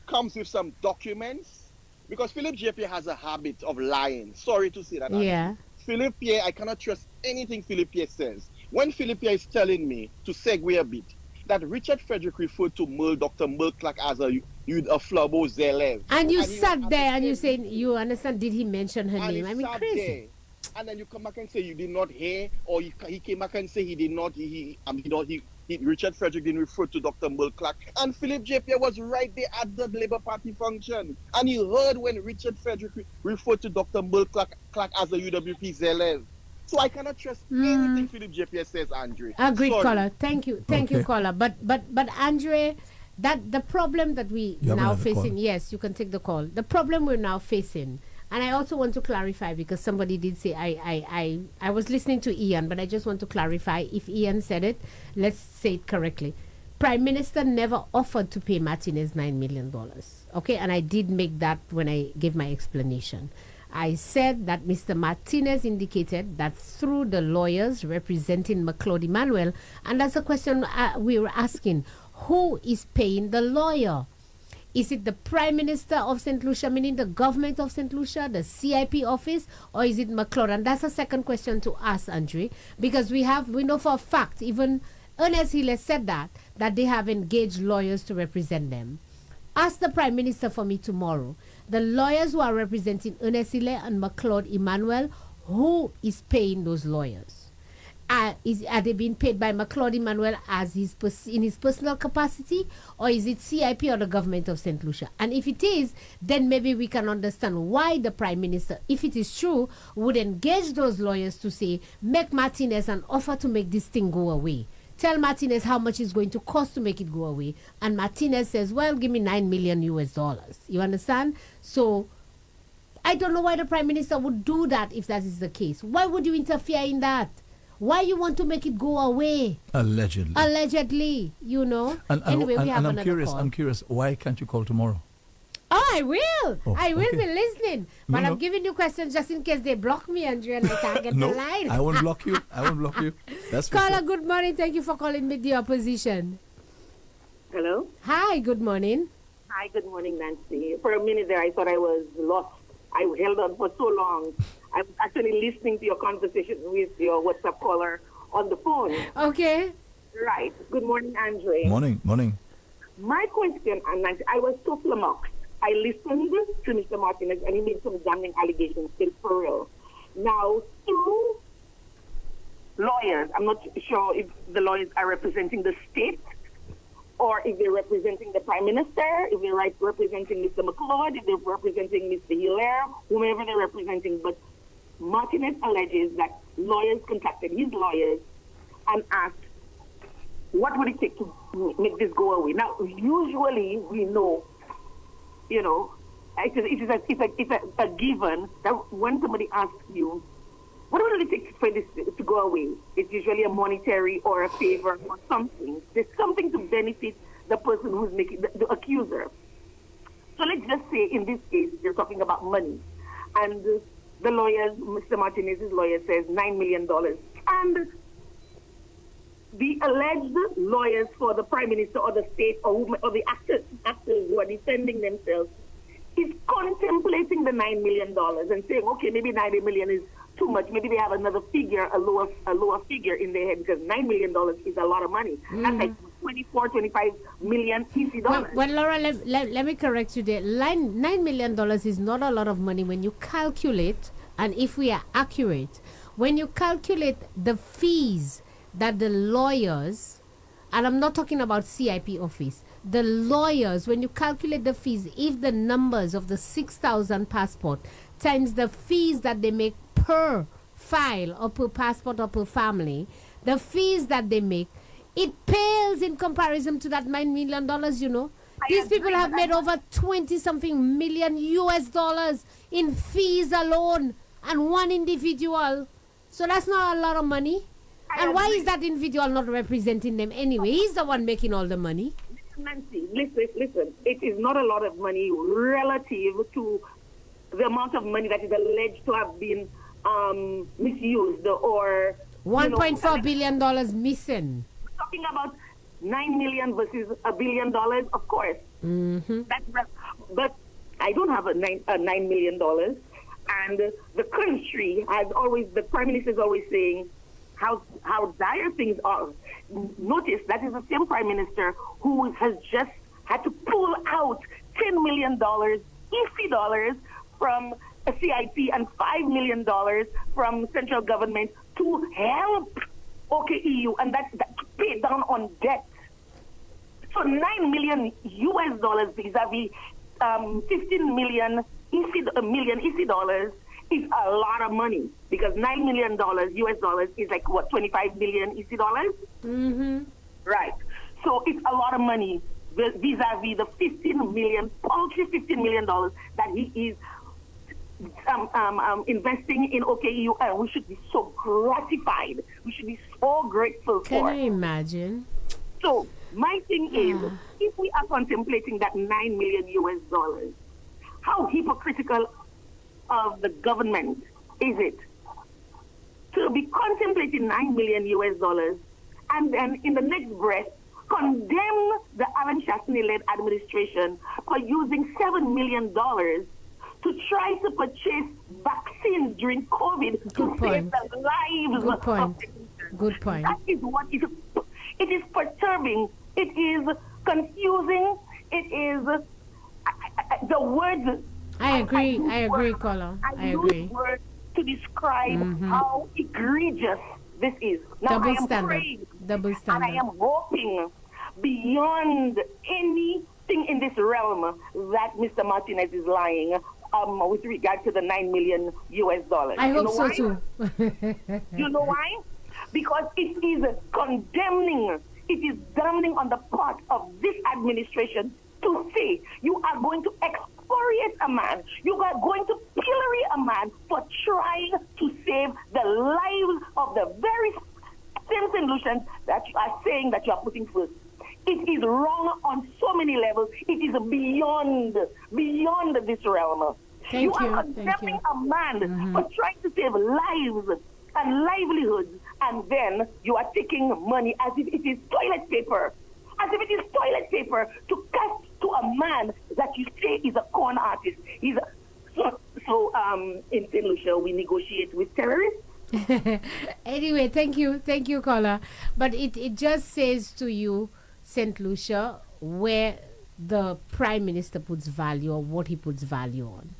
comes with some documents, because Philip JP has a habit of lying. Sorry to say that. Yeah. Philip Pierre, I cannot trust anything Philip Pierre says. When Philip Pierre is telling me, to segue a bit, that Richard Frederick referred to Dr. Merle Clark as a Flabo Zelev. And you sat there and you said, you understand, did he mention her name? I mean, crazy. There. And then you come back and say you did not hear, or he came back and say he did not, he Richard Frederick didn't refer to Dr. Mulclack, and Philip J. Pierre was right there at the Labour Party function, and he heard when Richard Frederick referred to Dr. Mulclack as a UWP zealot. So I cannot trust anything Philip J. Pierre says, Andre. Agreed, Sorry. caller. Thank you, caller. But Andre, that the problem that we now facing. Yes, you can take the call. The problem we're now facing. And I also want to clarify, because somebody did say, I was listening to Ian, but I just want to clarify. If Ian said it, let's say it correctly. Prime Minister never offered to pay Martinez $9 million. Okay, and I did make that when I gave my explanation. I said that Mr. Martinez indicated that through the lawyers representing McLeod Emmanuel, and that's a question we were asking, who is paying the lawyer? Is it the Prime Minister of Saint Lucia, meaning the government of Saint Lucia, the CIP office, or is it McLeod? And that's a second question to ask, Andre, because we know for a fact, even Ernest Hill has said that they have engaged lawyers to represent them. Ask the Prime Minister for me tomorrow. The lawyers who are representing Ernest Hill and McLeod Emmanuel, who is paying those lawyers? Are they being paid by McLeod Emmanuel in his personal capacity, or is it CIP or the government of St. Lucia? And if it is, then maybe we can understand why the Prime Minister, if it is true, would engage those lawyers to say, make Martinez an offer to make this thing go away. Tell Martinez how much it's going to cost to make it go away. And Martinez says, well, give me $9 million US. You understand? So I don't know why the Prime Minister would do that if that is the case. Why would you interfere in that? Why you want to make it go away? Allegedly, you know. Anyway, we have another call. I'm curious. Why can't you call tomorrow? Oh, I will. I will be listening. But I'm giving you questions just in case they block me, Andrea, and I can't get the line. I won't block you. That's Caller, good morning. Thank you for calling with the opposition. Hello? Hi, good morning. Hi, good morning, Nancy. For a minute there, I thought I was lost. I held on for so long. I was actually listening to your conversation with your WhatsApp caller on the phone. Okay. Right. Good morning, Andre. Morning. My question, Nancy, I was so flummoxed. I listened to Mr. Martinez, and he made some damning allegations, still for real. Now, two lawyers, I'm not sure if the lawyers are representing the state, or if they're representing the Prime Minister, if they're representing Mr. McLeod, if they're representing Mr. Hilaire, whomever they're representing. But Martinez alleges that lawyers contacted his lawyers and asked, what would it take to make this go away? Now, usually we know, it's a given that when somebody asks you, what would it take for this to go away? It's usually a monetary or a favor or something. There's something to benefit the person who's making the accuser. So let's just say in this case, you're talking about money. And the lawyers, Mr. Martinez's lawyer says $9 million. And the alleged lawyers for the Prime Minister or the state or the actors who are defending themselves is contemplating the $9 million and saying, okay, maybe $90 million is too much. Maybe they have another figure, a lower figure in their head, because $9 million is a lot of money. That's like 25 million TC dollars. Well, Laura, let me correct you there. $9 million is not a lot of money when you calculate, and if we are accurate, when you calculate the fees that the lawyers, and I'm not talking about CIP office, the lawyers, when you calculate the fees, if the numbers of the 6,000 passport times the fees that they make per file or per passport or per family, the fees that they make, it pales in comparison to that $9 million, These people have made over 20-something million US in fees alone, and one individual. So that's not a lot of money. And why is that individual not representing them anyway? He's the one making all the money. Nancy, listen. It is not a lot of money relative to the amount of money that is alleged to have been misused or $1.4 billion missing. We're talking about 9 million versus $1 billion, of course. Mm-hmm. But I don't have a $9 million. And the country has always, the Prime Minister is always saying how dire things are. Notice that is the same Prime Minister who has just had to pull out $10 million, iffy dollars, from a CIP and $5 million from central government to help OKEU. And pay down on debt. So $9 million US vis-a-vis 15 million EC dollars is a lot of money, because $9 million US dollars is like what, 25 million EC dollars? Mm-hmm. Right. So it's a lot of money vis-a-vis the paltry $15 million that he is investing in OKU, and we should be so gratified. We should be so grateful for. Can you imagine? So my thing is, if we are contemplating that $9 million US dollars, how hypocritical of the government is it to be contemplating $9 million US dollars and then in the next breath condemn the Alan Chastanet-led administration for using $7 million to try to purchase vaccines during COVID to save the lives of the Good point. That is what it is perturbing. It is confusing. It is the words. I agree, Kola. I agree. Words to describe how egregious this is. Now, Double standard. And I am hoping beyond anything in this realm that Mr. Martinez is lying with regard to the $9 million US dollars. I hope so too. You know why? Because it is condemning. It is damning on the part of this administration to say you are going to excoriate a man. You are going to pillory a man for trying to save the lives of the very same Saint Lucians that you are saying that you are putting first. It is wrong on so many levels. It is beyond this realm. You are condemning a man for trying to save lives and livelihoods, and then you are taking money as if it is toilet paper. As if it is toilet paper to cast to a man that you say is a con artist. In Saint Lucia, we negotiate with terrorists. Anyway, thank you, caller. But it just says to you, Saint Lucia, where the Prime Minister puts value, or what he puts value on.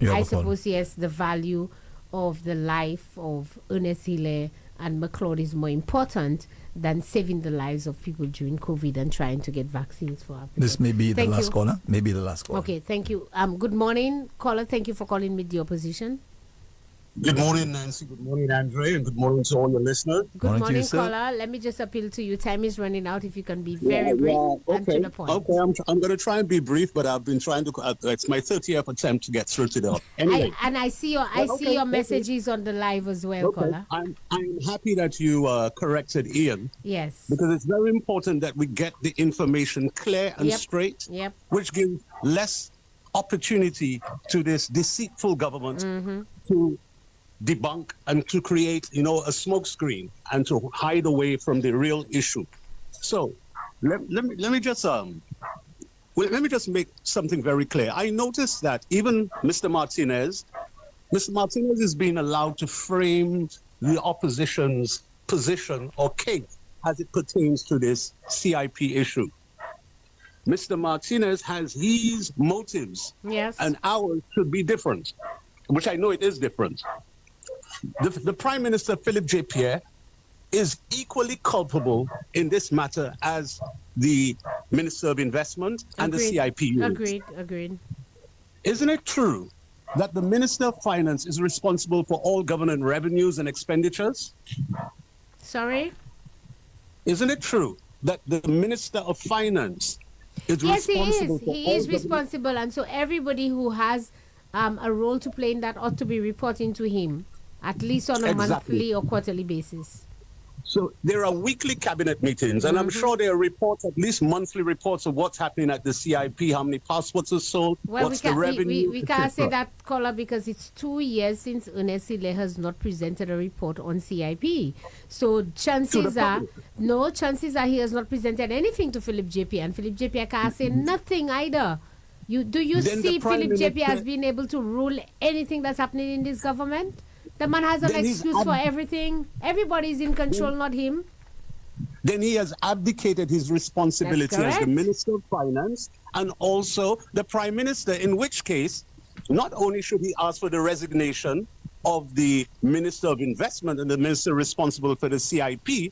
I suppose, yes, the value of the life of Ernest Hille and McLeod is more important than saving the lives of people during COVID and trying to get vaccines for our people. This may be the last caller. Maybe the last caller. Okay, thank you. Good morning, caller. Thank you for calling with the opposition. Good morning, Nancy. Good morning, Andre. And good morning to all your listeners. Good morning, caller. Let me just appeal to you. Time is running out. If you can be very brief and to the point. Okay, I'm going to try and be brief, but I've been trying to. It's my 30th attempt to get through to them. Anyway, I see your messages on the live as well, caller. I'm happy that you corrected Ian. Yes. Because it's very important that we get the information clear and straight, which gives less opportunity to this deceitful government to debunk and to create, a smokescreen and to hide away from the real issue. So let me just make something very clear. I noticed that even Mr. Martinez is being allowed to frame the opposition's position or case as it pertains to this CIP issue. Mr. Martinez has his motives, and ours should be different, which I know it is different. The Prime Minister, Philip J. Pierre, is equally culpable in this matter as the Minister of Investment and the CIP unit. Agreed. Isn't it true that the Minister of Finance is responsible for all government revenues and expenditures? Sorry? Isn't it true that the Minister of Finance is responsible for all He is responsible, and so everybody who has a role to play in that ought to be reporting to him, at least on a monthly or quarterly basis. So there are weekly cabinet meetings, and I'm sure there are reports, at least monthly reports of what's happening at the CIP, how many passports are sold, what's the revenue, we can't say that, caller, because it's 2 years since Ernest Hille has not presented a report on CIP. So chances are he has not presented anything to Philip JP, and Philip JP can't say nothing either. Do you see Philip JP as being able to rule anything that's happening in this government? The man has an excuse for everything. Everybody's in control, not him. Then he has abdicated his responsibility as the Minister of Finance and also the Prime Minister, in which case, not only should he ask for the resignation of the Minister of Investment and the Minister responsible for the CIP,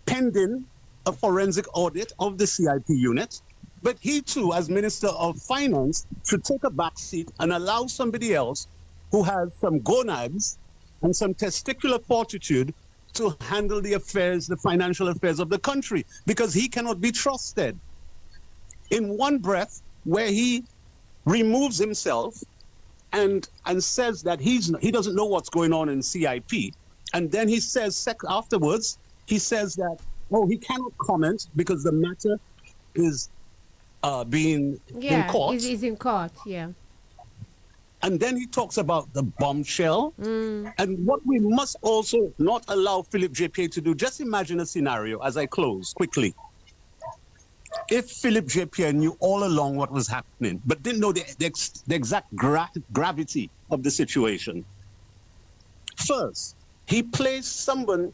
pending a forensic audit of the CIP unit. But he too, as Minister of Finance, should take a back seat and allow somebody else who has some gonads and some testicular fortitude to handle the affairs, the financial affairs of the country, because he cannot be trusted. In one breath, where he removes himself and says that he doesn't know what's going on in CIP, and then he says afterwards, he says that, he cannot comment because the matter is being in court. Is in court, yeah. And then he talks about the bombshell. And what we must also not allow Philip JPA to do, just imagine a scenario as I close quickly. If Philip JPA knew all along what was happening, but didn't know the exact gravity of the situation, first, he placed someone,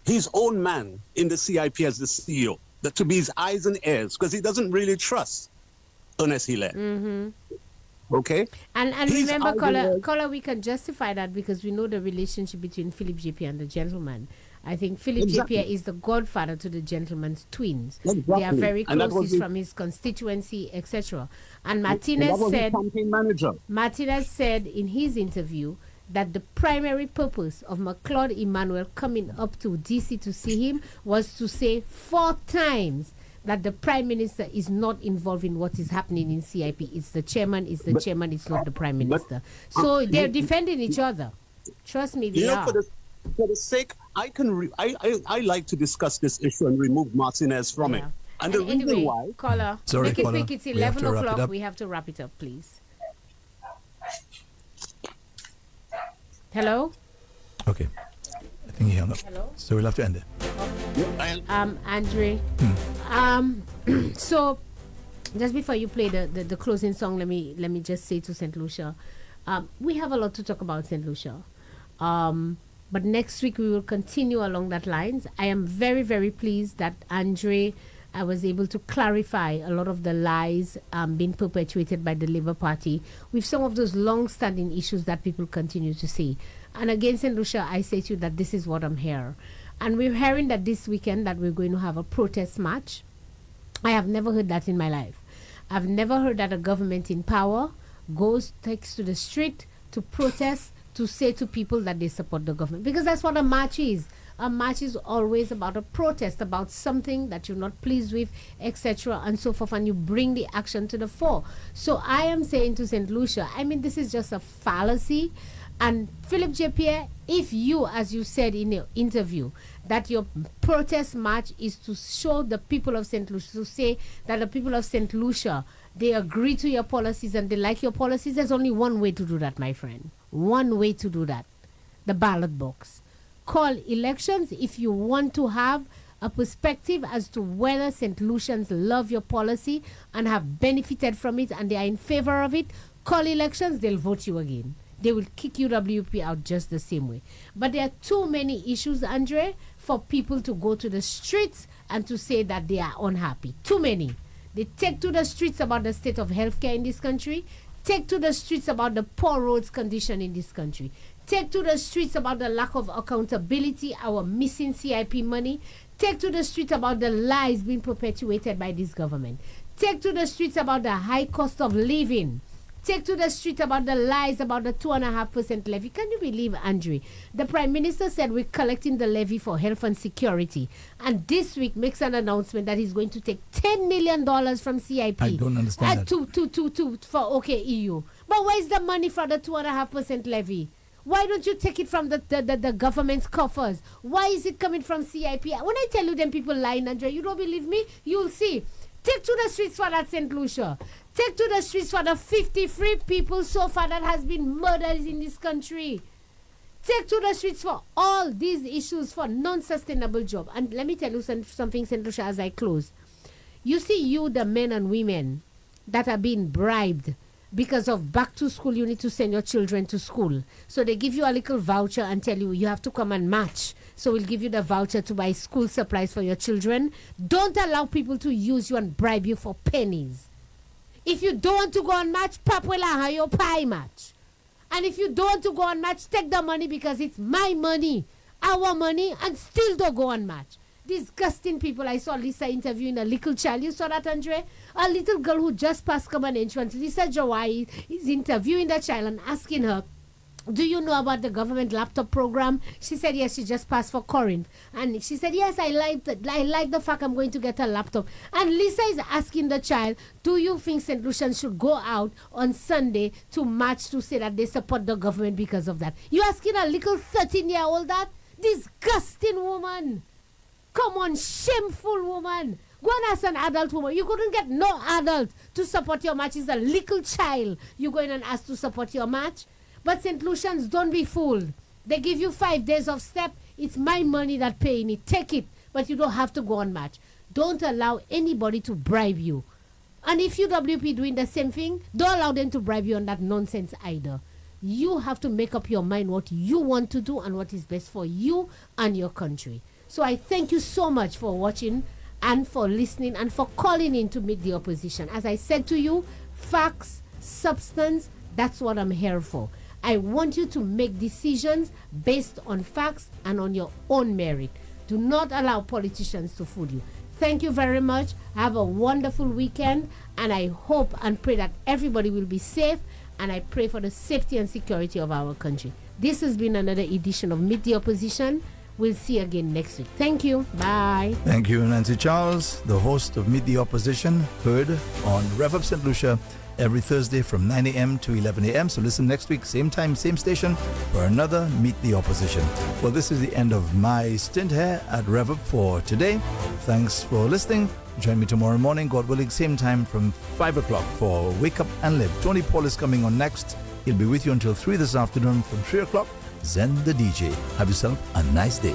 his own man, in the CIP as the CEO, to be his eyes and ears, because he doesn't really trust Ernest Hilaire. Okay? And remember, caller, we can justify that because we know the relationship between Philip JPA and the gentleman. I think Philip JPA is the godfather to the gentleman's twins. They are very close. He's from his constituency, etc. And Martinez said in his interview that the primary purpose of McLeod Emmanuel coming up to DC to see him was to say 4 times that the Prime Minister is not involved in what is happening in CIP. It's the chairman, it's not the Prime Minister. So they're defending each other. Trust me, they are. For the sake, I like to discuss this issue and remove Martinez from it. And the reason why... Caller, make it quick, it's 11 o'clock. We have to wrap it up, please. Hello? Okay. I think he hung up. Hello? So we'll have to end it. Andre. So, just before you play the closing song, let me just say to Saint Lucia, we have a lot to talk about Saint Lucia. But next week we will continue along that lines. I am very, very pleased that Andre, I was able to clarify a lot of the lies being perpetuated by the Labour Party with some of those long-standing issues that people continue to see. And again, Saint Lucia, I say to you that this is what I'm here. And we're hearing that this weekend that we're going to have a protest march. I have never heard that in my life. I've never heard that a government in power takes to the street to protest, to say to people that they support the government. Because that's what a march is. A march is always about a protest, about something that you're not pleased with, etc. and so forth, and you bring the action to the fore. So I am saying to St. Lucia, this is just a fallacy. And Philip JPA, if you, as you said in your interview, that your protest march is to show the people of St. Lucia, to say that the people of St. Lucia, they agree to your policies and they like your policies, there's only one way to do that, my friend. One way to do that. The ballot box. Call elections if you want to have a perspective as to whether St. Lucians love your policy and have benefited from it and they are in favor of it. Call elections, they'll vote you again. They will kick UWP out just the same way. But there are too many issues, Andre, for people to go to the streets and to say that they are unhappy. Too many. They take to the streets about the state of healthcare in this country. Take to the streets about the poor roads condition in this country. Take to the streets about the lack of accountability, our missing CIP money. Take to the streets about the lies being perpetuated by this government. Take to the streets about the high cost of living. Take to the street about the lies about the 2.5% levy. Can you believe, Andre? The Prime Minister said we're collecting the levy for health and security. And this week makes an announcement that he's going to take $10 million from CIP. I don't understand that. For OKEU. But where's the money for the 2.5% levy? Why don't you take it from the government's coffers? Why is it coming from CIP? When I tell you them people lying, Andre, you don't believe me? You'll see. Take to the streets for that, St. Lucia. Take to the streets for the 53 people so far that has been murdered in this country. Take to the streets for all these issues for non-sustainable job. And let me tell you something, St. Lucia, as I close. You see, the men and women that are being bribed because of back to school, you need to send your children to school. So they give you a little voucher and tell you have to come and match. So we'll give you the voucher to buy school supplies for your children. Don't allow people to use you and bribe you for pennies. If you don't want to go on match, papwela your pie match. And if you don't want to go on match, take the money because it's my money, our money, and still don't go on match. Disgusting people. I saw Lisa interviewing a little child. You saw that, Andre? A little girl who just passed common entrance. Lisa Jawai is interviewing the child and asking her, do you know about the government laptop program? She said, yes, she just passed for Corinth. And she said, yes, I like the fact I'm going to get a laptop. And Lisa is asking the child, do you think St. Lucians should go out on Sunday to march to say that they support the government because of that? You asking a little 13-year-old that? Disgusting woman. Come on, shameful woman. Go and ask an adult woman. You couldn't get no adult to support your march. It's a little child you going and ask to support your march. But St. Lucians, don't be fooled. They give you 5 days of step. It's my money that paying it. Take it. But you don't have to go on march. Don't allow anybody to bribe you. And if UWP doing the same thing, don't allow them to bribe you on that nonsense either. You have to make up your mind what you want to do and what is best for you and your country. So I thank you so much for watching and for listening and for calling in to meet the opposition. As I said to you, facts, substance, that's what I'm here for. I want you to make decisions based on facts and on your own merit. Do not allow politicians to fool you. Thank you very much. Have a wonderful weekend, and I hope and pray that everybody will be safe, and I pray for the safety and security of our country. This has been another edition of Meet the Opposition. We'll see you again next week. Thank you. Bye. Thank you, Nancy Charles, the host of Meet the Opposition, heard on Rev Up St. Lucia every Thursday from 9 a.m. to 11 a.m. So listen next week, same time, same station, for another Meet the Opposition. Well, this is the end of my stint here at Rev Up for today. Thanks for listening. Join me tomorrow morning, God willing, same time from 5 o'clock for Wake Up and Live. Tony Paul is coming on next. He'll be with you until 3 this afternoon. From 3 o'clock, Zen the DJ. Have yourself a nice day.